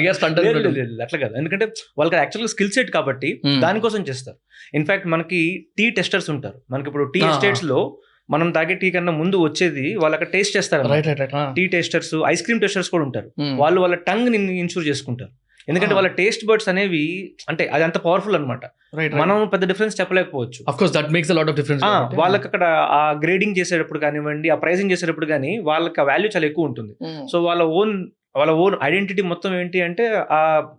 అట్లా కదా, ఎందుకంటే వాళ్ళకి యాక్చువల్గా స్కిల్ సెట్ కాబట్టి దానికోసం చేస్తారు. ఇన్ఫాక్ట్ మనకి టీ టెస్టర్స్ ఉంటారు. మనకి ఇప్పుడు టీ ఎస్టేట్స్ లో మనం తాగే టీ కన్నా ముందు వచ్చేది వాళ్ళు అక్కడ టేస్ట్ చేస్తారు. Tea testers, ice cream testers కూడా ఉంటారు. వాళ్ళ టంగ్ ని ఇన్సూర్ చేసుకుంటారు. ఎందుకంటే వాళ్ళ టేస్ట్ బర్డ్స్ అనేవి అంటే అది అంత పవర్ఫుల్ అనమాట. మనం పెద్ద డిఫరెన్స్ చెప్పలేకపోవచ్చు. Of course that makes a lot of difference. వాళ్ళకి అక్కడ ఆ గ్రేడింగ్ చేసేటప్పుడు కానివ్వండి, ఆ ప్రైజింగ్ చేసేటప్పుడు కానీ వాళ్ళకి ఆ వాల్యూ చాలా ఎక్కువ ఉంటుంది. సో వాళ్ళ ఓన్ ఐడెంటిటీ మొత్తం ఏంటి అంటే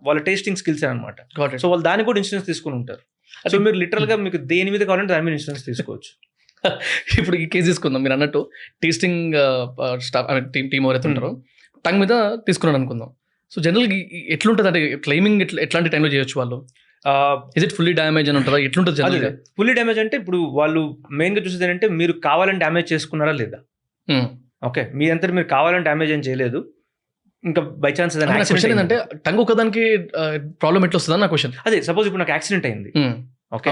వాళ్ళ టేస్టింగ్ స్కిల్స్ అనమాట. సో వాళ్ళు దానికి కూడా ఇన్సూరెన్స్ తీసుకుని ఉంటారు. సో మీరు లిటరల్ గా మీకు దేని మీద కావాలంటే దాని మీద ఇన్సూరెన్స్ తీసుకోవచ్చు. ఇప్పుడు ఈ కేసు తీసుకుందాం, మీరు అన్నట్టు టేస్టింగ్ స్టాఫ్ టీమ్ ఎవరైతే ఉంటారో టంగ్ మీద తీసుకున్నాను అనుకుందాం. సో జనరల్గా ఎట్లుంటుంది అంటే క్లెయిమింగ్ ఎట్లాంటి టైంలో చేయొచ్చు వాళ్ళు? ఇస్ ఇట్ ఫుల్లీ డ్యామేజ్ అని ఉంటుందా? ఎట్లుంటుంది జనరల్గా? ఫుల్లీ డ్యామేజ్ అంటే ఇప్పుడు వాళ్ళు మెయిన్గా చూసేది ఏంటంటే మీరు కావాలని డ్యామేజ్ చేసుకున్నారా లేదా. ఓకే, మీ అంతా మీరు కావాలని డ్యామేజ్ ఏం చేయలేదు, ఇంకా బై ఛాన్స్ క్వశ్చన్ ఏంటంటే టంగ్ ఒకదానికి ప్రాబ్లం ఎట్లా వస్తుందా నా క్వశ్చన్. అదే సపోజ్ ఇప్పుడు నాకు యాక్సిడెంట్ అయింది. ఓకే,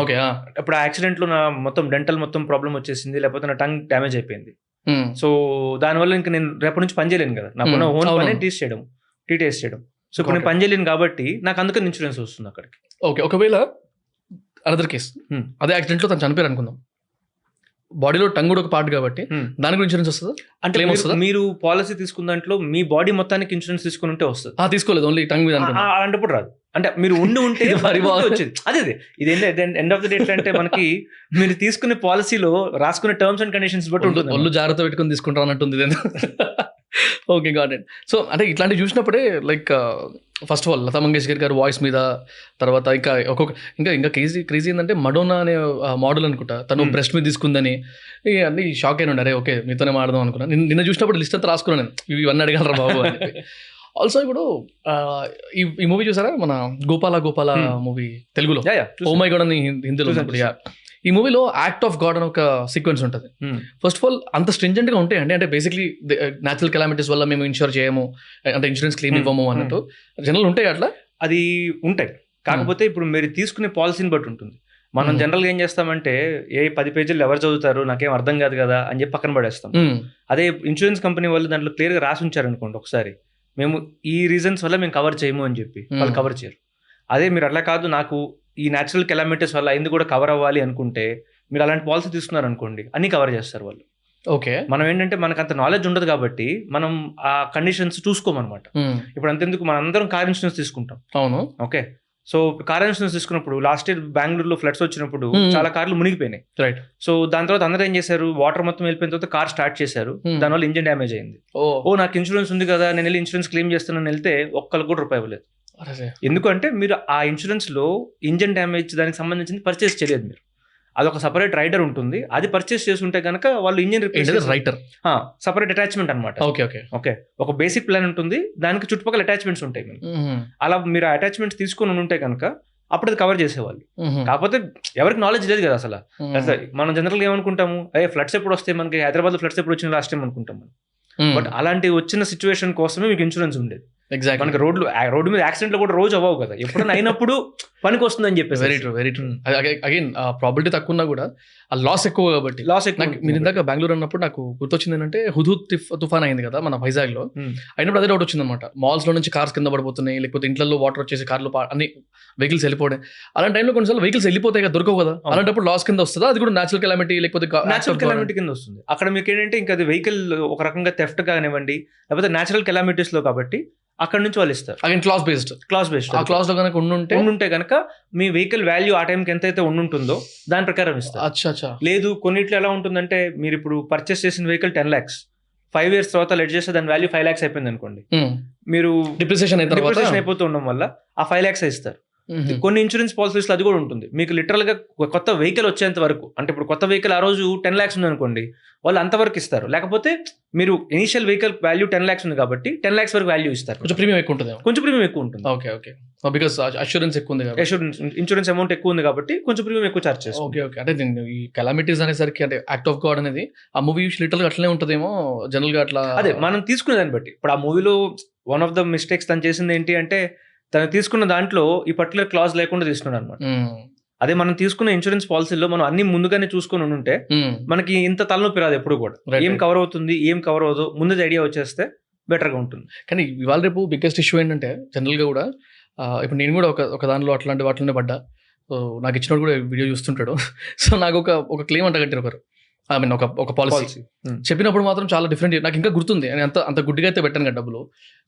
ఇప్పుడు ఆ యాక్సిడెంట్ లో నా మొత్తం డెంటల్ మొత్తం ప్రాబ్లం వచ్చేసింది, లేకపోతే నా టంగ్ డ్యామేజ్ అయిపోయింది. సో దానివల్ల ఇంకా నేను రేపటి నుంచి పని చేయలేను కదా, నాకు ఓన్ పని టీ టేస్ట్ చేయడం. సో ఇప్పుడు నేను పని చేయలేను కాబట్టి నాకు అందుకని ఇన్సూరెన్స్ వస్తుంది అక్కడికి. ఓకే, ఒకవేళ అనదర్ కేసు, అదే యాక్సిడెంట్లో తను చనిపోయారు అనుకుందాం, బాడీలో టంగ్ కూడా ఒక పార్ట్ కాబట్టి దాని గురించి ఇన్సూరెన్స్ వస్తుందా? అంటే మీరు పాలసీ తీసుకున్న దాంట్లో మీ బాడీ మొత్తానికి ఇన్సూరెన్స్ తీసుకుని ఉంటే వస్తుంది. తీసుకోలేదు, ఓన్లీ టంగ్ మీద అలాంటప్పుడు రాదు. అంటే మీరు ఉంటే వచ్చేది. అదే ఇది ఎండ్ ఆఫ్ ద డే అంటే మనకి మీరు తీసుకునే పాలసీలో రాసుకునే టర్మ్స్ అండ్ కండిషన్స్ బట్టి ఉంటుంది. ఒళ్ళు జాగ్రత్త పెట్టుకుని తీసుకుంటారు అన్నట్టుంది. Okay, got it. సో అంటే ఇట్లాంటివి చూసినప్పుడే like first of all Lata Mangeshkar గారు వాయిస్ మీద, తర్వాత ఇంకా క్రేజీ ఏంటంటే మడోనా అనే మోడల్ అనుకుంటా, తను బ్రెస్ట్ మీద తీసుకుందని అన్ని షాక్ అయినా ఉండే. అరే ఓకే మీతోనే మాడదాం అనుకున్నా. నిన్న చూసినప్పుడు లిస్ట్ అంతా రాసుకున్నాను నేను, ఇవన్నీ అడగలరా బాబు అని. ఆల్సో ఇప్పుడు ఈ మూవీ చూసారా, మన గోపాల మూవీ తెలుగులో, ఓ మై గాడ్ అని హిందీలో. ఈ మూవీలో యాక్ట్ ఆఫ్ గాడ్ అని ఒక సీక్వెన్స్ ఉంటుంది. ఫస్ట్ ఆఫ్ ఆల్ అంత స్ట్రింజెంట్ గా ఉంటాయండి, అంటే బేసిక్లీ న్యాచురల్ కెలామిటీస్ వల్ల మేము ఇన్షూర్ చేయము, అంటే ఇన్సూరెన్స్ క్లెయిమ్ ఇవ్వము అన్నట్టు జనరల్ ఉంటాయి అట్లా. అది ఉంటాయి, కాకపోతే ఇప్పుడు మీరు తీసుకునే పాలసీని బట్టి ఉంటుంది. మనం జనరల్గా ఏం చేస్తామంటే 10 పేజీలు ఎవరు చదువుతారు, నాకేం అర్థం కాదు కదా అని చెప్పి పక్కన పడేస్తాం. అదే ఇన్సూరెన్స్ కంపెనీ వాళ్ళు దాంట్లో క్లియర్గా రాసి ఉంచారనుకోండి, ఒకసారి మేము ఈ రీజన్స్ వల్ల మేము కవర్ చేయము అని చెప్పి వాళ్ళు కవర్ చేయరు. అదే మీరు అట్లా కాదు, నాకు ఈ న్యాచురల్ కెలామిటీస్ వల్ల అయింది కూడా కవర్ అవ్వాలి అనుకుంటే మీరు అలాంటి పాలసీ తీసుకున్నారు అనుకోండి, అన్ని కవర్ చేస్తారు వాళ్ళు. ఓకే, మనం ఏంటంటే మనకు అంత నాలెడ్జ్ ఉండదు కాబట్టి మనం ఆ కండిషన్స్ చూసుకోమన్నమాట. ఇప్పుడు అంతెందుకు మనం అందరం కార్ ఇన్సూరెన్స్ తీసుకుంటాం. అవును, ఓకే. సో కార్ ఇన్సూరెన్స్ తీసుకున్నప్పుడు లాస్ట్ ఇయర్ బెంగళూరులో ఫ్లడ్స్ వచ్చినప్పుడు చాలా కార్లు మునిగిపోయినాయి. రైట్. సో దాని తర్వాత అందరూ ఏం చేశారు, వాటర్ మొత్తం వెళ్ళిపోయిన తర్వాత కార్ స్టార్ట్ చేశారు, దానివల్ల ఇంజిన్ డ్యామేజ్ అయింది. నాకు ఇన్సూరెన్స్ ఉంది కదా, నేను వెళ్ళి ఇన్సూరెన్స్ క్లెయిమ్ చేస్తానని వెళ్తే ఒక్కరికి కూడా రూపాయి ఇవ్వలేదు. ఎందుకంటే మీరు ఆ ఇన్సూరెన్స్ లో ఇంజిన్ డ్యామేజ్ దానికి సంబంధించింది పర్చేస్ చేయలేదు. మీరు అదొక సపరేట్ రైడర్ ఉంటుంది, అది పర్చేస్ చేస్తుంటే కనుక వాళ్ళు ఇంజిన్ రైటర్ సపరేట్ అటాచ్మెంట్ అనమాట. ఓకే, ఒక బేసిక్ ప్లాన్ ఉంటుంది, దానికి చుట్టుపక్కల అటాచ్మెంట్స్ ఉంటాయి. అలా మీరు ఆ అటాచ్మెంట్స్ తీసుకుని ఉంటే కనుక అప్పుడు అది కవర్ చేసేవాళ్ళు. కాకపోతే ఎవరికి నాలెడ్జ్ లేదు కదా అసలు. మనం జనరల్గా ఏమనుకుంటాము, ఫ్లడ్స్ ఎప్పుడు వస్తాయి, మనకి హైదరాబాద్ లో ఫ్లడ్స్ ఎప్పుడు వచ్చిన లాస్ట్ టైం అనుకుంటాం మనం. బట్ అలాంటి వచ్చిన సిచ్యువేషన్ కోసమే మీకు ఇన్సూరెన్స్ ఉండేది. ఎగ్జాక్ట్. మనకి రోడ్డు మీద యాక్సిడెంట్లు కూడా రోజు అవ్వవు కదా, ఎప్పుడైనా అయినప్పుడు పనికి వస్తుందని చెప్పేసి. Very true. అగైన్ ప్రాబిలిటీ తక్కువ ఉన్నా కూడా ఆ లాస్ ఎక్కువ కాబట్టి. నాకు మీరు ఇందాక బెంగళూరు అన్నప్పుడు నాకు గుర్తొచ్చింది ఏంటంటే హుదూద్ తుఫాన్ అయింది కదా మన వైజాగ్ లో, అయినప్పుడు అదే డౌట్ వచ్చింది అనమాట. మాల్స్ లో నుంచి కార్స్ కింద పడిపోతున్నాయి, లేకపోతే ఇంట్లో వాటర్ వచ్చేసి కార్లు అన్ని వెహికల్స్ వెళ్ళిపోవడం. అలాంటి టైంలో కొన్నిసార్లు వెహికల్స్ వెళ్ళిపోతాయి కదా, దొరకవు కదా, అలాంటప్పుడు లాస్ కింద వస్తుందా? అది కూడా న్యాచురల్ కెలామిటీ లేకపోతే న్యాచురల్ కెలామిటీ కింద వస్తుంది. అక్కడ మీకు ఏంటంటే ఇంకా అది వెహికల్ ఒక రకంగా థెఫ్ట్ కానివ్వండి, లేకపోతే న్యాచురల్ కెలామిటీస్ లో కాబట్టి అక్కడ నుంచి వాళ్ళు ఇస్తారు. అగైన్ క్లాస్ బేస్డ్ ఆ క్లాస్ లో కనుక ఉండుంటే కనుక మీ వెహికల్ వాల్యూ ఆ టైంకి ఎంతైతే ఉంటుందో దాని ప్రకారం ఇస్తారు. అచ్చా. లేదు కొన్నిట్లో ఎలా ఉంటుందంటే మీరు ఇప్పుడు పర్చేస్ చేసిన వెహికల్ 10 lakhs, 5 years తర్వాత లెట్ చేస్తే దాని వాల్యూ 5 lakhs అయిపోయింది అనుకోండి, మీరు డిప్రిసియేషన్ అయిపోతూ ఉండడం వల్ల ఆ 5 lakhs ఇస్తారు. కొన్ని ఇన్సూరెన్స్ పాలసీస్ అది కూడా ఉంటుంది. మీకు లిటరల్ గా కొత్త వెహికల్ వచ్చేంత వరకు, అంటే ఇప్పుడు కొత్త వెహికల్ ఆ రోజు 10 lakhs ఉంది అనుకోండి, వాళ్ళు అంతవరకు ఇస్తారు. లేకపోతే మీరు ఇనిషియల్ వెహికల్ వాల్యూ 10 lakhs ఉంది కాబట్టి 10 lakhs వరకు వాల్యూ ఇస్తారు. కొంచెం ప్రీమియం ఎక్కువ ఉంటుంది. ఓకే. బికాస్ అష్యూరెన్స్ ఎక్కువ ఉంది, ఇన్సూరెన్స్ అమౌంట్ ఎక్కువ ఉంది కాబట్టి కొంచెం ప్రీమియం ఎక్కువ చార్జ్ చేస్తారు. ఓకే. అంటే ఈ కెలామిటీస్ అనేసరికి అంటే యాక్ట్ ఆఫ్ గాడ్ అనేది ఆ మూవీ లిటరల్ గా అట్లనే ఉంటుందేమో జనరల్ గా అట్లా. అదే మనం తీసుకునే దాన్ని బట్టి. ఇప్పుడు ఆ మూవీలో వన్ ఆఫ్ ద మిస్టేక్స్ తను చేసింది ఏంటి అంటే, తను తీసుకున్న దాంట్లో ఈ పర్టికులర్ క్లాజ్ లేకుండా తీసుకున్నాడు అనమాట. అదే మనం తీసుకున్న ఇన్సూరెన్స్ పాలసీలో మనం అన్ని ముందుగానే చూసుకొని ఉంటే మనకి ఇంత తలనొప్పి రాదు ఎప్పుడు కూడా. ఏం కవర్ అవుతుంది, ఏం కవర్ అవ్వదు, ముందు ఐడియా వచ్చేస్తే బెటర్ గా ఉంటుంది. కానీ ఇవాళ రేపు బిగ్గెస్ట్ ఇష్యూ ఏంటంటే జనరల్ గా కూడా ఇప్పుడు నేను కూడా ఒక దానిలో అట్లాంటి వాటిలోనే పడ్డా. సో నాకు ఇచ్చినప్పుడు కూడా వీడియో చూస్తుంటాడు. సో నాకు ఒక క్లెయిమ్ అంట కట్టారు ఒకరు, ఐ మీన్ ఒక పాలసీ చెప్పినప్పుడు మాత్రం చాలా డిఫరెంట్. నాకు ఇంకా గుర్తుంది, నేను అంత గుడ్డిగా అయితే పెట్టాను కదా డబ్బులు.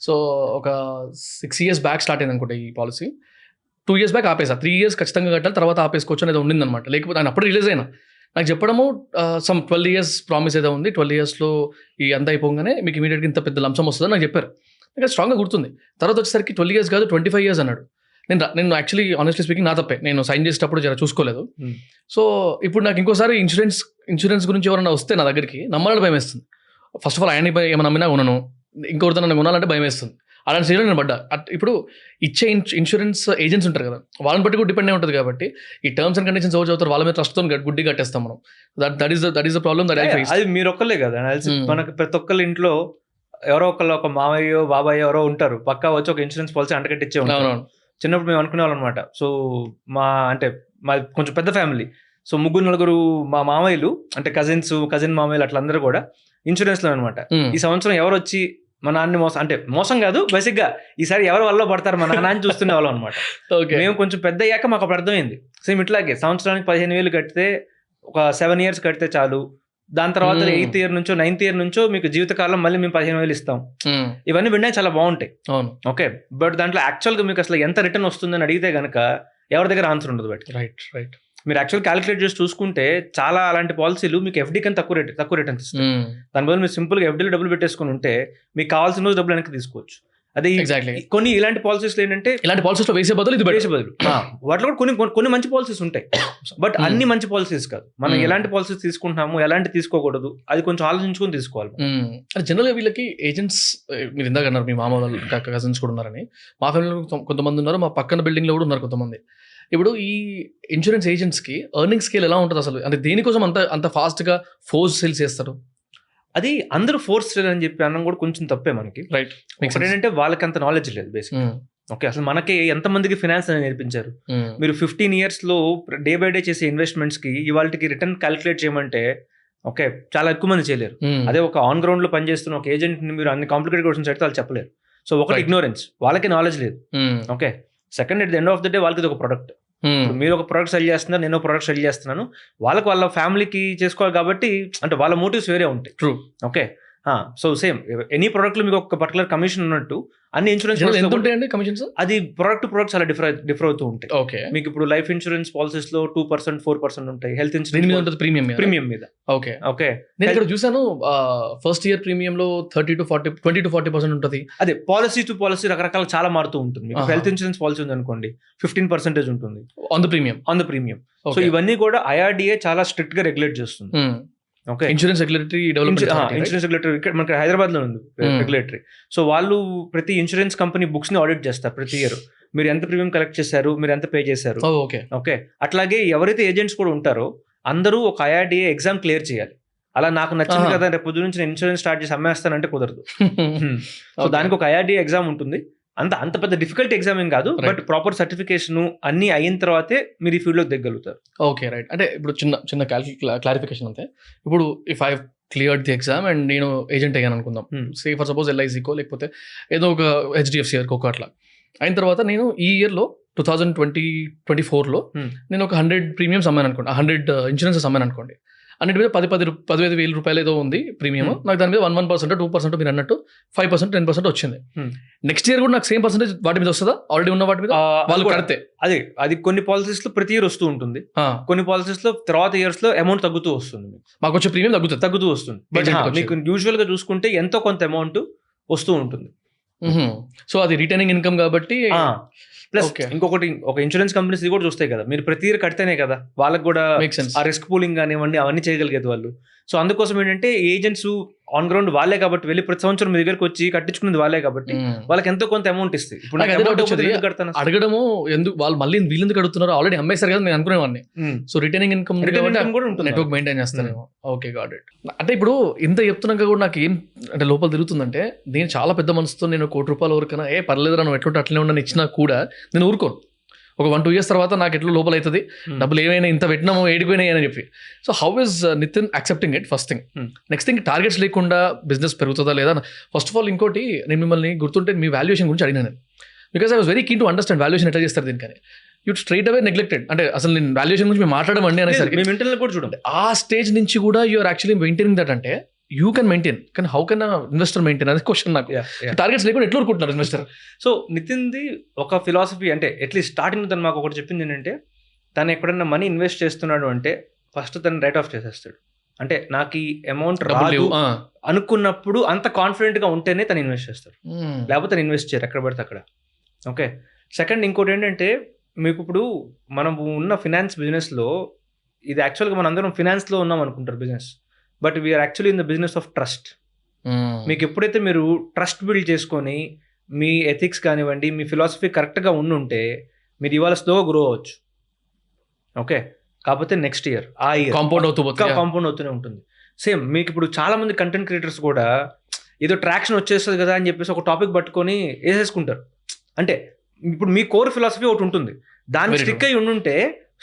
సో ఒక 6 years బ్యాక్ స్టార్ట్ అయింది అనుకుంటా ఈ పాలసీ. 2 years బ్యాక్ ఆపేసా. 3 years ఖచ్చితంగా కట్టాలి, తర్వాత ఆపేసుకోవచ్చు అనేది ఉండింది అనమాట. లేకపోతే ఆయన అప్పుడు రిలీజ్ అయినా నాకు చెప్పడము సమ్ 12 years ప్రామిస్ ఏదో ఉంది, 12 yearsలో ఈ అంతా అయిపోగానే మీకు ఇమీడియట్గా ఇంత పెద్ద లంసం వస్తుందని నాకు చెప్పారు. నాకు స్ట్రాంగ్గా గుర్తుంది. తర్వాత వచ్చేసరికి 12 years కాదు 25 years అన్నాడు. నేను యాక్చువల్లీ ఆనెస్ట్లీ స్పీకింగ్ నా తప్పే, నేను సైన్ చేసేటప్పుడు జర చూసుకోలేదు. సో ఇప్పుడు నాకు ఇంకోసారి ఇన్సూరెన్స్ గురించి ఎవరైనా వస్తే నా దగ్గరికి నమ్మాలని భయం వేస్తుంది. ఫస్ట్ ఆఫ్ ఆల్ ఆయన ఏమైనా నమ్మినా కొనను, ఇంకొకరితో నన్ను కొనాలంటే భయం వేస్తుంది. అలాంటి స్టేజ్లో నేను పడ్డా. ఇప్పుడు ఇచ్చే ఇన్సూరెన్స్ ఏజెంట్స్ ఉంటారు కదా, వాళ్ళని బట్టి కూడా డిపెండ్ అయి ఉంటుంది కాబట్టి ఈ టర్మ్స్ అండ్ కండిషన్స్ ఎవరు చదువుతారు, వాళ్ళ మీద ట్రస్ట్తో గుడ్డి కట్టేస్తాం మనం. That is the problem that I face. అది మీరు ఒక్కలే కదా, మనకి ప్రతి ఒక్కళ్ళ ఇంట్లో ఎవరో ఒకళ్ళు, ఒక మామయ్యో బాబాయ్ ఎవరో ఉంటారు, పక్కా వచ్చి ఒక ఇన్సూరెన్స్ పాలసీ అంటకట్టించే ఉంటారు. చిన్నప్పుడు మేము అనుకునే వాళ్ళం అనమాట. సో మా కొంచెం పెద్ద ఫ్యామిలీ. సో 3-4 మా మామయ్యలు, అంటే కజిన్ మామయ్యలు అట్లా అందరూ కూడా ఇన్సూరెన్స్ లో అనమాట. ఈ సంవత్సరం ఎవరు వచ్చి మా నాన్ని మోసం కాదు, బేసిక్ గా ఈసారి ఎవరు వల్ల పడతారు మా నాన్న చూస్తునే వాళ్ళం అనమాట. మేము కొంచెం పెద్ద అయ్యాక మాకు అప్పుడు అర్థమైంది, సేమ్ ఇట్లాగే సంవత్సరానికి 15,000 కడితే ఒక 7 years కడితే చాలు, దాని తర్వాత 8th year నుంచో 9th year నుంచో మీకు జీవితకాలం మళ్ళీ మేము 15,000 ఇస్తాం. ఇవన్నీ విన్నా చాలా బాగుంటాయి. ఓకే, బట్ దాంట్లో యాక్చువల్ గా మీకు అసలు ఎంత రిటర్న్ వస్తుందని అడిగితే గనక ఎవరి దగ్గర ఆన్సర్ ఉండదు. బట్ రైట్ మీరు యాక్చువల్ క్యాలిక్యులేట్ చేసి చూసుకుంటే చాలా అలాంటి పాలసీలు మీకు ఎఫ్డీ కన్నా తక్కువ రిటర్న్ ఇస్తాయి. దాని బదులు మీరు సింపుల్ గా ఎఫ్డీలో డబ్బులు పెట్టేసుకుని ఉంటే మీకు కావాల్సిన రోజు డబ్బులు వెనక్కి తీసుకోవచ్చు. అదే కొన్ని ఇలాంటి పాలసీస్ ఏంటంటే, ఇలాంటి పాలసీస్ వేసే బదులు వాటిలో కూడా కొన్ని మంచి పాలసీస్ ఉంటాయి, బట్ అన్ని మంచి పాలసీస్ కాదు. మనం ఎలాంటి పాలసీస్ తీసుకుంటున్నాము, ఎలాంటి తీసుకోకూడదు, అది కొంచెం ఆలోచించుకొని తీసుకోవాలి. జనరల్ గా వీళ్ళకి ఏజెంట్స్, మీరు ఇందాక అన్నారు మీ మామ వాళ్ళు కజిన్స్ కూడా ఉన్నారని, మా ఫ్యామిలీలో కొంతమంది ఉన్నారు, మా పక్కన బిల్డింగ్ లో కూడా ఉన్నారు కొంతమంది. ఇప్పుడు ఈ ఇన్సూరెన్స్ ఏజెంట్స్ కి ఎర్నింగ్ స్కేల్ ఎలా ఉంటుంది అసలు? అంటే దేనికోసం అంత ఫాస్ట్ గా ఫోర్స్ సేల్స్ చేస్తారు? అది అందరూ ఫోర్స్ అని చెప్పి అన్నం కూడా కొంచెం తప్పే మనకి. రైట్, ఏంటంటే వాళ్ళకి అంత నాలెడ్జ్ లేదు బేసిక్. ఓకే, అసలు మనకి ఎంతమందికి ఫినాన్స్ అని నేర్పించారు? మీరు 15 years లో డే బై డే చేసే ఇన్వెస్ట్మెంట్స్ కి ఇవాళకి రిటర్న్ క్యాలిక్యులేట్ చేయమంటే ఓకే చాలా ఎక్కువ మంది చేయలేరు. అదే ఒక ఆన్ గ్రౌండ్ లో పనిచేస్తున్న ఒక ఏజెంట్ ని మీరు అన్ని కాంప్లికేటెడ్ క్వశ్చన్స్ అడిగితే వాళ్ళు చెప్పలేరు. సో ఒకటి ఇగ్నోరెన్స్, వాళ్ళకి నాలెడ్జ్ లేదు. Okay, second at the end of the day వాళ్ళకి ఇది ఒక ప్రొడక్ట్. మీరు ఒక ప్రొడక్ట్ సెల్ చేస్తున్నారు, నేను ఒక ప్రొడక్ట్ సెల్ చేస్తున్నాను, వాళ్ళ ఫ్యామిలీకి చేసుకోవాలి కాబట్టి అంటే వాళ్ళ మోటివ్స్ వేరే ఉంటాయి. True. Okay, so same any product లో మీకు ఒక పర్టికులర్ కమిషన్ ఉన్నట్టు అన్ని ఇన్సూరెన్స్ కమిషన్స్ అది ప్రొడక్ట్ చాలా డిఫర్ అవుతూ ఉంటాయి. ఓకే, మీకు ఇప్పుడు లైఫ్ ఇన్సూరెన్స్ పాలసీస్ లో 2%, 4% ఉంటాయి. హెల్త్ ఇన్సూరెన్స్ ప్రీమియం మీద. ఓకే, నేను ఇక్కడ చూసాను ఫస్ట్ ఇయర్ ప్రీమియం లో 20 to 40% ఉంటుంది. అదే పాలసీ టు పాలసీ రకరకాల చాలా మారుతూ ఉంటుంది. మీకు హెల్త్ ఇన్సూరెన్స్ పాలసీ ఉంది అనుకోండి, 15% ఉంటుంది ఆన్ ద ప్రీమియం. సో ఇవన్నీ కూడా IRDA చాలా స్ట్రిక్ట్ గా రెగ్యులేట్ చేస్తుంది. ఓకే, ఇన్సూరెన్స్ రెగ్యులేటరీ మనకి హైదరాబాద్ లో ఉంది రెగ్యులేటరీ. సో వాళ్ళు ప్రతి ఇన్సూరెన్స్ కంపెనీ బుక్స్ ని ఆడిట్ చేస్తారు ప్రతి ఇయర్. మీరు ఎంత ప్రీమియం కలెక్ట్ చేశారు, మీరు ఎంత పే చేశారు. ఓకే, అట్లాగే ఎవరైతే ఏజెంట్స్ కూడా ఉంటారో అందరూ ఒక IRDA ఎగ్జామ్ క్లియర్ చేయాలి. అలా నాకు నచ్చింది కదా రేపు పొద్దు నుంచి నేను ఇన్సూరెన్స్ స్టార్ట్ చేసి అమ్మేస్తానంటే కుదరదు. సో దానికి ఒక IRDA ఎగ్జామ్ ఉంటుంది. అంత పెద్ద డిఫికల్ట్ ఎగ్జామ్ ఏం కాదు, బట్ ప్రాపర్ సర్టిఫికేషన్ అన్ని అయిన తర్వాతే మీరు ఈ ఫీల్డ్లోకి దిగలుగుతారు. Okay right. అంటే ఇప్పుడు చిన్న క్లారిఫికేషన్ అంతే. ఇప్పుడు if I cleared the exam and నేను ఏజెంట్ అయ్యాను అనుకుందాం, సే ఫర్ సపోజ్ ఎల్ఐసికో లేకపోతే ఏదో ఒక హెచ్డిఎఫ్సి ఒక అట్లా అయిన తర్వాత నేను ఈ ఇయర్లో 2024లో నేను ఒక 100 ప్రీమియమ్స్ అమ్మాను అనుకోండి, 100 ఇన్సూరెన్సెస్ అమ్మాను అనుకోండి. అన్నిటి మీద 15,000 రూపాయలు ఏదో ఉంది ప్రీమియం, నాకు దాని మీద 1% 2% మీరు అన్నట్టు 5% 10% వచ్చింది. నెక్స్ట్ ఇయర్ కూడా నాకు సేమ్ పర్సెంటేజ్ వాటి మీద వస్తుందా? ఆల్రెడీ ఉన్న వాటి మీద వాళ్ళు కడితే అది కొన్ని పాలసీస్ లో ప్రతి ఇయర్ వస్తూ ఉంటుంది, కొన్ని పాలసీస్ లో తర్వాత ఇయర్స్ లో అమౌంట్ తగ్గుతూ వస్తుంది, మాకు వచ్చే ప్రీమియం తగ్గుతూ వస్తుంది. బట్ మీకు యూజువల్ గా చూసుకుంటే ఎంతో కొంత అమౌంట్ వస్తూ ఉంటుంది. సో అది రిటర్నింగ్ ఇన్కమ్ కాబట్టి. ప్లస్ ఇంకొకటి, ఒక ఇన్సూరెన్స్ కంపెనీస్ కూడా చూస్తాయి కదా, మీరు ప్రతి ఇయర్ కడితేనే కదా వాళ్ళకి కూడా ఆ రిస్క్ పూలింగ్ కానివ్వండి అవన్నీ చేయగలిగేది వాళ్ళు. సో అందుకోసం ఏంటంటే ఏజెంట్స్ ఆన్ గ్రౌండ్ వాళ్ళే కాబట్టి వెళ్ళి ప్రతి సంవత్సరం మీ దగ్గరకు వచ్చి కట్టించుకునేది వాళ్ళే కాబట్టి వాళ్ళకి ఎంతో కొంత అమౌంట్ ఇస్తాయి. ఇప్పుడు అడగడము ఎందుకు వాళ్ళు మళ్ళీ వీళ్ళు ఎందుకు అడుగుతున్నారు, ఆల్రెడీ అమ్మేశారు కదా నేను అనుకునేవాడిని. సో రిటర్నింగ్ ఇన్కమ్ కూడా ఉంటుంది, నెట్వర్క్ మెయింటైన్ చేస్తానేమో. Okay got it. అంటే ఇప్పుడు ఇంత చెప్తున్నాక కూడా నాకు ఏం అంటే లోపల తిరుగుతుందంటే, నేను చాలా పెద్ద మనసుతో నేను ₹1,00,00,000 వరకైనా పర్లేదురా నువ్వు ఎట్లుంటే అట్లనే ఉండని ఇచ్చినా కూడా నేను ఊరుకోను. ఒక 1-2 years తర్వాత నాకు ఎట్లా లోపల అవుతుంది, డబ్బులు ఏమైనా ఇంత పెట్టినామో ఏడిపోయినాయి అని చెప్పి. So how is Nitin accepting it? First thing. Next thing, targets లేకుండా బిజినెస్ పెరుగుతుందా లేదా? ఫస్ట్ ఆఫ్ ఆల్ ఇంకోటి, నేను మిమ్మల్ని గుర్తుంటే మీ వాల్యుయేషన్ గురించి అడిగినాను, because I was very keen to understand valuation ఎట్లా చేస్తారు దీనికని. You straight away neglected. అంటే అసలు నేను వాల్యుయేషన్ గురించి మేము మాట్లాడమండి అనేసరికి కూడా చూడండి ఆ స్టేజ్ నుంచి కూడా యూఆర్ యాక్చువల్లీ మెయింటైనింగ్ దట్. అంటే యూ కెన్ మెయింటైన్, కానీ హౌ కెన్ ఇన్వెస్టర్ మెయింటైన్ అనే క్వశ్చన్ నాకు. టార్గెట్స్ లేకుండా ఎట్లా ఊరుకుంటున్నారు ఇన్వెస్టర్? సో నితిన్ది ఒక ఫిలాసఫీ, అంటే అట్లీస్ట్ స్టార్టింగ్ తను మాకు ఒకటి చెప్పింది ఏంటంటే, తను ఎక్కడన్నా మనీ ఇన్వెస్ట్ చేస్తున్నాడు అంటే ఫస్ట్ తను రైట్ ఆఫ్ చేసేస్తాడు. అంటే నాకు ఈ అమౌంట్ రాదు అనుకున్నప్పుడు అంత కాన్ఫిడెంట్గా ఉంటేనే తను ఇన్వెస్ట్ చేస్తాడు, లేకపోతే తను ఇన్వెస్ట్ చేయరు ఎక్కడ పడితే అక్కడ. ఓకే. సెకండ్ ఇంకోటి ఏంటంటే, మీకు ఇప్పుడు మనం ఉన్న ఫినాన్స్ బిజినెస్లో, ఇది యాక్చువల్గా మన అందరం ఫినాన్స్లో ఉన్నాం అనుకుంటారు business, but we're actually in the business of trust. మీకు ఎప్పుడైతే మీరు ట్రస్ట్ బిల్డ్ చేసుకొని మీ ఎథిక్స్ కానివ్వండి, మీ ఫిలాసఫీ కరెక్ట్గా ఉండుంటే మీరు ఇవాళ స్లోగా గ్రో అవ్వచ్చు. ఓకే. కాకపోతే నెక్స్ట్ ఇయర్ ఆ ఇయర్ కాంపౌండ్ అవుతూనే ఉంటుంది. సేమ్ మీకు ఇప్పుడు చాలా మంది కంటెంట్ క్రియేటర్స్ కూడా ఏదో ట్రాక్షన్ వచ్చేస్తుంది కదా అని చెప్పేసి ఒక టాపిక్ పట్టుకొని వేసేసుకుంటారు. అంటే ఇప్పుడు మీ కోర్ ఫిలాసఫీ ఒకటి ఉంటుంది, దాన్ని స్టిక్ అయి ఉండుంటే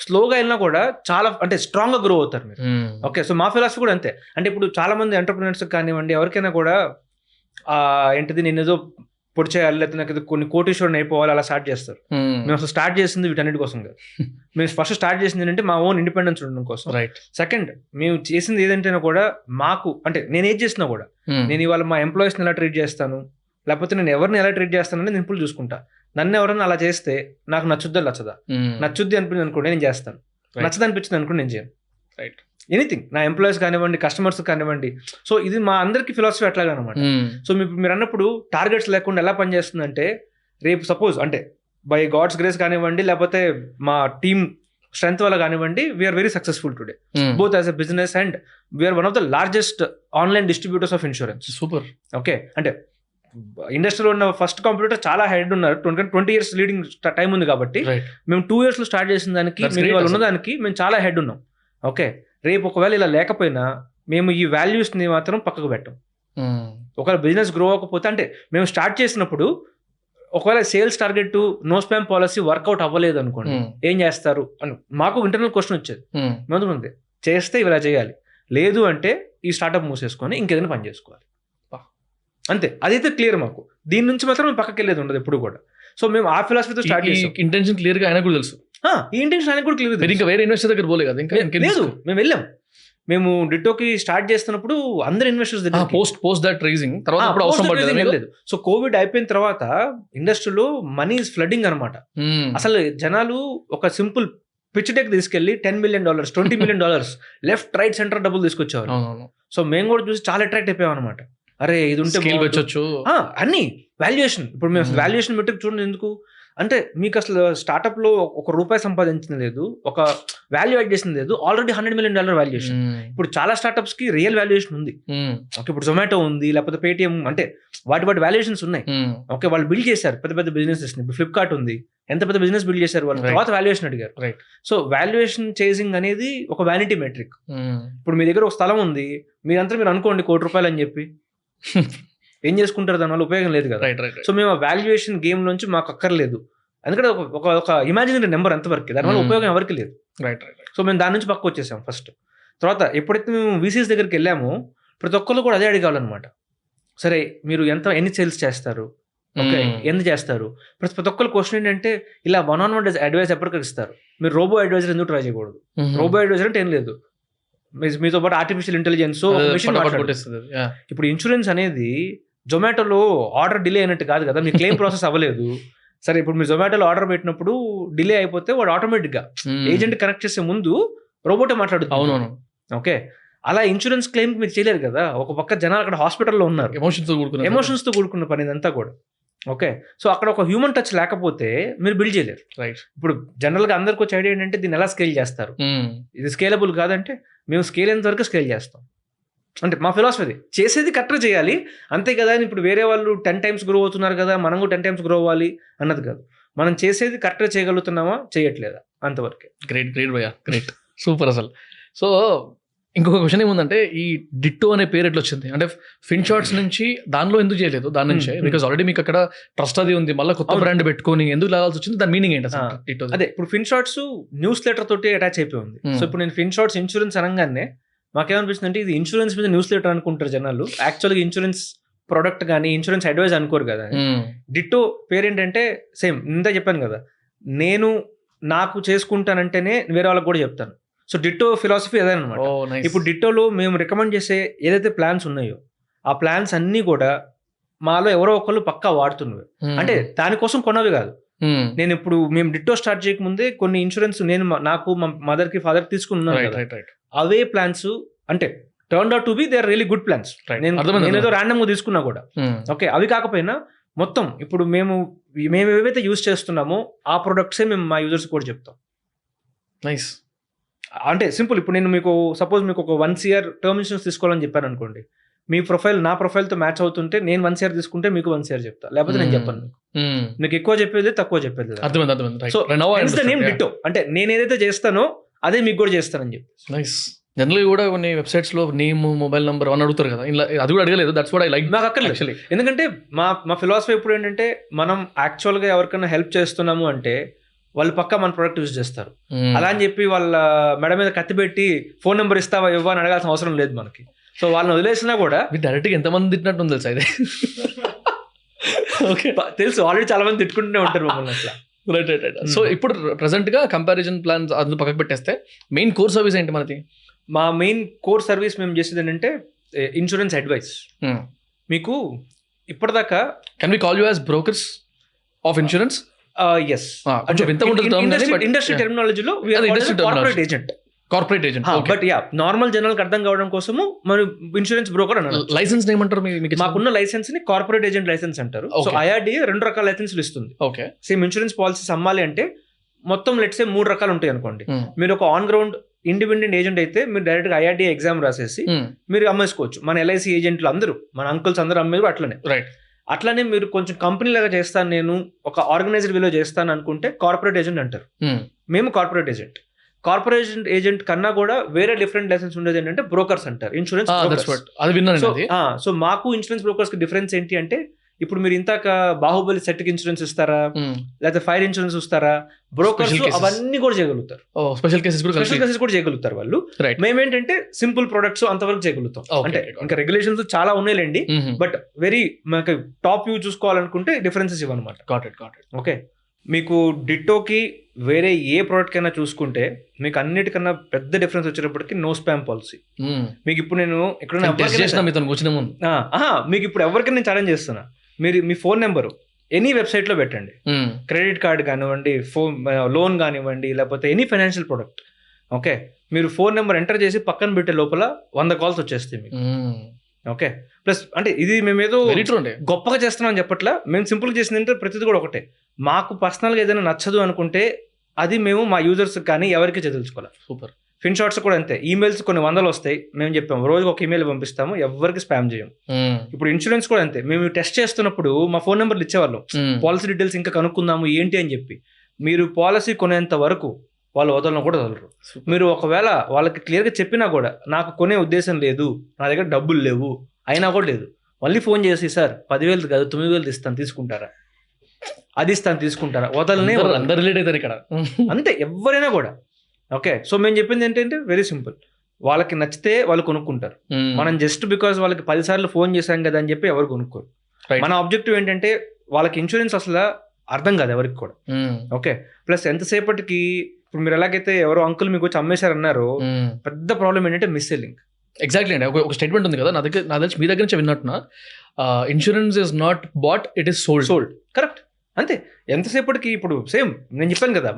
స్లోగా వెళ్ళినా కూడా చాలా అంటే స్ట్రాంగ్గా గ్రో అవుతారు మీరు. ఓకే. సో మా ఫిలాసఫీ కూడా అంతే. అంటే ఇప్పుడు చాలా మంది ఎంటర్ప్రినర్స్ కానివ్వండి, ఎవరికైనా కూడా ఏంటిది నేను ఏదో పొడి చేయాలి, లేకపోతే నాకు ఏదో కొన్ని కోటీశ్వరుని అయిపోవాలి అలా స్టార్ట్ చేస్తారు. మేము అసలు స్టార్ట్ చేసింది వీటన్నిటి కోసం కాదు. మేము ఫస్ట్ స్టార్ట్ చేసింది ఏంటంటే మా ఓన్ ఇండిపెండెన్స్ ఉండడం కోసం. సెకండ్, మేము చేసింది ఏదంటే కూడా మాకు, అంటే నేను ఏది చేసినా కూడా నేను ఇవాళ మా ఎంప్లాయీస్ని ఎలా ట్రీట్ చేస్తాను, లేకపోతే నేను ఎవరిని ఎలా ట్రీట్ చేస్తానని నేను ఇప్పుడు చూసుకుంటా. నన్ను ఎవరైనా అలా చేస్తే నాకు నచ్చుద్దా నచ్చదా, నచ్చుద్ది అనిపించింది అనుకోండి నేను చేస్తాను, నచ్చదు అనిపించింది అనుకోండి నేను చేయను. రైట్. ఎనీథింగ్, నా ఎంప్లాయీస్ కానివ్వండి, కస్టమర్స్ కానివ్వండి. సో ఇది మా అందరికి ఫిలాసఫీ అట్లాగే అనమాట. సో మీరు అన్నప్పుడు టార్గెట్స్ లేకుండా ఎలా పనిచేస్తుందంటే, రేపు సపోజ్ అంటే బై గాడ్స్ గ్రేస్ కానివ్వండి, లేకపోతే మా టీమ్ స్ట్రెంత్ వల్ల కానివ్వండి, we're very successful today both as a business and we're one of the largest online distributors of insurance. Super. Okay. అంటే ఇండస్ట్రీలో ఉన్న ఫస్ట్ కంప్యూటర్ చాలా హెడ్ ఉన్నారు, 20 years లీడింగ్ టైం ఉంది కాబట్టి మేము 2 years స్టార్ట్ చేసిన దానికి వాళ్ళు ఉన్నదానికి మేము చాలా హెడ్ ఉన్నాం. ఓకే. రేపు ఒకవేళ ఇలా లేకపోయినా మేము ఈ వాల్యూస్ని మాత్రం పక్కకు పెట్టాం. ఒకవేళ బిజినెస్ గ్రో అవ్వకపోతే, అంటే మేము స్టార్ట్ చేసినప్పుడు ఒకవేళ sales target no spam policy work out అవ్వలేదు అనుకోండి, ఏం చేస్తారు అని మాకు ఇంటర్నల్ క్వశ్చన్ వచ్చేది. ముందు చేస్తే ఇలా చేయాలి, లేదు అంటే ఈ స్టార్ట్అప్ మూసేసుకొని ఇంకేదైనా పని చేసుకోవాలి, అంతే. అదైతే క్లియర్ మాకు. దీని నుంచి మాత్రం మేము పక్కకి వెళ్ళేది ఉండదు ఎప్పుడు కూడా. సో మేము ఆ ఫిలాసఫీతో స్టార్ట్ చేసాం. ఇంటెన్షన్ క్లియర్ గా ఆయన కూడా తెలుసు, ఈ ఇంటెన్షన్ ఆయన కూడా క్లియర్. ఇంకా వేరే ఇన్వెస్టర్ దగ్గర పోలే కదా, ఇంకా లేదు. మేము వెళ్ళాం, మేము డిటోకి స్టార్ట్ చేస్తున్నప్పుడు అందరు ఇన్వెస్టర్స్ దగ్గర పోస్ట్ దట్ రైజింగ్ తర్వాత అవసరం పడలేదు. సో కోవిడ్ అయిపోయిన తర్వాత ఇండస్ట్రీలో మనీ ఇస్ ఫ్లడింగ్ అనమాట. అసలు జనాలు ఒక సింపుల్ పిచ్ డెక్ తీసుకెళ్లి $10 million $20 million left right centre డబ్బులు తీసుకొచ్చేవారు. సో మేము కూడా చూసి చాలా అట్రాక్ట్ అయిపోయాం అనమాట. అరే ఇది ఉంటే పెట్టొచ్చు అన్ని వాల్యుయేషన్. ఇప్పుడు మేము వాల్యుయేషన్ పెట్టి చూడండి ఎందుకు అంటే, మీకు అసలు స్టార్ట్అప్ లో ₹1 సంపాదించింది లేదు, ఒక వాల్యూ యాడ్ చేసింది లేదు, ఆల్రెడీ $100 million వాల్యుయేషన్. ఇప్పుడు చాలా స్టార్ట్అప్స్ కి రియల్ వాల్యుయేషన్ ఉంది. ఓకే. ఇప్పుడు జొమాటో ఉంది, లేకపోతే పేటిఎం, అంటే వాటి వాల్యుయేషన్స్ ఉన్నాయి. ఓకే. వాళ్ళు బిల్డ్ చేశారు పెద్ద పెద్ద బిజినెస్. ఇప్పుడు ఫ్లిప్కార్ట్ ఉంది, ఎంత పెద్ద బిజినెస్ బిల్డ్ చేశారు వాళ్ళు, తర్వాత వాల్యుయేషన్ అడిగారు. సో వాల్యుయేషన్ చేసింగ్ అనేది ఒక వ్యానిటీ మెట్రిక్. ఇప్పుడు మీ దగ్గర ఒక స్థలం ఉంది, మీరంతా మీరు అనుకోండి ₹1 కోటి అని చెప్పి, ఏం చేసుకుంటారు, దానివల్ల ఉపయోగం లేదు కదా. రైట్ రైట్ సో మేము ఆ వాల్యుయేషన్ గేమ్ నుంచి మాకు అక్కర్లేదు, ఎందుకంటే ఒక ఇమాజినరీ నెంబర్ ఎంతవరకు, దానివల్ల ఉపయోగం ఎవరికి లేదు. Right right. సో మేము దాని నుంచి పక్క వచ్చేసాం ఫస్ట్. తర్వాత ఎప్పుడైతే మేము VCs దగ్గరికి వెళ్ళామో ప్రతి ఒక్కళ్ళు కూడా అదే అడిగాలన్నమాట. సరే మీరు ఎన్ని సేల్స్ చేస్తారు, ఓకే ఎంత చేస్తారు, ప్రతి ఒక్కరు క్వశ్చన్ ఏంటంటే ఇలా 1-on-1 అడ్వైస్ ఎప్పటికీ ఇస్తారు, మీరు రోబో అడ్వైజర్ ఎందుకు ట్రై చేయకూడదు. రోబో అడ్వైజర్ అంటే ఏం లేదు, మీతో పాటు ఆర్టిఫిషియల్ ఇంటెలిజెన్స్ ఇప్పుడు ఇన్సూరెన్స్ అనేది జొమాటోలో ఆర్డర్ డిలే అయినట్టు కాదు కదా, మీ క్లెయిమ్ ప్రాసెస్ అవ్వలేదు. సరే ఇప్పుడు మీరు జొమాటోలో ఆర్డర్ పెట్టినప్పుడు డిలే అయిపోతే వాడు ఆటోమేటిక్గా ఏజెంట్ కనెక్ట్ చేసే ముందు రోబోటే మాట్లాడుతుంది. అవునవును. ఓకే, అలా ఇన్సూరెన్స్ క్లెయిమ్ మీరు చేయలేరు కదా. ఒక పక్క జనాలు అక్కడ హాస్పిటల్లో ఉన్నారు, ఎమోషన్స్తో కూడుకున్న పని ఇదంతా కూడా. ఓకే, సో అక్కడ ఒక హ్యూమన్ టచ్ లేకపోతే మీరు బిల్డ్ చేయలేరు. రైట్. ఇప్పుడు జనరల్గా అందరికి వచ్చే ఐడియా ఏంటంటే దీన్ని ఎలా స్కేల్ చేస్తారు, ఇది స్కేలబుల్ కాదంటే మేము స్కేల్ ఎంత వరకు స్కేల్ చేస్తాం అంటే మా ఫిలాసఫీ. చేసేది కరెక్ట్గా చేయాలి అంతే కదా. ఇప్పుడు వేరే వాళ్ళు 10 times గ్రో అవుతున్నారు కదా, మనం కూడా 10 times గ్రో అవ్వాలి అన్నది కాదు. మనం చేసేది కరెక్ట్గా చేయగలుగుతున్నామా చేయట్లేదా అంతవరకే. గ్రేట్ గ్రేట్ భయ్యా, గ్రేట్, సూపర్ అసలు. సో ఇంకొక క్వశ్చన్ ఏముందంటే, ఈ డిట్టో అనే పేరు ఎట్లా వచ్చింది అంటే ఫిన్ షార్ట్స్ నుంచి దానిలో ఎందుకు చేయలేదు దాని నుంచే, బికాస్ ఆల్రెడీ మీకు అక్కడ ట్రస్ట్ అది ఉంది, మళ్ళీ కొత్త బ్రాండ్ పెట్టుకొని ఎందుకు లాగాల్సి వచ్చింది, దాని మీనింగ్ ఏంటి అసలు డిట్టో? అదే ఇప్పుడు ఫిన్ షార్ట్స్ న్యూస్ లెటర్ తోటి అటాచ్ అయిపోయి ఉంది. సో ఇప్పుడు నేను ఫిన్ షార్ట్స్ ఇన్సూరెన్స్ అనగానే మాకేమనిపిస్తుంది అంటే ఇది ఇన్సూరెన్స్ మీద న్యూస్ లెటర్ అనుకుంటారు జనాలు, యాక్చువల్గా ఇన్సూరెన్స్ ప్రొడక్ట్ కానీ ఇన్సూరెన్స్ అడ్వైజ్ అనుకోరు కదా. డిట్టో పేరు ఏంటంటే సేమ్ ఇంత చెప్పాను కదా, నేను నాకు చేసుకుంటానంటేనే వేరే వాళ్ళకి కూడా చెప్తాను. సో డిట్టో ఫిలాసఫీ అదేనమాట. ఇప్పుడు డిట్టోలో మేము రికమెండ్ చేసే ఏదైతే ప్లాన్స్ ఉన్నాయో ఆ ప్లాన్స్ అన్నీ కూడా మాలో ఎవరో ఒకళ్ళు పక్కా వాడుతున్నవి, అంటే దానికోసం కొన్నవి కాదు. నేను ఇప్పుడు మేము డిట్టో స్టార్ట్ చేయకముందే కొన్ని ఇన్సూరెన్స్ నేను నాకు మా మదర్ కి ఫాదర్ తీసుకున్నాను, అవే ప్లాన్స్ అంటే turn out to be they are really good plans. నేను ఏదో ర్యాండమ్ గా తీసుకున్నా కూడా ఓకే, అవి కాకపోయినా మొత్తం ఇప్పుడు మేము ఏవైతే యూజ్ చేస్తున్నామో ఆ ప్రొడక్ట్సే మేము మా యూజర్స్ కూడా చెప్తాం. నైస్. అంటే సింపుల్, ఇప్పుడు నేను మీకు సపోజ్ మీకు ఒక 1 year టర్మ్ ఇన్సూరెన్స్ తీసుకోవాలని చెప్పాను అనుకోండి, మీ ప్రొఫైల్ నా ప్రొఫైల్తో మ్యాచ్ అవుతుంటే నేను 1 year తీసుకుంటే మీకు 1 year చెప్తా, లేకపోతే నేను చెప్పాను. మీకు ఎక్కువ చెప్పేది తక్కువ చెప్పేది. సో నేమ్ డిట్టో అంటే నేను ఏదైతే చేస్తానో అదే మీకు కూడా చేస్తానని చెప్పి. నైస్. జనరల్గా కూడా కొన్ని వెబ్సైట్స్ లో నేమ్ మొబైల్ నెంబర్ అని అడుగుతారు కదా, ఇలా అది కూడా అడగలేదు. That's what I like. నాకు అక్కడ యాక్చువల్లీ ఎందుకంటే మా ఫిలాసఫీ ఎప్పుడు ఏంటంటే మనం యాక్చువల్గా ఎవరికైనా హెల్ప్ చేస్తున్నాము అంటే వాళ్ళు పక్కా మన ప్రొడక్ట్ యూజ్ చేస్తారు. అలా అని చెప్పి వాళ్ళ మెడ మీద కత్తి పెట్టి ఫోన్ నెంబర్ ఇస్తావా ఇవ్వని అడగాల్సిన అవసరం లేదు మనకి. సో వాళ్ళని వదిలేసినా కూడా డైరెక్ట్గా ఎంతమంది తిట్టినట్టు ఉంది తెలుసు అయితే. ఓకే, తెలుసు, ఆల్రెడీ చాలా మంది తిట్టుకుంటూనే ఉంటారు మమ్మల్ని అట్లా. Right right right. సో ఇప్పుడు ప్రెసెంట్ గా కంపారిజన్ ప్లాన్స్ అది పక్కకు పెట్టేస్తే మెయిన్ కోర్ సర్వీస్ ఏంటి మనది? మా మెయిన్ కోర్ సర్వీస్ మేము చేసేది ఏంటంటే ఇన్సూరెన్స్ అడ్వైస్. మీకు ఇప్పటిదాకా can we call you as brokers of insurance? Yes, industry టెర్మినాలజీలో corporate agent. But ya normal జనరల్కి అర్థం కావడం కోసము మనం ఇన్సూరెన్స్ బ్రోకర్ అన్నారు. లైసెన్స్ ఏమంటారు? మాకున్న లైసెన్స్ ని కార్పొరేట్ ఏజెంట్ లైసెన్స్ అంటారు. సో IRDA 2 రకాల లైసెన్స్లు ఇస్తుంది. ఓకే, సేమ్ ఇన్సూరెన్స్ పాలసీస్ అమ్మాలి అంటే మొత్తం లెట్సే 3 రకాలు ఉంటాయి అనుకోండి. మీరు ఒక ఆన్ గ్రౌండ్ ఇండిపెండెంట్ ఏజెంట్ అయితే మీరు డైరెక్ట్ గా IRDA ఎగ్జామ్ రాసేసి మీరు అమ్మేసుకోవచ్చు. మన LIC ఏజెంట్లు అందరూ, మన అంకుల్స్ అందరూ అమ్మేది అట్లనే. రైట్. అట్లానే మీరు కొంచెం కంపెనీ లాగా చేస్తాను, నేను ఒక ఆర్గనైజ్డ్ వేలో చేస్తాను అనుకుంటే కార్పొరేట్ ఏజెంట్ అంటారు. మేము కార్పొరేట్ ఏజెంట్ కన్నా కూడా వేరే డిఫరెంట్ లైసెన్స్ ఉండేది ఏంటంటే బ్రోకర్స్ అంటారు, ఇన్సూరెన్స్. సో మాకు ఇన్సూరెన్స్ బ్రోకర్స్ కి డిఫరెన్స్ ఏంటి అంటే, ఇప్పుడు మీరు ఇంతాక బాహుబలి సెట్ కి ఇన్సూరెన్స్ ఇస్తారా, లేకపోతే ఫైర్ ఇన్సూరెన్స్ ఇస్తారా, బ్రోకర్స్ అవన్నీ కూడా చేయగలుగుతారు. స్పెషల్ కేసెస్ కూడా చేయగలుగుతారు వాళ్ళు. మేమేంటంటే సింపుల్ ప్రొడక్ట్స్ అంతవరకు చేయగలుగుతాం. అంటే ఇంకా రెగ్యులేషన్స్ చాలా ఉన్నాయిలేండి, బట్ వెరీ మనకి టాప్ వ్యూ చూసుకోవాలనుకుంటే డిఫరెన్సెస్ ఇవ్వనమాట. ఓకే, మీకు డిట్టోకి వేరే ఏ ప్రోడక్ట్ కైనా చూసుకుంటే మీకు అన్నిటికన్నా పెద్ద డిఫరెన్స్ వచ్చేటప్పటికి నో స్పామ్ పాలసీ. మీకు ఇప్పుడు నేను ఎక్కడైనా మీకు ఇప్పుడు ఎవరికైనా నేను ఛాలెంజ్ చేస్తున్నా, మీరు మీ ఫోన్ నెంబరు ఎనీ వెబ్సైట్లో పెట్టండి, క్రెడిట్ కార్డ్ కానివ్వండి, లోన్ కానివ్వండి, లేకపోతే ఎనీ ఫైనాన్షియల్ ప్రోడక్ట్. ఓకే, మీరు ఫోన్ నెంబర్ ఎంటర్ చేసి పక్కన పెట్టే లోపల 100 calls వచ్చేస్తాయి మీకు. ఓకే, ప్లస్ అంటే ఇది మేమేదో గొప్పగా చేస్తున్నాం చెప్పట్లా, మేము సింపుల్గా చేసింది అంటే ప్రతిది కూడా ఒకటే. మాకు పర్సనల్గా ఏదైనా నచ్చదు అనుకుంటే అది మేము మా యూజర్స్ కానీ ఎవరికి చదువుకోవాలి. సూపర్. ఫిన్ షార్ట్స్ కూడా అంతే, ఈమెయిల్స్ కొన్ని 100 వస్తాయి, మేము చెప్పాము రోజుకి ఒక ఈమెయిల్ పంపిస్తాము, ఎవరికి స్పామ్ చేయం. ఇప్పుడు ఇన్సూరెన్స్ కూడా అంతే, మేము టెస్ట్ చేస్తున్నప్పుడు మా ఫోన్ నెంబర్లు ఇచ్చేవాళ్ళం, పాలసీ డీటెయిల్స్ ఇంకా కనుక్కుందాము ఏంటి అని చెప్పి. మీరు పాలసీ కొనేంత వరకు వాళ్ళు వదలను కూడా వదలరు. మీరు ఒకవేళ వాళ్ళకి క్లియర్గా చెప్పినా కూడా నాకు కొనే ఉద్దేశం లేదు, నా దగ్గర డబ్బులు లేవు అయినా కూడా లేదు, మళ్ళీ ఫోన్ చేసి సార్ 10,000 కాదు 9,000 ఇస్తాను తీసుకుంటారా, అది ఇస్తాను తీసుకుంటారా, వదలనే అందరు రిలేట్ అవుతారు ఇక్కడ. అంతే ఎవరైనా కూడా. ఓకే, సో మేము చెప్పింది ఏంటంటే వెరీ సింపుల్, వాళ్ళకి నచ్చితే వాళ్ళు కొనుక్కుంటారు. మనం జస్ట్ బికాస్ వాళ్ళకి 10 సార్లు ఫోన్ చేశాం కదా అని చెప్పి ఎవరు కొనుక్కోరు. మన ఆబ్జెక్టివ్ ఏంటంటే వాళ్ళకి ఇన్సూరెన్స్ అసలు అర్థం కాదు ఎవరికి కూడా. ఓకే, ప్లస్ ఎంతసేపటికి ఇప్పుడు మీరు ఎలాగైతే ఎవరో అంకుల్ మీకు వచ్చి అమ్మేశారన్నారు, పెద్ద ప్రాబ్లం ఏంటంటే మిస్ సెల్లింగ్. ఎగ్జాక్ట్లీ అండి. ఒక స్టేట్మెంట్ ఉంది కదా నా తెలిసి మీ దగ్గర నుంచి విన్నట్టున్నా, insurance is not bought, it is sold. Correct, అంతే. ఎంతసేపటికి ఇప్పుడు సేమ్ నేను చెప్పాను కదా,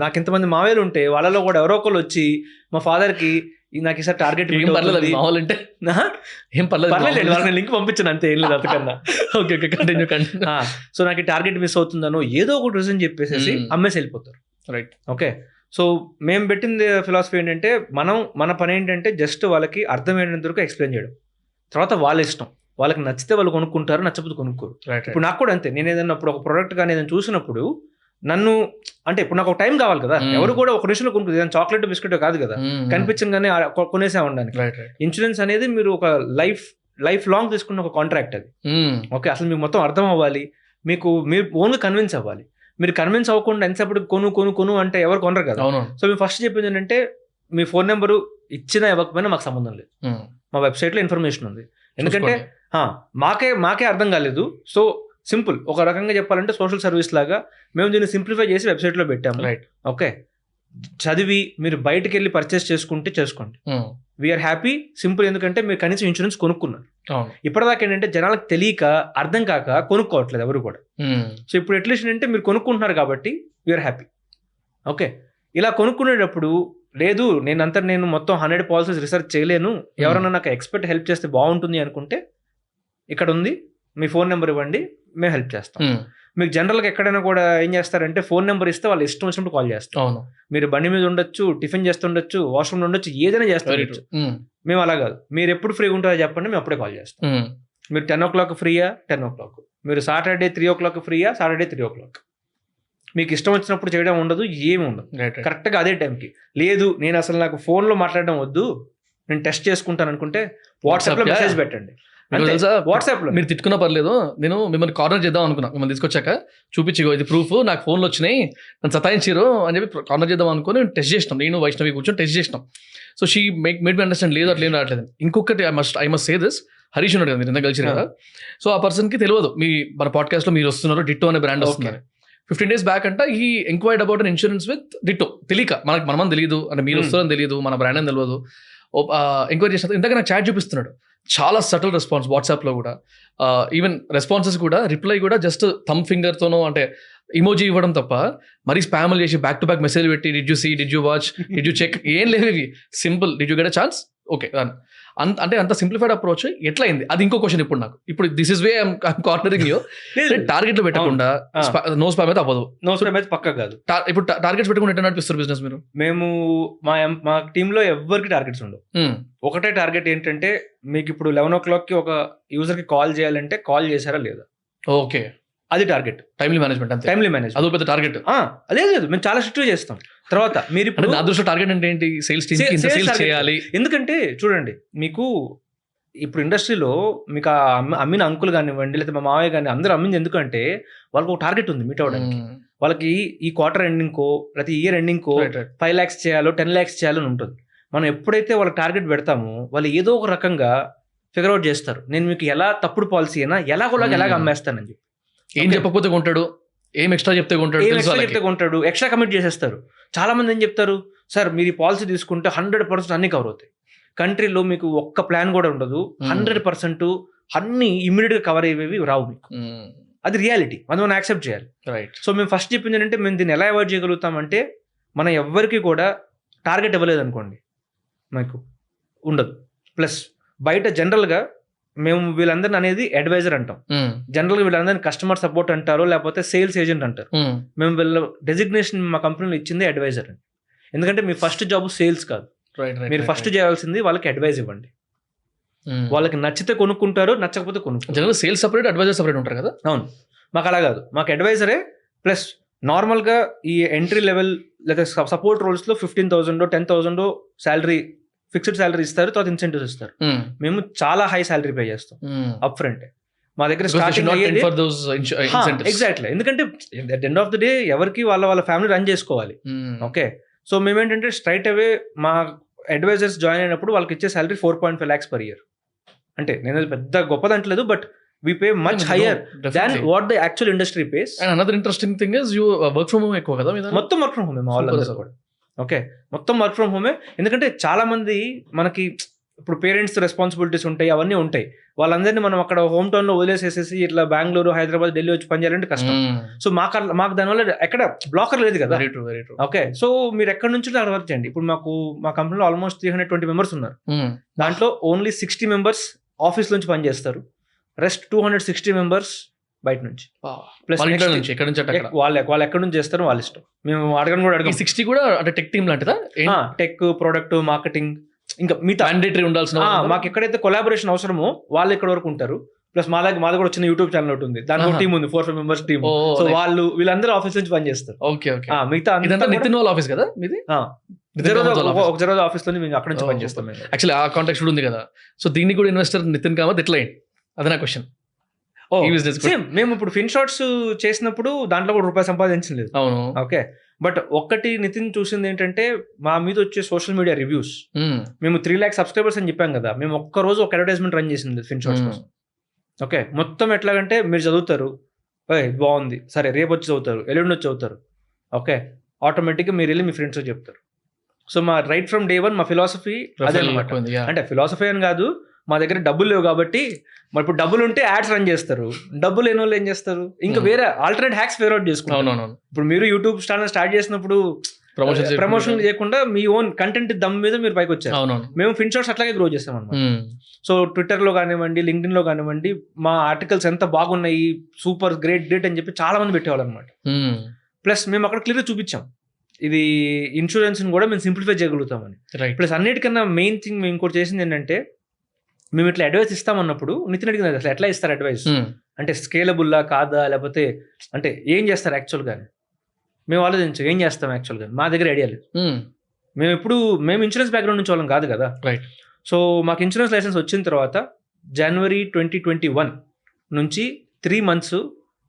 నాకు ఇంతమంది మావేలు ఉంటే వాళ్ళలో కూడా ఎవరో ఒకళ్ళు వచ్చి మా ఫాదర్కి నాకు ఈసారి టార్గెట్ ఏం పర్లేదు మావాలంటే ఏం పర్లేదు వాళ్ళని లింక్ పంపించాను అంతే, ఏం లేదు అంతకన్నా. Okay continue. సో నాకు టార్గెట్ మిస్ అవుతుందనో ఏదో ఒకటి రీజన్ చెప్పేసి అమ్మేసి వెళ్ళిపోతారు. రైట్. ఓకే, సో మేము పెట్టింది ఫిలాసఫీ ఏంటంటే మన పని ఏంటంటే జస్ట్ వాళ్ళకి అర్థమయ్యేంత వరకు ఎక్స్ప్లెయిన్ చేయడం, తర్వాత వాళ్ళ ఇష్టం, వాళ్ళకి నచ్చితే వాళ్ళు కొనుక్కుంటారు, నచ్చకపోతే కొనుక్కోరు. ఇప్పుడు నాకు కూడా అంతే, నేను ఏదైనా ఒక ప్రోడక్ట్ కానీ ఏదైనా చూసినప్పుడు నన్ను అంటే ఇప్పుడు నాకు ఒక టైం కావాలి కదా, ఎవరు కూడా ఒక నిమిషంలో కొనుక్కుంది, ఏదైనా చాక్లెట్ బిస్కెట్ కాదు కదా కనిపించగానే కొనేసే ఉండడానికి. ఇన్సూరెన్స్ అనేది మీరు ఒక లైఫ్ లాంగ్ తీసుకున్న ఒక కాంట్రాక్ట్ అది. ఓకే, అసలు మీకు మొత్తం అర్థం అవ్వాలి, మీరు ఓన్గా కన్విన్స్ అవ్వాలి. మీరు కన్విన్స్ అవ్వకుండా ఎంతసేపు కొను అంటే ఎవరు కొనరు కదా. సో మేము ఫస్ట్ చెప్పింది ఏంటంటే మీ ఫోన్ నెంబరు ఇచ్చినా ఇవ్వకపోయినా మాకు సంబంధం లేదు, మా వెబ్సైట్లో ఇన్ఫర్మేషన్ ఉంది. ఎందుకంటే మాకే అర్థం కాలేదు. సో సింపుల్, ఒక రకంగా చెప్పాలంటే సోషల్ సర్వీస్ లాగా మేము దీన్ని సింప్లిఫై చేసి వెబ్సైట్లో పెట్టాము. రైట్. ఓకే, చదివి మీరు బయటకు వెళ్ళి పర్చేస్ చేసుకుంటే చేసుకోండి, వీఆర్ హ్యాపీ, సింపుల్. ఎందుకంటే మీరు కనీసం ఇన్సూరెన్స్ కొనుక్కున్నారు. ఇప్పటిదాకా ఏంటంటే జనాలకు తెలియక అర్థం కాక కొనుక్కోవట్లేదు ఎవరు కూడా. సో ఇప్పుడు అట్లీస్ట్ అంటే మీరు కొనుక్కుంటున్నారు కాబట్టి వీఆర్ హ్యాపీ. ఓకే, ఇలా కొనుక్కునేటప్పుడు లేదు నేను మొత్తం 100 పాలసీస్ రీసెర్చ్ చేయలేను, ఎవరైనా నాకు ఎక్స్పర్ట్ హెల్ప్ చేస్తే బాగుంటుంది అనుకుంటే ఇక్కడ ఉంది, మీ ఫోన్ నెంబర్ ఇవ్వండి, మేము హెల్ప్ చేస్తాం. మీకు జనరల్గా ఎక్కడైనా కూడా ఏం చేస్తారంటే ఫోన్ నెంబర్ ఇస్తే వాళ్ళు ఇష్టం వచ్చినప్పుడు కాల్ చేస్తారు. మీరు బండి మీద ఉండొచ్చు, టిఫిన్ చేస్తుండొచ్చు, వాష్రూమ్ ఉండొచ్చు, ఏదైనా చేస్తుండొచ్చు. మేము అలా కాదు, మీరు ఎప్పుడు ఫ్రీగా ఉంటారో చెప్పండి, మేము అప్పుడే కాల్ చేస్తాం. మీరు 10 o'clock ఫ్రీయా, 10 o'clock. మీరు సాటర్డే 3 o'clock ఫ్రీయా, సాటర్డే 3 o'clock. మీకు ఇష్టం వచ్చినప్పుడు చేయడం ఉండదు, ఏమి ఉండదు, కరెక్ట్గా అదే టైంకి. లేదు నేను అసలు నాకు ఫోన్లో మాట్లాడడం వద్దు, నేను టెస్ట్ చేసుకుంటాను అనుకుంటే వాట్సాప్లో మెసేజ్ పెట్టండి. వాట్సాప్ లో మీరు తిట్టుకున్నా పర్లేదు, నేను మిమ్మల్ని కార్నర్ చేద్దాం అనుకున్నా, మిమ్మల్ని తీసుకొచ్చాక చూపించి ఇది ప్రూఫ్, నాకు ఫోన్లో వచ్చినాయి, నన్ను సతాయించారు అని చెప్పి కార్నర్ చేద్దాం అనుకుని టెస్ట్ చేసినాం, నేను వైష్ణవి కూర్చొని టెస్ట్ చేసినాం. So she made me understand, లేదు అట్లా ఏం రావట్లేదు. ఇంకొకటి I must say this, Harish ఉన్నాడు కదా మీరు ఇంత కలిసి కదా, సో ఆ పర్సన్కి తెలియదు మన పాడ్కాస్ట్లో మీరు వస్తున్నారు, డిట్టో అనే బ్రాండ్ వస్తున్నారు. 15 days బ్యాక్ అంట ఈ enquired about an insurance with ditto. తెలియక మనమని తెలియదు, అంటే మీరు వస్తారని తెలియదు, మన బ్రాండ్ అని తెలియదు. ఎంక్వైరీ చేసిన ఇంతగా నాకు చాట్ చూపిస్తున్నాడు, చాలా సటిల్ రెస్పాన్స్ వాట్సాప్లో కూడా. ఈవెన్ రెస్పాన్సెస్ కూడా, రిప్లై కూడా జస్ట్ థమ్ ఫింగర్తోనో అంటే ఇమోజీ ఇవ్వడం తప్ప మరీ స్పామ్లు చేసి బ్యాక్ టు బ్యాక్ మెసేజ్ పెట్టి did you see, did you watch, did you check, ఏం లేవు ఇవి. Simple, did you get a chance, okay. అంటే అంత సింప్లిఫైడ్ అప్రోచ్ ఎట్లా అయింది, అది ఇంకో క్వశ్చన్ ఇప్పుడు నాకు. ఇప్పుడు this is way I'm cornering you. టార్గెట్లు పెట్టకుండా నో స్పామ్ అయితే అవ్వదు, నో స్పామ్ అయితే పక్కా కాదు. ఇప్పుడు టార్గెట్స్ పెట్టుకుంటే ఎట్లా నడిపిస్తారు బిజినెస్ మీరు? మేము మా టీంలో ఎవరికి టార్గెట్స్ ఉండవు. ఒకటే టార్గెట్ ఏంటంటే మీకు ఇప్పుడు 11 o'clock ఒక యూజర్కి కాల్ చేయాలంటే కాల్ చేశారా లేదా, ఓకే, అది టార్గెట్. టైమ్లీ మేనేజ్మెంట్ అంతే, టైమ్లీ మేనేజ్మెంట్ అదో పెద్ద టార్గెట్. అదే లేదు, మేము చాలా స్ట్రిక్ట్ చేస్తాం. తర్వాత మీరు ఇప్పుడు నా దృష్టిలో టార్గెట్ అంటే ఏంటి, సేల్స్ చేయాలి. ఎందుకంటే చూడండి, మీకు ఇప్పుడు ఇండస్ట్రీలో మీకు అమ్మిన అంకుల్ కానివ్వండి, లేదా మా మావయ్య కానీ అందరూ అమ్మింది ఎందుకంటే వాళ్ళకి ఒక టార్గెట్ ఉంది మీట్ అవ్వడానికి. వాళ్ళకి ఈ క్వార్టర్ ఎండింగ్కో లేకపోతే ఇయర్ ఎండింగ్కో 5 lakhs చేయాలో 10 lakhs చేయాలని ఉంటుంది. మనం ఎప్పుడైతే వాళ్ళకి టార్గెట్ పెడతామో వాళ్ళు ఏదో ఒక రకంగా ఫిగర్ అవుట్ చేస్తారు, నేను మీకు ఎలా తప్పుడు పాలసీ అయినా ఎలాగ అమ్మేస్తానని చెప్పి. ఏం చెప్పకపోతే కొంటాడు, ఏం ఎక్స్ట్రా చెప్తే కొంటాడు, ఎక్స్ట్రా కమిట్ చేసేస్తారు. చాలా మంది ఏం చెప్తారు, సార్ మీరు ఈ పాలసీ తీసుకుంటే 100% అన్ని కవర్ అవుతాయి, కంట్రీలో మీకు ఒక్క ప్లాన్ కూడా ఉండదు, 100% అన్ని ఇమ్మీడియట్గా కవర్ అయ్యేవి రావు మీకు. అది రియాలిటీ, మనం యాక్సెప్ట్ చేయాలి. రైట్. సో మేము ఫస్ట్ చెప్పింది ఏంటంటే మేము దీన్ని ఎలా అవాయిడ్ చేయగలుగుతామంటే, మనం ఎవ్వరికి కూడా టార్గెట్ ఇవ్వలేదు అనుకోండి మనకు ఉండదు. ప్లస్ బయట జనరల్గా మేము వీళ్ళందరినీ అనేది అడ్వైజర్ అంటాం, జనరల్గా వీళ్ళందరినీ కస్టమర్ సపోర్ట్ అంటారు, లేకపోతే సేల్స్ ఏజెంట్ అంటారు. మేము వీళ్ళ డెసిగ్నేషన్ మా కంపెనీలో ఇచ్చింది అడ్వైజర్ అని. ఎందుకంటే మీ ఫస్ట్ జాబ్ సేల్స్ కాదు, మీరు ఫస్ట్ చేయాల్సింది వాళ్ళకి అడ్వైజ్ ఇవ్వండి. వాళ్ళకి నచ్చితే కొనుక్కుంటారు, నచ్చకపోతే కొనుక్కుంటారు. సేల్స్ సపరేట్, అడ్వైజర్ సపరేట్ ఉంటారు కదా. అవును, మాకు అలా కాదు, మాకు అడ్వైజరే. ప్లస్ నార్మల్గా ఈ ఎంట్రీ లెవెల్ లేదా సపోర్ట్ రోల్స్లో 15,000 10,000 శాలరీ ఫిక్స్డ్ సాలరీ ఇస్తారు, తర్వాత ఇన్సెంటివ్స్ ఇస్తారు. మేము చాలా హై సాలరీ పే చేస్తాం అప్ ఫ్రంట్. మా దగ్గర స్టార్టింగ్ ఎగ్జాక్ట్లీ, ఎందుకంటే at end of the day ఎవరికి వాళ్ళ ఫ్యామిలీ రన్ చేసుకోవాలి. ఓకే, సో మేమేంటంటే స్ట్రైట్ అవే మా అడ్వైజర్స్ జాయిన్ అయినప్పుడు వాళ్ళకి ఇచ్చే సాలరీ 4.5 lakhs per year. అంటే నేను పెద్ద గొప్పదంటలేదు, but we pay much higher than what the actual industry pays. And another interesting thing is you work from home ఎక్కువ కదా మీద? మొత్తం వర్క్ ఫ్రమ్ హోమే మా వాళ్ళందరూ కూడా. ఓకే, మొత్తం వర్క్ ఫ్రమ్ హోమే. ఎందుకంటే చాలా మంది మనకి ఇప్పుడు పేరెంట్స్ రెస్పాన్సిబిలిటీస్ ఉంటాయి, అవన్నీ ఉంటాయి. వాళ్ళందరినీ మనం అక్కడ హోమ్ టౌన్ లో వదిలేసేసేసి ఇట్లా బెంగళూరు, హైదరాబాద్, ఢిల్లీ వచ్చి పనిచేయాలంటే కష్టం. సో మాకు దానివల్ల ఎక్కడ బ్లాకర్ లేదు కదా. ఓకే, సో మీరు ఎక్కడి నుంచి అక్కడ వర్క్ చేయండి. ఇప్పుడు మా కంపెనీలో ఆల్మోస్ట్ 320 members ఉన్నారు. దాంట్లో ఓన్లీ 60 members ఆఫీస్ నుంచి పనిచేస్తారు, రెస్ట్ 260 members బయట నుంచి. ప్లస్ వాళ్ళు ఎక్కడి నుంచి చేస్తారు వాళ్ళ ఇష్టం, మేము అడగను కూడా అడగం. 60 కూడా అంటే టెక్ టీమ్ లాంటిదా? టెక్, ప్రొడక్ట్, మార్కెటింగ్, ఇంకా మిగతా మ్యాండేటరీ ఉండాల్సిన మాకు ఎక్కడైతే కొలాబరేషన్ అవసరమో వాళ్ళు ఇక్కడ వరకు ఉంటారు. ప్లస్ మాది కూడా వచ్చిన యూట్యూబ్ ఛానల్ ఒకటి ఉంది, దానికి ఒక టీం ఉంది, 4-5 members టీమ్. సో వీళ్ళందరూ ఆఫీస్ నుంచి పనిచేస్తారు. ఓకే ఓకే, మిగతా నితిన్ వాళ్ళ ఆఫీస్ కదా మీది? ఒక జరోజా ఆఫీస్ లో మేము అక్కడ నుంచి పనిచేస్తాం. యాక్చువల్లీ ఆ కాంటాక్ట్ కూడా ఉంది కదా. సో దీన్ని కూడా ఇన్వెస్టర్ నితిన్ కామత్ ఎట్లా అయింది, అదే నా క్వశ్చన్. మేము ఇప్పుడు ఫిన్ షాట్స్ చేసినప్పుడు దాంట్లో కూడా రూపాయి సంపాదించలేదు. అవును, ఓకే. బట్ ఒక్కటి నితిన్ చూసింది ఏంటంటే మా మీద వచ్చే సోషల్ మీడియా రివ్యూస్. మేము 3 lakh subscribers అని చెప్పాం కదా, మేము ఒక్క రోజు ఒక అడ్వర్టైజ్మెంట్ రన్ చేసింది ఫిన్ షాట్స్ కోసం. ఓకే, మొత్తం ఎట్లాగంటే మీరు చదువుతారు, బాగుంది సరే, రేపు వచ్చి చదువుతారు, ఎల్లుండి వచ్చి చదువుతారు. ఓకే, ఆటోమేటిక్గా మీరు వెళ్ళి మీ ఫ్రెండ్స్ చెప్తారు. సో మా రైట్ ఫ్రమ్ డే 1 మా ఫిలాసఫీ అదే అనమాట. అంటే ఫిలాసఫీ అని కాదు, మా దగ్గర డబ్బులు లేవు కాబట్టి, మరి ఇప్పుడు డబ్బులు ఉంటే యాడ్స్ రన్ చేస్తారు, డబ్బులు లేని వాళ్ళు ఏం చేస్తారు, ఇంకా వేరే ఆల్టర్నేట్ హ్యాక్స్ ఫిగర్ అవుట్ చేసుకుంటారు. ఇప్పుడు మీరు యూట్యూబ్ ఛానల్ స్టార్ట్ చేసినప్పుడు ప్రమోషన్ చేయకుండా మీ ఓన్ కంటెంట్ దమ్ మీద మీరు పైకి వచ్చారు. మేము ఫిన్ షాట్స్ అట్లాగే గ్రో చేస్తాం అనమాట. సో ట్విట్టర్ లో కానివ్వండి, లింక్డ్ఇన్ లో కానివ్వండి, మా ఆర్టికల్స్ ఎంత బాగున్నాయి, సూపర్ గ్రేట్ అని చెప్పి చాలా మంది పెట్టేవాళ్ళు అనమాట. ప్లస్ మేము అక్కడ క్లియర్ చూపించాం ఇది ఇన్సూరెన్స్ కూడా మేము సింప్లిఫై చేయగలుగుతామని. ప్లస్ అన్నిటికన్నా మెయిన్ థింగ్ మేము ఇంకోటి చేసింది ఏంటంటే, మేము ఇట్లా అడ్వైస్ ఇస్తామన్నప్పుడు నితిన్ అడిగినది అసలు ఎట్లా ఇస్తారు అడ్వైస్, అంటే స్కేలబుల్లా కాదా, లేకపోతే అంటే ఏం చేస్తారు యాక్చువల్గా. మేము ఆలోచించాం ఏం చేస్తాం యాక్చువల్గా, మా దగ్గర ఐడియా లేదు. మేము ఇన్సూరెన్స్ బ్యాక్గ్రౌండ్ నుంచి వాళ్ళం కాదు కదా. సో మాకు ఇన్సూరెన్స్ లైసెన్స్ వచ్చిన తర్వాత January 2021 నుంచి 3 months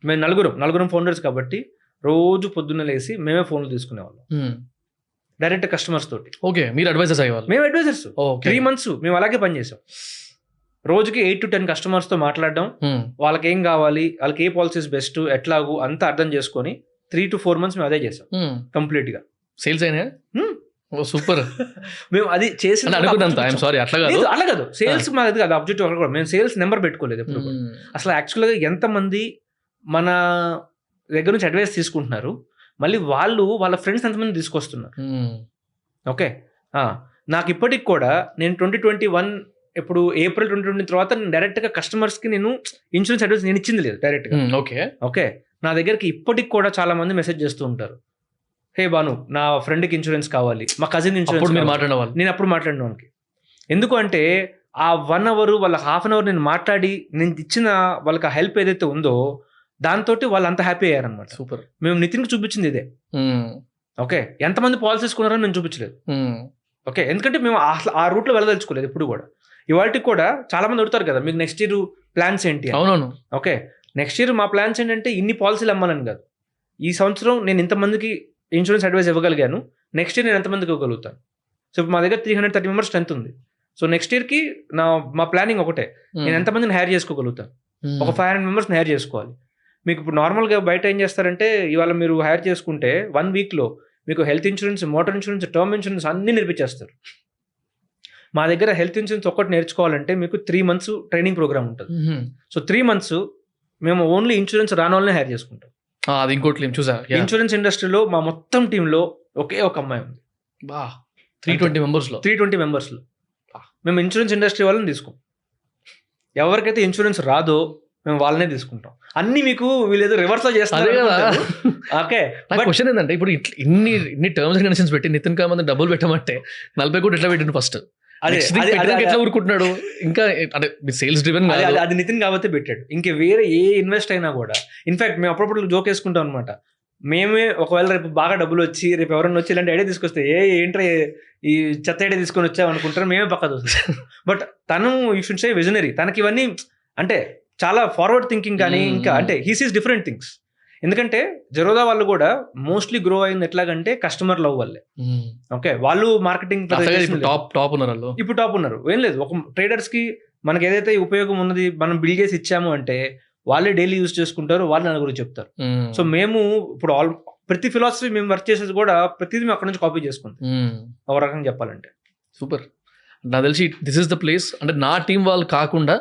మేము నలుగురం ఫౌండర్స్ కాబట్టి రోజు పొద్దున్న లేసి మేమే ఫోన్లు తీసుకునేవాళ్ళం డైరెక్ట్ కస్టమర్స్ తోటి. ఓకే, మీరు అడ్వైజర్స్ అయ్యేవాళ్ళు? మేము అడ్వైజర్స్. 3 months మేము అలాగే పనిచేసాం. రోజుకి 8 to 10 customers తో మాట్లాడడం, వాళ్ళకి ఏం కావాలి, వాళ్ళకి ఏ పాలసీస్ బెస్ట్, ఎట్లాగూ అంతా అర్థం చేసుకొని 3 to 4 months మేము అదే చేసాం కంప్లీట్ గా. సేల్స్ అయినా? సూపర్. మేము అది చేసి అట్లా కాదు, సేల్స్ మాది కాదు ఆబ్జెక్టివ్. అక్కడ కూడా మేము సేల్స్ నెంబర్ పెట్టుకోలేదు ఎప్పుడు. అసలు యాక్చువల్గా ఎంతమంది మన దగ్గర నుంచి అడ్వైస్ తీసుకుంటున్నారు, మళ్ళీ వాళ్ళ ఫ్రెండ్స్ ఎంతమంది తీసుకొస్తున్నారు. ఓకే, నాకు ఇప్పటికి కూడా నేను 2021 ఇప్పుడు April 2020 తర్వాత నేను డైరెక్ట్గా కస్టమర్స్కి నేను ఇన్సూరెన్స్ అడ్వైస్ నేను ఇచ్చింది లేదు డైరెక్ట్గా. ఓకే, నా దగ్గరికి ఇప్పటికి కూడా చాలా మంది మెసేజ్ చేస్తూ ఉంటారు, హే బాను నా ఫ్రెండ్కి ఇన్సూరెన్స్ కావాలి, మా కజిన్ ఇన్సూరెన్స్. నేను అప్పుడు మాట్లాడిన వాళ్ళకి ఎందుకు అంటే ఆ 1 hour వాళ్ళకి ½ hour నేను మాట్లాడి నేను ఇచ్చిన వాళ్ళకి ఆ హెల్ప్ ఏదైతే ఉందో దాంతో వాళ్ళు అంత హ్యాపీ అయ్యారనమాట. సూపర్. మేము నితిన్కి చూపించింది ఇదే. ఓకే, ఎంతమంది పాలసీస్ కొన్నారని నేను చూపించలేదు. ఓకే, ఎందుకంటే మేము ఆ రూట్లో వెళ్ళదలుచుకోలేదు ఎప్పుడు కూడా. ఇవాళకి కూడా చాలా మంది అడుగుతారు కదా, మీకు నెక్స్ట్ ఇయర్ ప్లాన్స్ ఏంటి? అవునవును. ఓకే, నెక్స్ట్ ఇయర్ మా ప్లాన్స్ ఏంటంటే ఇన్ని పాలసీలు అమ్మాలని కాదు, ఈ సంవత్సరం నేను ఇంతమందికి ఇన్సూరెన్స్ అడ్వైస్ ఇవ్వగలిగాను, నెక్స్ట్ ఇయర్ నేను ఎంతమందికి ఇవ్వగలుగుతాను. సో మా దగ్గర 330 members స్ట్రెంత్ ఉంది. సో నెక్స్ట్ ఇయర్కి మా ప్లానింగ్ ఒకటే, నేను ఎంతమందిని హైర్ చేసుకోగలుగుతాను, ఒక 500 members హైర్ చేసుకోవాలి. మీకు ఇప్పుడు నార్మల్గా బయట ఏం చేస్తారంటే, ఇవాళ మీరు హైర్ చేసుకుంటే 1 weekలో మీకు health insurance, motor insurance, term insurance అన్నీ నేర్పించేస్తారు. మా దగ్గర హెల్త్ ఇన్సూరెన్స్ ఒక్కటి నేర్చుకోవాలంటే మీకు 3 months ట్రైనింగ్ ప్రోగ్రామ్ ఉంటుంది. సో 3 months మేము ఓన్లీ ఇన్సూరెన్స్ రాని వాళ్ళని హైర్ చేసుకుంటాం. అది ఇంకోటి చూసా, ఇన్సూరెన్స్ ఇండస్ట్రీలో మా మొత్తం టీంలో ఒకే ఒక అమ్మాయి ఉంది. 320 members మేము ఇన్సూరెన్స్ ఇండస్ట్రీ వాళ్ళని తీసుకోం. ఎవరికైతే ఇన్సూరెన్స్ రాదో మేము వాళ్ళనే తీసుకుంటాం. అన్ని మీకు వీళ్ళేదో రివర్స్ లో చేస్తారు. ఓకే, క్వశ్చన్ ఏంటంటే, ఇప్పుడు ఇన్ని టర్మ్స్ అండ్ కండిషన్స్ పెట్టి నితిన్ కామత్ డబ్బులు పెట్టమంటే 40 కోట్లు ఎట్లా పెట్టిండు ఫస్ట్? ఎట్లా ఊరుకుంటున్నాడు? ఇంకా అంటే సేల్స్ డ్రివెన్ అది నితిన్ కాబట్టి పెట్టాడు. ఇంకా వేరే ఏ ఇన్వెస్ట్ అయినా కూడా, ఇన్ఫాక్ట్ మేము అప్పుడప్పుడు జోక్ వేసుకుంటాం అనమాట, మేమే ఒకవేళ రేపు బాగా డబ్బులు వచ్చి రేపు ఎవరైనా వచ్చి ఇలాంటి ఐడియా తీసుకొస్తే ఏంట్రా ఈ చెత్త ఐడియా తీసుకొని వచ్చావు అనుకుంటారు, మేమే పక్క చూస్తాం. బట్ తను యూ షుడ్ సే విజనరీ, తనకి ఇవన్నీ అంటే చాలా ఫార్వర్డ్ థింకింగ్ కానీ ఇంకా అంటే హీ సీస్ డిఫరెంట్ థింగ్స్. ఎందుకంటే జెరోదా వాళ్ళు కూడా మోస్ట్లీ గ్రో అయింది ఎట్లాగంటే కస్టమర్ లవ్ వల్లే. ఓకే, వాళ్ళు మార్కెటింగ్ టాప్ ఉన్నారు, ఇప్పుడు టాప్ ఉన్నారు. ఏం లేదు, ఒక ట్రేడర్స్ కి మనకి ఏదైతే ఉపయోగం ఉన్నది మనం బిల్డ్ చేసి ఇచ్చాము అంటే వాళ్ళే డైలీ యూజ్ చేసుకుంటారు, వాళ్ళు నలుగురు చెప్తారు. సో మేము ఇప్పుడు ప్రతి ఫిలాసఫీ మేము వర్క్ చేసేది కూడా ప్రతిదీ మేము అక్కడ నుంచి కాపీ చేసుకుంటాం ఒక రకంగా చెప్పాలంటే. సూపర్. నాకు తెలిసి దిస్ ఇస్ ద ప్లేస్, అంటే నా టీం వాళ్ళు కాకుండా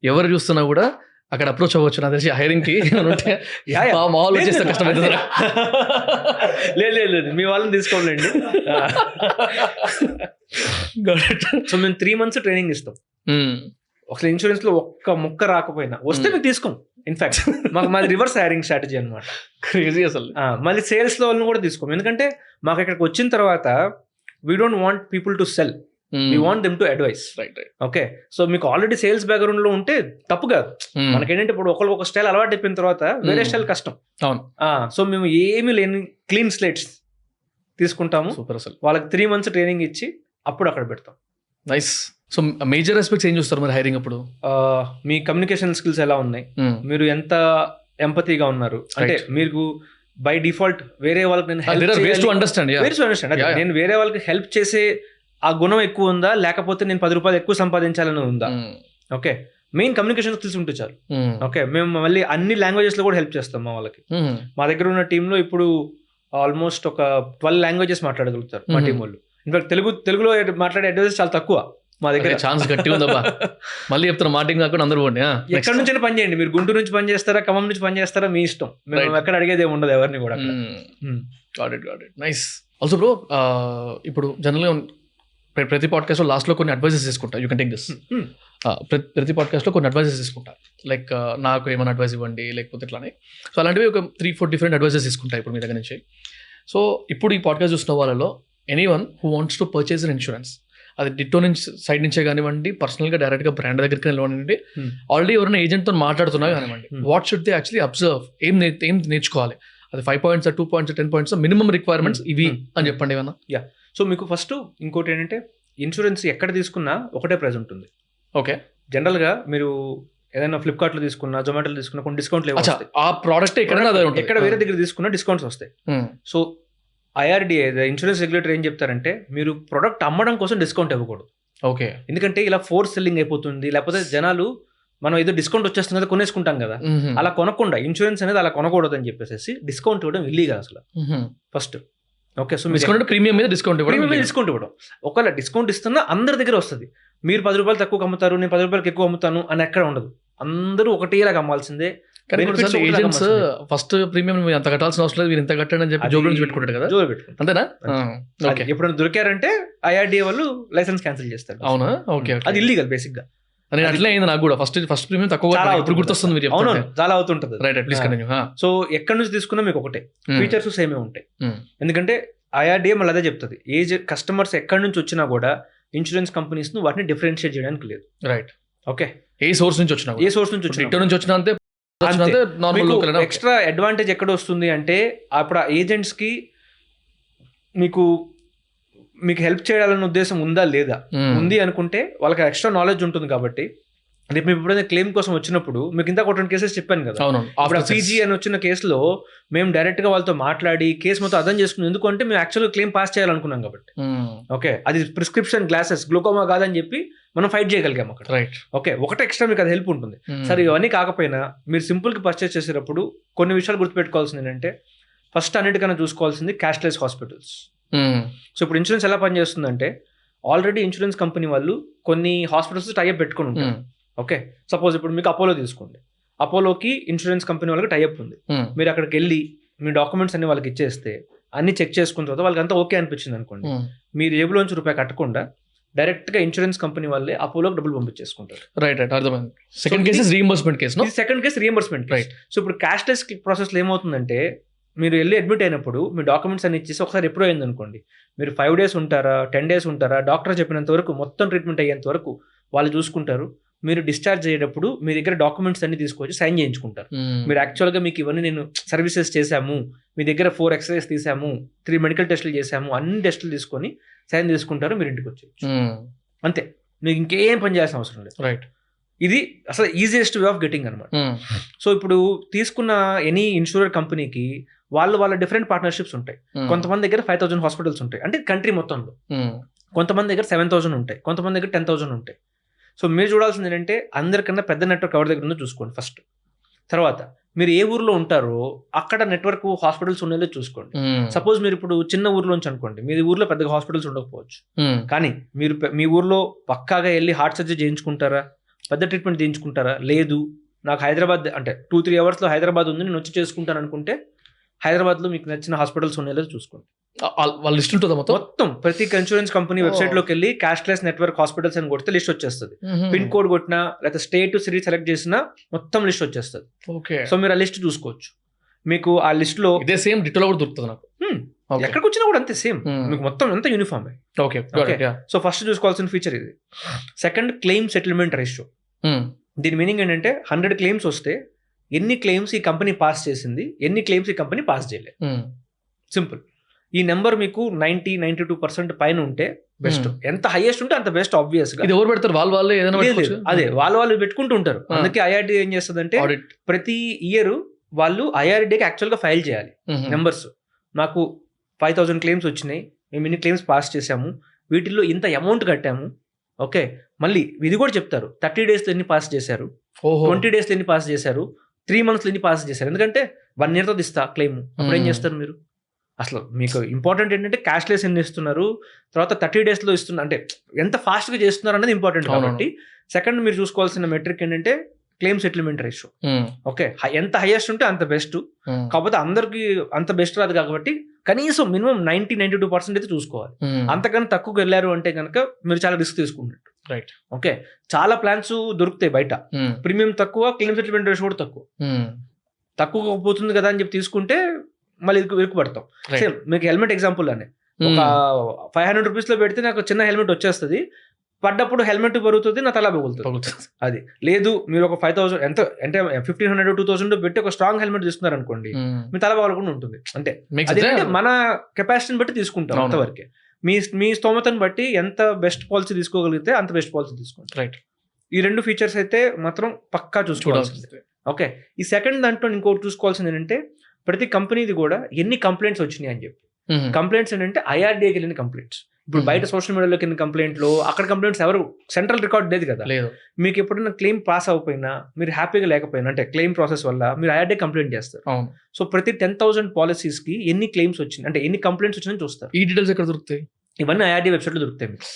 ఎవరు చూస్తున్నా కూడా అక్కడ అప్రోచ్ అవ్వచ్చు. నాకు తెలిసి హైరింగ్ కి మామూలు చేస్తే కష్టమవుతుంది. లేదు మీ వాళ్ళని తీసుకోవాలండి. సో మేము 3 months ట్రైనింగ్ ఇస్తాం. అసలు ఇన్సూరెన్స్ లో ఒక్క ముక్క రాకపోయినా వస్తే మేము తీసుకోం. ఇన్ఫాక్ట్ మాది రివర్స్ హైరింగ్ స్ట్రాటజీ అనమాట. క్రేజీ అసలు. మళ్ళీ సేల్స్ లో కూడా తీసుకోం, ఎందుకంటే మాకు ఇక్కడికి వచ్చిన తర్వాత we don't want people to cell, we want them to advice. Right. Okay, so మీకు ఆల్రెడీ సేల్స్ బ్యాక్గ్రౌండ్ లో ఉంటే తప్పు కాదు. మనకేంటంటే ఇప్పుడు ఒక స్టైల్ అలవాటు అయిపోయిన తర్వాత వేరే స్టైల్ కష్టం. అవును. సో మేము ఏమీ లేని క్లీన్ స్లేట్స్ తీసుకుంటాము. సూపర్ అసలు. వాళ్ళకి 3 months ట్రైనింగ్ ఇచ్చి అప్పుడు అక్కడ పెడతాం. నైస్. సో మేజర్ ఆస్పెక్ట్స్ ఏం చూస్తారు మరి హైరింగ్ అప్పుడు? మీ కమ్యూనికేషన్ స్కిల్స్ ఎలా ఉన్నాయి, మీరు ఎంత ఎంపతిగా ఉన్నారు, అంటే మీకు బై డిఫాల్ట్ వేరే వాళ్ళకి నేను నేను వేరే వాళ్ళకి హెల్ప్ చేసే ఆ గుణం ఎక్కువ ఉందా, లేకపోతే నేను 10 రూపాయలు ఎక్కువ సంపాదించాలని ఉందా. ఓకే, మెయిన్ కమ్యూనికేషన్ స్కిల్స్ ఉంటే చాలు. ఓకే, మేము మళ్ళీ అన్ని లాంగ్వేజెస్ లో కూడా హెల్ప్ చేస్తాం మా వాళ్ళకి. మా దగ్గర ఉన్న టీంలో ఇప్పుడు ఆల్మోస్ట్ ఒక 12 languages మాట్లాడగలుగుతారు మా టీం వాళ్ళు. ఇన్ఫాక్ట్ తెలుగులో మాట్లాడే అడ్వైజెస్ చాలా తక్కువ మా దగ్గర. ఛాన్స్ గట్టి ఉందబ్బా. మళ్ళీ చెప్తాను, మా టీం కాకుండా అందరూ పోండి. ఎక్కడ నుంచి పని చేయండి, మీరు గుంటూరు నుంచి పని చేస్తారా, ఖమ్మం నుంచి పని చేస్తారా, మీ ఇష్టం. మేము ఎక్కడ అడిగేది ఏమి ఉండదు ఎవరిని కూడా. నైస్. ఆల్సో బ్రో, ఇప్పుడు జనరల్గా ప్రతి పాడ్కాస్ట్ లో లాస్ట్ లో కొన్ని అడ్వైజెస్ తీసుకుంటా. You can take this. ప్రతి పాడ్కాస్ట్ లో కొన్ని అడ్వైజెస్ తీసుకుంటా. లైక్ నాకు ఏమైనా అడ్వైస్ ఇవ్వండి లేకపోతే ఇట్లానే. సో అలాంటివి ఒక 3-4 డిఫరెంట్ అడ్వైజెస్ తీసుకుంటా ఇప్పుడు మీ దగ్గర నుంచి. సో ఇప్పుడు ఈ పాడ్కాస్ట్ చూస్తున్న వాళ్ళలో anyone who wants to purchase an insurance, అది డిట్టో నుంచి సైడ్ నుంచే కానివ్వండి, పర్సనల్గా డైరెక్ట్గా బ్రాండ్ దగ్గరికి వెళ్ళనివ్వండి, ఆల్రెడీ ఎవరైనా ఏజెంట్తో మాట్లాడుతున్నా కానివ్వండి, what should they actually observe, ఏం నేర్చుకోవాలి? అది 5 points 2 points 10 points minimum requirements ఇవి అని చెప్పండి ఏమన్నా. యా, సో మీకు ఫస్ట్ ఇంకోటి ఏంటంటే ఇన్సూరెన్స్ ఎక్కడ తీసుకున్నా ఒకటే ప్రైస్ ఉంటుంది. ఓకే, జనరల్గా మీరు ఏదైనా ఫ్లిప్కార్ట్లో తీసుకున్నా, జొమాటోలో తీసుకున్నా కొన్ని డిస్కౌంట్లు ఆ ప్రోడక్ట్ ఎక్కడ వేరే దగ్గర తీసుకున్నా డిస్కౌంట్స్ వస్తాయి. సో IRDA ఇన్సూరెన్స్ రెగ్యులేటర్ ఏం చెప్తారంటే మీరు ప్రొడక్ట్ అమ్మడం కోసం డిస్కౌంట్ ఇవ్వకూడదు. ఓకే, ఎందుకంటే ఇలా ఫోర్స్ సెల్లింగ్ అయిపోతుంది, లేకపోతే జనాలు మనం ఏదో డిస్కౌంట్ వచ్చేస్తుంది కదా కొనేసుకుంటాం కదా, అలా కొనకుండా ఇన్సూరెన్స్ అనేది అలా కొనకూడదు అని చెప్పేసి డిస్కౌంట్ ఇవ్వడం ఇల్లీగల్ అసలు ఫస్ట్. ఓకే, సో ప్రీమియం మీద డిస్కౌంట్ ఇవ్వడం, ఒకవేళ డిస్కౌంట్ ఇస్తున్నా అందరి దగ్గర వస్తుంది. మీరు 10 రూపాయలు తక్కువ అమ్ముతారు, నేను 10 రూపాయలకి ఎక్కువ అమ్ముతాను అని ఎక్కడ ఉండదు. అందరూ ఒకటేలాగా అమ్మాల్సిందే. ఏజెంట్స్ ఫస్ట్ ప్రీమియం ఎంత కట్టాల్సిన అవసరం లేదు, మీరు ఎంత కట్టండి అని చెప్పి జోబుల నుంచి పెట్టుకుంటారు కదా. అంతేనా? ఎప్పుడైనా దొరికారంటే IRDA వాళ్ళు లైసెన్స్ క్యాన్సిల్ చేస్తారు. అవునా? ఓకే, అది ఇల్లీగల్ బేసిక్ గా. నేను అట్లా అయింది నాకు కూడా. ఫస్ట్ ప్రీమియం తక్కువ ఇప్పుడు గుర్తొస్తుంది మీరు. అవును, చాలా అవుతుంటది. Right, please continue. సో ఎక్కడి నుంచి తీసుకున్నా మీకు ఒకటే ఫీచర్స్ సేమే ఉంటాయి. ఎందుకంటే IRDA మళ్ళీ అదే చెప్తుంది, కస్టమర్స్ ఎక్కడి నుంచి వచ్చినా కూడా ఇన్సూరెన్స్ కంపెనీస్ ను వాటిని డిఫరెన్షియేట్ చేయడానికి లేదు. రైట్. ఓకే, ఏ సోర్స్ నుంచి వచ్చినా, వచ్చినా అంతే. ఎక్స్ట్రా అడ్వాంటేజ్ ఎక్కడ వస్తుంది అంటే అప్పుడు ఏజెంట్స్ కి మీకు హెల్ప్ చేయాలన్న ఉద్దేశం ఉందా లేదా, ఉంది అనుకుంటే వాళ్ళకి ఎక్స్ట్రా నాలెడ్జ్ ఉంటుంది. కాబట్టి రేపు మేము ఎప్పుడైనా క్లెయిమ్ కోసం వచ్చినప్పుడు మీకు ఇంత 2 కేసెస్ చెప్పాను కదా, అప్పుడు PG అని వచ్చిన కేసులో మేము డైరెక్ట్ గా వాళ్ళతో మాట్లాడి కేసు మొత్తం అర్థం చేసుకున్నాం. ఎందుకంటే మేము యాక్చువల్గా క్లెయిమ్ పాస్ చేయాలనుకున్నాం కాబట్టి. ఓకే, అది ప్రిస్క్రిప్షన్ గ్లాసెస్ గ్లూకోమా కాదని చెప్పి మనం ఫైట్ చేయగలిగాం అక్కడ. రైట్. ఓకే, ఒకటి ఎక్స్ట్రా మీకు అది హెల్ప్ ఉంటుంది. సరే, ఇవన్నీ కాకపోయినా మీరు సింపుల్ గా పర్చేస్ చేసేటప్పుడు కొన్ని విషయాలు గుర్తుపెట్టుకోవాల్సింది ఏంటంటే, ఫస్ట్ అన్నిటికన్నా చూసుకోవాల్సింది క్యాష్లెస్ హాస్పిటల్స్. సో ఇప్పుడు ఇన్సూరెన్స్ ఎలా పనిచేస్తుందంటే, ఆల్రెడీ ఇన్సూరెన్స్ కంపెనీ వాళ్ళు కొన్ని హాస్పిటల్స్ టైఅప్ పెట్టుకుని ఉంటారు. ఓకే, సపోజ్ ఇప్పుడు మీకు అపోలో తీసుకోండి, అపోలోకి ఇన్సూరెన్స్ కంపెనీ వాళ్ళకి టైఅప్ ఉంది. మీరు అక్కడికి వెళ్ళి మీ డాక్యుమెంట్స్ అన్ని వాళ్ళకి ఇచ్చేస్తే అన్ని చెక్ చేసుకున్న తర్వాత వాళ్ళకి అంతా ఓకే అనిపించింది అనుకోండి, మీరు జేబులోంచి రూపాయి కట్టకుండా డైరెక్ట్ గా ఇన్సూరెన్స్ కంపెనీ వాళ్ళే అపోలోకి డబ్బులు పంపించేసుకుంటారు. రైట్, అర్థమైంది. Second case reimbursement case. Second case reimbursement. Right. So ఇప్పుడు క్యాష్లెస్ ప్రాసెస్ లో ఏమవుతుందంటే, మీరు వెళ్ళి అడ్మిట్ అయినప్పుడు మీ డాక్యుమెంట్స్ అన్ని ఇచ్చేసి ఒకసారి ఎప్పుడో అయింది అనుకోండి, మీరు 5 days ఉంటారా 10 days ఉంటారా, డాక్టర్ చెప్పినంత వరకు మొత్తం ట్రీట్మెంట్ అయ్యేంత వరకు వాళ్ళు చూసుకుంటారు. మీరు డిశ్చార్జ్ అయ్యేటప్పుడు మీ దగ్గర డాక్యుమెంట్స్ అన్ని తీసుకొచ్చి సైన్ చేయించుకుంటారు. మీరు యాక్చువల్గా మీకు ఇవన్నీ నేను సర్వీసెస్ చేశాము, మీ దగ్గర 4 ఎక్స్రేస్ తీసాము, 3 మెడికల్ టెస్టులు చేశాము, అన్ని టెస్టులు తీసుకొని సైన్ తీసుకుంటారు, మీరు ఇంటికి వచ్చేయచ్చు. అంతే, మీకు ఇంకేం పని చేయాల్సిన అవసరం లేదు. రైట్, ఇది అసలు ఈజియెస్ట్ వే ఆఫ్ గెటింగ్ అనమాట. సో ఇప్పుడు తీసుకున్న ఎనీ ఇన్సూరర్ కంపెనీకి వాళ్ళ డిఫరెంట్ పార్ట్నర్షిప్స్ ఉంటాయి. కొంతమంది దగ్గర 5,000 హాస్పిటల్స్ ఉంటాయి, అంటే కంట్రీ మొత్తంలో. కొంతమంది దగ్గర 7,000 ఉంటాయి, కొంతమంది దగ్గర 10,000 ఉంటాయి. సో మీరు చూడాల్సింది ఏంటంటే అందరికన్నా పెద్ద నెట్వర్క్ ఎవరి దగ్గర ఉందో చూసుకోండి ఫస్ట్. తర్వాత మీరు ఏ ఊర్లో ఉంటారో అక్కడ నెట్వర్క్ హాస్పిటల్స్ ఉన్నాయో చూసుకోండి. సపోజ్ మీరు ఇప్పుడు చిన్న ఊర్లోంచి అనుకోండి, మీ ఊర్లో పెద్దగా హాస్పిటల్స్ ఉండకపోవచ్చు, కానీ మీరు మీ ఊర్లో పక్కాగా వెళ్ళి హార్ట్ సర్జరీ చేయించుకుంటారా, పెద్ద ట్రీట్మెంట్ చేయించుకుంటారా? లేదు, నాకు హైదరాబాద్ అంటే 2-3 అవర్స్లో హైదరాబాద్ ఉంది, నేను వచ్చి చేసుకుంటాను అనుకుంటే హైదరాబాద్లో మీకు నచ్చిన హాస్పిటల్స్ ఉన్నాయో చూసుకోండి. వాళ్ళ లిస్ట్ ఉంటుంది మొత్తం. ప్రతి ఇన్సూరెన్స్ కంపెనీ వెబ్సైట్ లోకి వెళ్ళి క్యాష్లెస్ నెట్వర్క్ హాస్పిటల్స్ అని కొడితే లిస్ట్ వచ్చేస్తుంది. పిన్ కోడ్ కొట్టినా లేదా స్టేట్ సిటీ సెలెక్ట్ చేసినా మొత్తం లిస్ట్ వచ్చేస్తుంది. సో మీరు ఆ లిస్ట్ చూసుకోవచ్చు. మీకు ఆ లిస్ట్ లో ఇదే సేమ్ డిటోలో కూడా దొరుకుతుంది నాకు. ఎక్కడికి వచ్చినా కూడా అంతే సేమ్, మీకు మొత్తం అంతా యూనిఫామ్. సో ఫస్ట్ చూసుకోవాల్సిన ఫీచర్ ఇది. Second, claim settlement ratio. దీని మీనింగ్ ఏంటంటే 100 క్లెయిమ్స్ వస్తే ఎన్ని క్లెయిమ్స్ ఈ కంపెనీ పాస్ చేసింది, ఎన్ని క్లెయిమ్స్ ఈ కంపెనీ పాస్ చేయలేదు. సింపుల్. ఈ నెంబర్ మీకు 90-92% పైన ఉంటే బెస్ట్. ఎంత హైయెస్ట్ ఉంటే అంత బెస్ట్. ఆబ్వియస్ గా ఇది ఎవరు పెడతారు? వాళ్ళే ఏదైనా అదే వాళ్ళు పెట్టుకుంటూ ఉంటారు. అందుకే ఐఆర్డీ ఏం చేస్తుందంటే ప్రతి ఇయర్ వాళ్ళు ఐఆర్డీకి యాక్చువల్ గా ఫైల్ చేయాలి నెంబర్స్. నాకు 5,000 క్లెయిమ్స్ వచ్చినాయి, మేము ఇన్ని క్లెయిమ్స్ పాస్ చేసాము, వీటిల్లో ఇంత అమౌంట్ కట్టాము. ఓకే, మళ్ళీ ఇది కూడా చెప్తారు 30 డేస్లో ఎన్ని పాస్ చేశారు, 20 డేస్లో ఎన్ని పాస్ చేశారు, 3 మంత్స్లో ఎన్ని పాస్ చేశారు. ఎందుకంటే 1 year తో ఇస్తా క్లెయిమ్. అప్పుడు ఏం చేస్తారు మీరు? అసలు మీకు ఇంపార్టెంట్ ఏంటంటే క్యాష్లెస్ ఎన్ని ఇస్తున్నారు, తర్వాత 30 డేస్లో ఇస్తున్నారు, అంటే ఎంత ఫాస్ట్గా చేస్తున్నారు అనేది ఇంపార్టెంట్. కాబట్టి సెకండ్ మీరు చూసుకోవాల్సిన మెట్రిక్ ఏంటంటే క్లెయిమ్ సెటిల్మెంట్ రేషియో. ఓకే, ఎంత హైయెస్ట్ ఉంటే అంత బెస్ట్. కాకపోతే అందరికి అంత బెస్ట్ రాదు, కాబట్టి కనీసం మినిమం 90-92% అయితే చూసుకోవాలి. అంతకన్నా తక్కువకి వెళ్ళారు అంటే కనుక మీరు చాలా రిస్క్ తీసుకున్నట్టు. రైట్. ఓకే, చాలా ప్లాన్స్ దొరుకుతాయి బయట, ప్రీమియం తక్కువ, క్లెయిమ్ సెటిల్మెంట్ రేషియో కూడా తక్కువ పోతుంది కదా అని చెప్పి తీసుకుంటే మళ్ళీ ఇరుకుపడతాం. సేమ్ మీకు హెల్మెట్ ఎగ్జాంపుల్ అనే, ఒక 500 రూపీస్లో పెడితే నాకు చిన్న హెల్మెట్ వచ్చేస్తుంది, పడ్డప్పుడు హెల్మెట్ పెరుగుతుంది, నా తల పగులుతుంది. అది లేదు, మీరు ఒక 5,000 ఎంత అంటే 1,500-2,000 పెట్టి ఒక స్ట్రాంగ్ హెల్మెట్ తీసుకున్నారు అనుకోండి, మీ తల పగలకుండా ఉంటుంది. అంటే మన కెపాసిటీని బట్టి తీసుకుంటాం అంతవరకే. మీ స్తోమతను బట్టి ఎంత బెస్ట్ పాలసీ తీసుకోగలిగితే అంత బెస్ట్ పాలసీ తీసుకోండి. రైట్. ఈ 2 ఫీచర్స్ అయితే మాత్రం పక్కా చూసుకోవాల్సింది. ఓకే, ఈ సెకండ్ దాంట్లో ఇంకోటి చూసుకోవాల్సింది ఏంటంటే ప్రతి కంపెనీది కూడా ఎన్ని కంప్లైంట్స్ వచ్చినాయి అని చెప్పి. కంప్లైంట్స్ ఏంటంటే ఐఆర్డీఏకి వెళ్ళిన కంప్లైంట్స్. ఇప్పుడు బయట సోషల్ మీడియాలోకి వెళ్ళిన కంప్లైంట్లు, అక్కడ కంప్లైంట్స్ ఎవరు సెంట్రల్ రికార్డ్ లేదు కదా. మీకు ఎప్పుడైనా క్లెయిమ్ పాస్ అవ్వకపోయినా, మీరు హ్యాపీగా లేకపోయినా, అంటే క్లెయిమ్ ప్రాసెస్ వల్ల మీరు ఐఆర్డీ కంప్లైంట్ చేస్తారు. సో ప్రతి 10,000 పాలసీస్ కి ఎన్ని క్లెయిమ్స్ వచ్చినాయి, అంటే ఎన్ని కంప్లైంట్స్ వచ్చినాయని చూస్తారు. ఈ డీటెయిల్స్ ఎక్కడ దొరుకుతాయి? ఇవన్నీ ఐఆర్డీ వెబ్సైట్లో దొరుకుతాయి మీకు.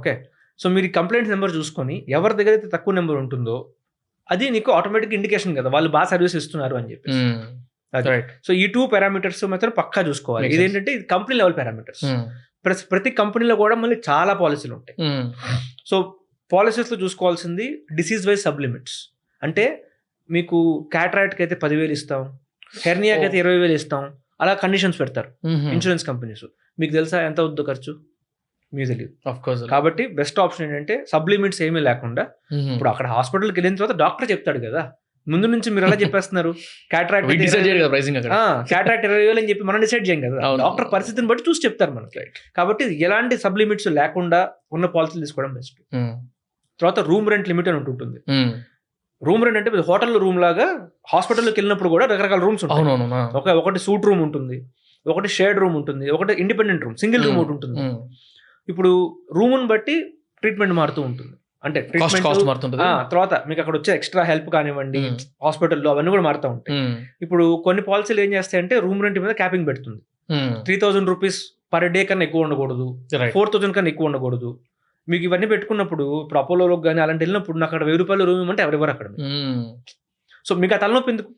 ఓకే, సో మీరు కంప్లైంట్స్ నెంబర్ చూసుకొని ఎవరి దగ్గర అయితే తక్కువ నెంబర్ ఉంటుందో అది నీకు ఆటోమేటిక్ ఇండికేషన్ కదా, వాళ్ళు బాగా సర్వీస్ ఇస్తున్నారు అని చెప్పి. సో ఈ 2 పారామీటర్స్ మాత్రం పక్కా చూసుకోవాలి. ఇదేంటంటే ఇది కంపెనీ లెవెల్ పారామీటర్స్. ప్రతి కంపెనీలో కూడా మళ్ళీ చాలా పాలసీలు ఉంటాయి. సో పాలసీస్లో చూసుకోవాల్సింది డిసీజ్ వైజ్ సబ్లిమిట్స్. అంటే మీకు క్యాటరాక్ట్కి అయితే 10,000 ఇస్తాం, హెర్నియాకి అయితే 20,000 ఇస్తాం, అలా కండిషన్స్ పెడతారు ఇన్సూరెన్స్ కంపెనీస్. మీకు తెలుసా ఎంత అవుద్దో ఖర్చు? మీకు తెలియదు. కాబట్టి బెస్ట్ ఆప్షన్ ఏంటంటే సబ్లిమిట్స్ ఏమీ లేకుండా, ఇప్పుడు అక్కడ హాస్పిటల్కి వెళ్ళిన తర్వాత డాక్టర్ చెప్తాడు కదా, ముందు నుంచి మీరు ఎలా చెప్పేస్తున్నారు, క్యాటరాక్ట్ 20,000 అని చెప్పి మనం డిసైడ్ చేయం కదా, డాక్టర్ పరిస్థితిని బట్టి చూసి చెప్తారు మనకి. కాబట్టి ఎలాంటి సబ్లిమిట్స్ లేకుండా ఉన్న పాలసీలు తీసుకోవడం బెస్ట్. తర్వాత రూమ్ రెంట్ లిమిట్ అని ఉంటుంది. రూమ్ రెంట్ అంటే హోటల్ రూమ్ లాగా హాస్పిటల్కి వెళ్ళినప్పుడు కూడా రకరకాల రూమ్స్ ఉంటాయి. ఒకటి సూట్ రూమ్ ఉంటుంది, ఒకటి షేర్డ్ రూమ్ ఉంటుంది, ఒకటి ఇండిపెండెంట్ రూమ్, సింగిల్ రూమ్ ఒకటి ఉంటుంది. ఇప్పుడు రూమ్ని బట్టి ట్రీట్మెంట్ మారుతూ ఉంటుంది. అంటే తర్వాత మీకు అక్కడ వచ్చే ఎక్స్ట్రా హెల్ప్ కానివ్వండి, హాస్పిటల్లో అవన్నీ కూడా మారుతూ ఉంటాయి. ఇప్పుడు కొన్ని పాలసీలు ఏం చేస్తాయంటే రూమ్ రెంట్ మీద క్యాపింగ్ పెడుతుంది. 3,000 రూపీస్ పర్ డే కన్నా ఎక్కువ ఉండకూడదు, 4,000 కన్నా ఎక్కువ ఉండకూడదు. మీకు ఇవన్నీ పెట్టుకున్నప్పుడు ఇప్పుడు అపోలోకి కానీ అలాంటి వెళ్ళినప్పుడు నాకు అక్కడ 1,000 రూపాయలు రూమ్ ఇవ్వమంటే ఎవరెవరు అక్కడ. సో మీకు ఆ తలనొప్పి ఎందుకు?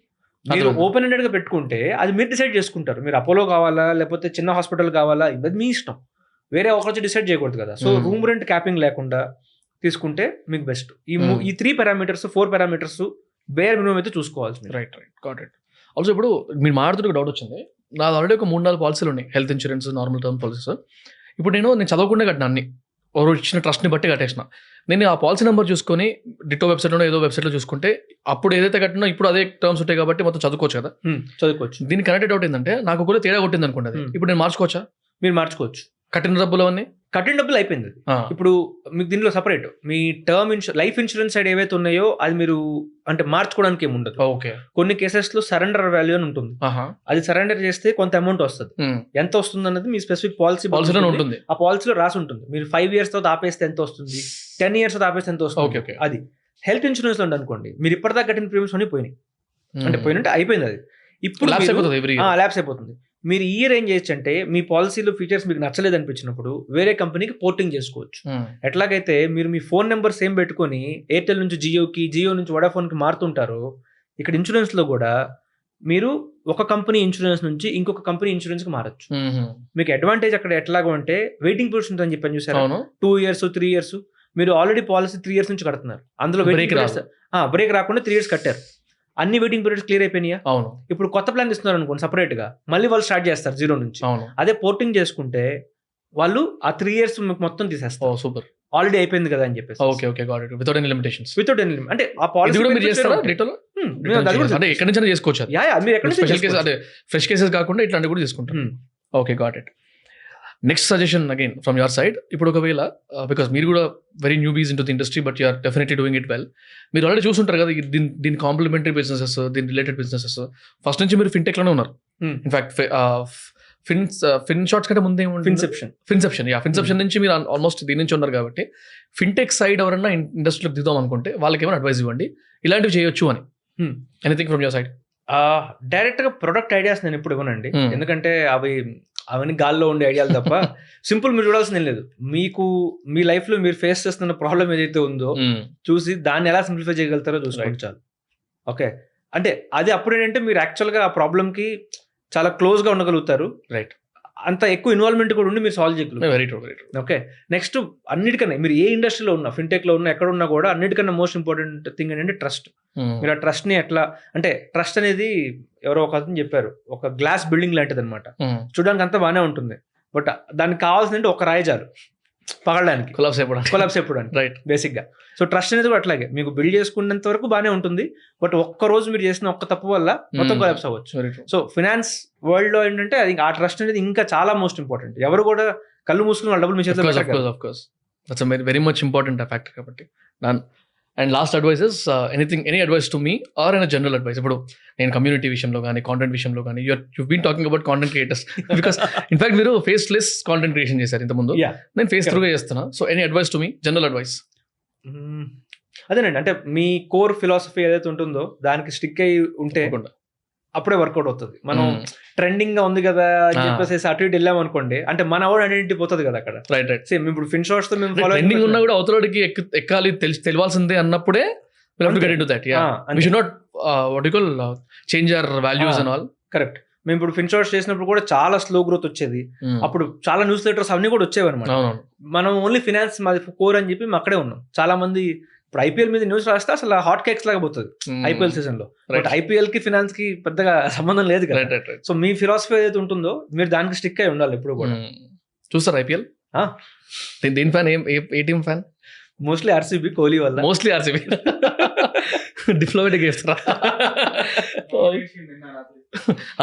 మీరు ఓపెన్ ఎండెడ్ గా పెట్టుకుంటే అది మీరు డిసైడ్ చేసుకుంటారు, మీరు అపోలో కావాలా లేకపోతే చిన్న హాస్పిటల్ కావాలా, ఇది మీ ఇష్టం, వేరే ఒకరి డిసైడ్ చేయకూడదు కదా. సో రూమ్ రెంట్ క్యాపింగ్ లేకుండా తీసుకుంటే మీకు బెస్ట్. ఈ 3 పారామీటర్స్ 4 పారామీటర్స్ బేర్ మినిమం అయితే చూసుకోవాల్సింది. రైట్. Got it. ఆల్సో ఇప్పుడు మీరు మాట్లాడుతూ డౌట్ వచ్చింది, నాది ఆల్రెడీ ఒక 3-4 పాలసీలు ఉన్నాయి, health insurance, normal term policies. ఇప్పుడు నేను చదవకుండా కట్టిన అన్ని ఎవరు ఇచ్చిన ట్రస్ట్ని బట్టి కట్టేసిన. నేను ఆ పాలసీ నెంబర్ చూసుకొని డిటో వెబ్సైట్లో ఏదో వెబ్సైట్లో చూసుకుంటే అప్పుడు ఏదైతే కట్టినా ఇప్పుడు అదే టర్మ్స్ ఉంటాయి కాబట్టి మొత్తం చదువుకోవచ్చు కదా. చదువుకోవచ్చు. దీనికి కనెక్టెడ్ అవుట్ ఏంటంటే నాకు ఒకవేళ తేడా కొట్టింది అనుకోండి, ఇప్పుడు నేను మార్చుకోవచ్చా? మీరు మార్చుకోవచ్చు. కట్టిన డబ్బులు అవన్నీ కట్టిన డబ్బులు అయిపోయింది. ఇప్పుడు మీకు దీనిలో సపరేట్ మీ టర్మ్ లైఫ్ ఇన్సూరెన్స్ సైడ్ ఏవైతే ఉన్నాయో అది మీరు అంటే మార్చుకోవడానికి ఏమి ఉండదు. ఓకే. కొన్ని కేసెస్ లో సరెండర్ వాల్యూ అని ఉంటుంది. అది సరెండర్ చేస్తే కొంత అమౌంట్ వస్తుంది. ఎంత వస్తుంది అన్నది మీ స్పెసిఫిక్ పాలసీలో ఉంటుంది. ఆ పాలసీలో రాసి ఉంటుంది. మీరు 5 years తర్వాత ఆపేస్తే ఎంత వస్తుంది, 10 years తర్వాత ఆపేస్తే ఎంత వస్తుంది. అది హెల్త్ ఇన్సూరెన్స్ లో అనుకోండి, మీరు ఇప్పటిదాకా కట్టిన ప్రీమియమ్స్ అన్ని పోయినాయి. అంటే పోయినట్టే అయిపోయింది. అది ఇప్పుడు ల్యాప్స్ అయిపోతుంది. మీరు ఈ ఇయర్ ఏం చేయొచ్చు అంటే మీ పాలసీలో ఫీచర్స్ మీకు నచ్చలేదు అనిపించినప్పుడు వేరే కంపెనీకి పోర్టింగ్ చేసుకోవచ్చు. ఎట్లాగైతే మీరు మీ ఫోన్ నెంబర్ సేమ్ పెట్టుకొని ఎయిర్టెల్ నుంచి జియోకి, జియో నుంచి వడాఫోన్కి మారుతుంటారో, ఇక్కడ ఇన్సూరెన్స్లో కూడా మీరు ఒక కంపెనీ ఇన్సూరెన్స్ నుంచి ఇంకొక కంపెనీ ఇన్సూరెన్స్కి మారచ్చు. మీకు అడ్వాంటేజ్ అక్కడ ఎట్లాగో అంటే వెయిటింగ్ పీరియడ్స్ ఉంటుందని చెప్పని చూసారు. 2 years 3 years మీరు ఆల్రెడీ పాలసీ 3 years నుంచి కడుతున్నారు. అందులో బ్రేక్ రాకుండా 3 years కట్టారు. అన్ని వెయిటింగ్ పీరియడ్స్ క్లియర్ అయిపోయినాయా? అవును. ఇప్పుడు కొత్త ప్లాన్ ఇస్తున్నారు అనుకోండి సపరేట్ గా, మళ్ళీ వాళ్ళు స్టార్ట్ చేస్తారు 0 నుంచి. అదే పోర్టింగ్ చేసుకుంటే వాళ్ళు ఆ 3 years మొత్తం తీసేస్తారు. సూపర్, ఆల్రెడీ అయిపోయింది కదా అని చెప్పేసి. Okay okay, got it. Without any limitations. Without any limit అంటే ఆ పాలసీ కూడా మీరు చేస్తారా డీటెయిల్? అంటే ఎక్కడి నుంచి చేసుకోవచ్చు. మీరు ఎక్కడ స్పెషల్ కేసు అంటే ఫ్రెష్ కేసెస్ కాకుండా ఇట్లాంటివి కూడా తీసుకుంటారు. Okay, got it. Next suggestion again from your side. ఇప్పుడు ఒకవేళ బికాస్ మీరు కూడా very newbies into the industry but you're definitely doing it well. మీరు ఆల్రెడీ చూస్తుంటారు కదా దీని కాంప్లిమెంటరీ బిజినెసెస్, దీని రిలేటెడ్ బిజినెసెస్. ఫస్ట్ నుంచి మీరు ఫిన్టెక్లోనే ఉన్నారు. ఇన్ఫాక్ట్ ఫిన్ షార్ట్స్ కంటే ముందే ఫిన్సెప్షన్ నుంచి మీరు ఆల్మోస్ట్ దీని నుంచి ఉన్నారు కాబట్టి ఫిన్టెక్ సైడ్ ఎవరన్నా ఇండస్ట్రీలోకి దిగుదాం అనుకుంటే వాళ్ళకి ఏమైనా అడ్వైస్ ఇవ్వండి, ఇలాంటివి చేయొచ్చు అని. Anything from your side? Direct గా ప్రొడక్ట్ ఐడియాస్ నేను ఇప్పుడు ఇవ్వనండి, ఎందుకంటే అవన్నీ గాల్లో ఉండే ఐడియాలు తప్ప సింపుల్ మీరు చూడాల్సింది ఏం లేదు. మీకు మీ లైఫ్ లో మీరు ఫేస్ చేస్తున్న ప్రాబ్లం ఏదైతే ఉందో చూసి దాన్ని ఎలా సింప్లిఫై చేయగలుగుతారో చూసుకోండి చాలు. ఓకే, అంటే అది అప్పుడు ఏంటంటే మీరు యాక్చువల్గా ఆ ప్రాబ్లమ్కి చాలా క్లోజ్గా ఉండగలుగుతారు. రైట్, అంత ఎక్కువ ఇన్వాల్వ్మెంట్ కూడా ఉండి మీరు సాల్వ్ చేయగలుగుతారు. Very true, very true. Okay, next అన్నిటికన్నా మీరు ఏ ఇండస్ట్రీలో ఉన్నా, ఫిన్టెక్లో ఉన్నా, ఎక్కడ ఉన్నా కూడా అన్నిటికన్నా మోస్ట్ ఇంపార్టెంట్ థింగ్ ఏంటంటే ట్రస్ట్. మీరు ఆ ట్రస్ట్ని ఎట్లా అంటే ట్రస్ట్ అనేది ఎవరో ఒక అతను చెప్పారు, ఒక గ్లాస్ బిల్డింగ్ లాంటిది అనమాట. చూడడానికి అంతా బాగానే ఉంటుంది, బట్ దానికి కావాల్సిందంటే ఒక రాయి చాలు పగలడానికి, కొలాప్స్ అయిపోవడానికి. రైట్, బేసిక్ గా. సో ట్రస్ట్ అనేది కూడా అట్లాగే మీకు బిల్డ్ చేసుకున్నంత వరకు బాగానే ఉంటుంది, బట్ ఒక్క రోజు మీరు చేసిన ఒక్క తప్పు వల్ల మొత్తం కొలాప్స్ అవ్వచ్చు. సో ఫినాన్స్ వరల్డ్ లో ఏంటంటే అది ఆ ట్రస్ట్ అనేది ఇంకా చాలా మోస్ట్ ఇంపార్టెంట్. ఎవరు కూడా కళ్ళు మూసుకుని వాళ్ళ డబ్బులు మీ చేతిలో వెరీ మచ్ ఇంపార్టెంట్ ఫ్యాక్టర్ కాబట్టి. And last advice is any advice to me or in general advice. ఇప్పుడు నేను కమ్యూనిటీ విషయంలో కానీ కాంటెంట్ విషయంలో కానీ you been talking about content creators because in fact మీరు ఫేస్ లెస్ కాంటెంట్ క్రియేషన్ చేశారు ఇంతకుముందు, నేను ఫేస్ త్రూగా చేస్తున్నా. So any advice to me, general advice? అదేనండి, అంటే మీ కోర్ ఫిలాసఫీ ఏదైతే ఉంటుందో దానికి స్టిక్ అయి ఉంటే అప్పుడే వర్కౌట్ అవుతుంది. మనం ట్రెండింగ్ గా ఉంది కదా అని చెప్పేసి అటు ఇటు వెళ్ళాం అనుకోండి, అంటే మన ఓన్ ఐడెంటిటీ పోతుంది కదా అక్కడ. Right right. సేమ్ ఇప్పుడు ఫిన్ షార్ట్స్ తో మేము ట్రెండింగ్ ఉన్నా కూడా అవతలకి ఎక్కాలి తెలియాల్సిందే అన్నప్పుడే change our values and all. Correct. మేము ఇప్పుడు ఫిన్ షార్ట్స్ చేసినప్పుడు కూడా చాలా స్లో గ్రోత్ వచ్చేది. అప్పుడు చాలా న్యూస్ లెటర్స్ అన్ని కూడా వచ్చేవి అనమాట. మనం ఓన్లీ ఫినాన్స్ మాది కోర్ అని చెప్పి మేము అక్కడే ఉన్నాం. చాలా మంది ఇప్పుడు ఐపీఎల్ మీద న్యూస్ రాస్తే అసలు హాట్ కేక్స్ లాగా పోతుంది ఐపీఎల్ సీజన్ లో. బట్ ఐపీఎల్ కి ఫినాన్స్ కి పెద్దగా సంబంధం లేదు కదా. సో మీ ఫిలాసఫీ ఏదైతే ఉంటుందో మీరు దానికి స్టిక్ అయి ఉండాలి ఎప్పుడు కూడా. చూస్తారు ఐపీఎల్? దేని ఫ్యాన్? ఏ team fan? Mostly RCB, Kohli వల్ల. Mostly RCB. డిప్లొమాటిక్ చేస్తారా?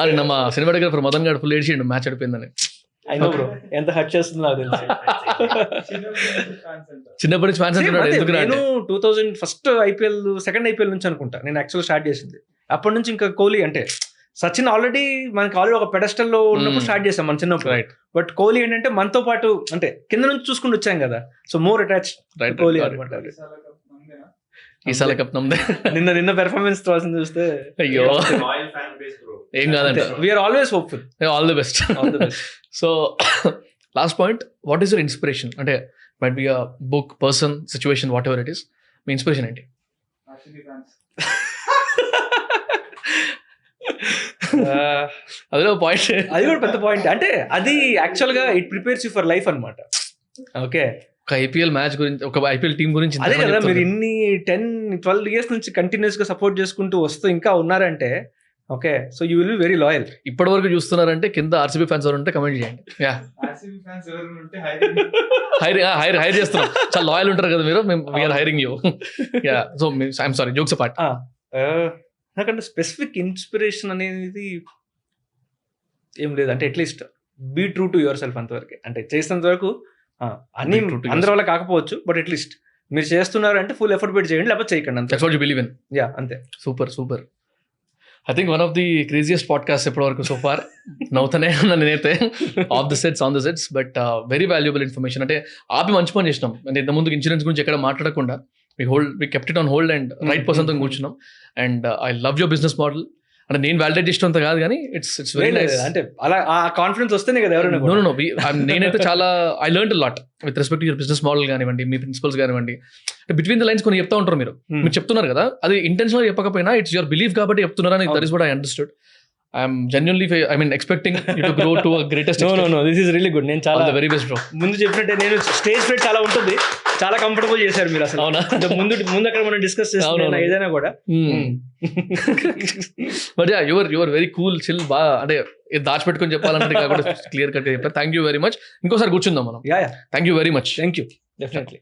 నిన్న మా సినిమాటోగ్రాఫర్ మదన్ గారు ఫుల్ ఏడ్చిండు మ్యాచ్ అడిపోయిందని. అయినా బ్రో ఎంత హర్ట్ చేస్తుంది నాకు తెలిసి. చిన్నప్పటి నుంచి ఫ్యాన్స్ అంటున్నాడు. నేను 2000 ఫస్ట్ ఐపీఎల్ సెకండ్ ఐపీఎల్ నుంచి అనుకుంటా నేను యాక్చువల్ స్టార్ట్ చేసింది. అప్పటి నుంచి ఇంకా కోహ్లీ అంటే సచిన్ ఆల్రెడీ మనకి ఆల్రెడీ ఒక పెడస్టల్ లో ఉన్నప్పుడు స్టార్ట్ చేసాం మన చిన్నప్పుడు. బట్ కోహ్లీ ఏంటంటే మనతో పాటు అంటే కింద నుంచి చూసుకుంటూ వచ్చాం కదా. సో మోర్ అటాచ్ కోహ్లీ అనమాట. ఈసారి కప్ నమ్మదే. నిన్న పెర్ఫార్మెన్స్ చూస్తే అయ్యో ఏం కాదండి. We're always hopeful. All the best. So last point, what is your inspiration? అంటే might be a book, person, situation, whatever it is. మీ ఇన్స్పిరేషన్ ఏంటి? అదే పాయింట్. అది కూడా పెద్ద పాయింట్. అంటే అది యాక్చువల్ గా it prepares you for life అనమాట. ఓకే, ఒక ఐపీఎల్ మ్యాచ్ గురించి, ఒక ఐపీఎల్ టీం గురించి అదే కదా మీరు ఇన్ని 10-12 years నుంచి కంటిన్యూస్ గా సపోర్ట్ చేసుకుంటూ వస్తూ ఇంకా ఉన్నారంటే okay, so you will be very loyal. ఇప్పటి వరకు చూస్తున్నారంటే కింద ఆర్సీబీ ఫ్యాన్స్ ఎవరు ఉంటే కమెంట్ చేయండి. యా, హైర్ చేస్తున్నాం. చాలా లాయల్ ఉంటారు కదా మీరు, మేము we're hiring you. Yeah, so I'm sorry, jokes apart. నాకంటే స్పెసిఫిక్ ఇన్స్పిరేషన్ అనేది ఏం లేదు. అంటే at least be true to yourself అంతవరకు. అంటే చేసినంత వరకు అన్ని Be true to అందరి వల్ల కాకపోవచ్చు, బట్ అట్లీస్ట్ మీరు చేస్తున్నారు అంటే ఫుల్ ఎఫర్ట్ పెట్టి చేయండి, లేకపోతే చేయకండి అంతే. That's what you believe in. Ya, అంతే. Super. I think one of the craziest podcast ఎప్పటి వరకు సో ఫార్. నవ్వుతానే ఉన్నా నేనైతే, off the sets, on the sets, but very valuable information. అంటే ఆపి మంచి పని చేసినాం. అంటే ఇంతకుముందు ఇన్సూరెన్స్ గురించి ఎక్కడ మాట్లాడకుండా we kept it on hold and right పర్సన్తో కూర్చున్నాం. And I love your business model. అంటే నేను వ్యాలిడేట్ చేసినంత కాదు కానీ ఇట్స్ వెరీ నైస్. అంటే అలా ఆ కాన్ఫిడెన్స్ వస్తేనే కదా ఎవరైనా. నో నేనైతే చాలా I learn lot with respect your business model కానివ్వండి, మీ ప్రిన్సిపల్స్ కానివ్వండి. బిట్వీన్ ద లైన్స్ కొన్ని చెప్తా ఉంటారు మీరు చెప్తున్నారు కదా, అది ఇంటెన్షనల్ చెప్పకపోయినా ఇట్స్ యువర్ బిలీఫ్ కాబట్టి చెప్తున్నారని. That is what I understood. I'm genuinely expecting you to grow to greatest. No this is really good. నేను చాలా వెరీ బెస్ట్ బ్రో. ముందు చెప్పినట్టే నేను స్టేజ్ ఫైట్ చాలా ఉంటుంది, చాలా కంఫర్టబుల్ చేశారు మీరు అసలు. అవునా? ముందు అక్కడ మనం డిస్కస్ చేస్తాం ఏదైనా కూడా. But yeah, your very cool, chill. బాగా అంటే దాచిపెట్టుకొని చెప్పాలంటే కాకుండా క్లియర్ కట్ చెప్పారు. Thank you very much. ఇంకోసారి కూర్చుందాం మనం. Yeah, thank you very much. Thank you, definitely.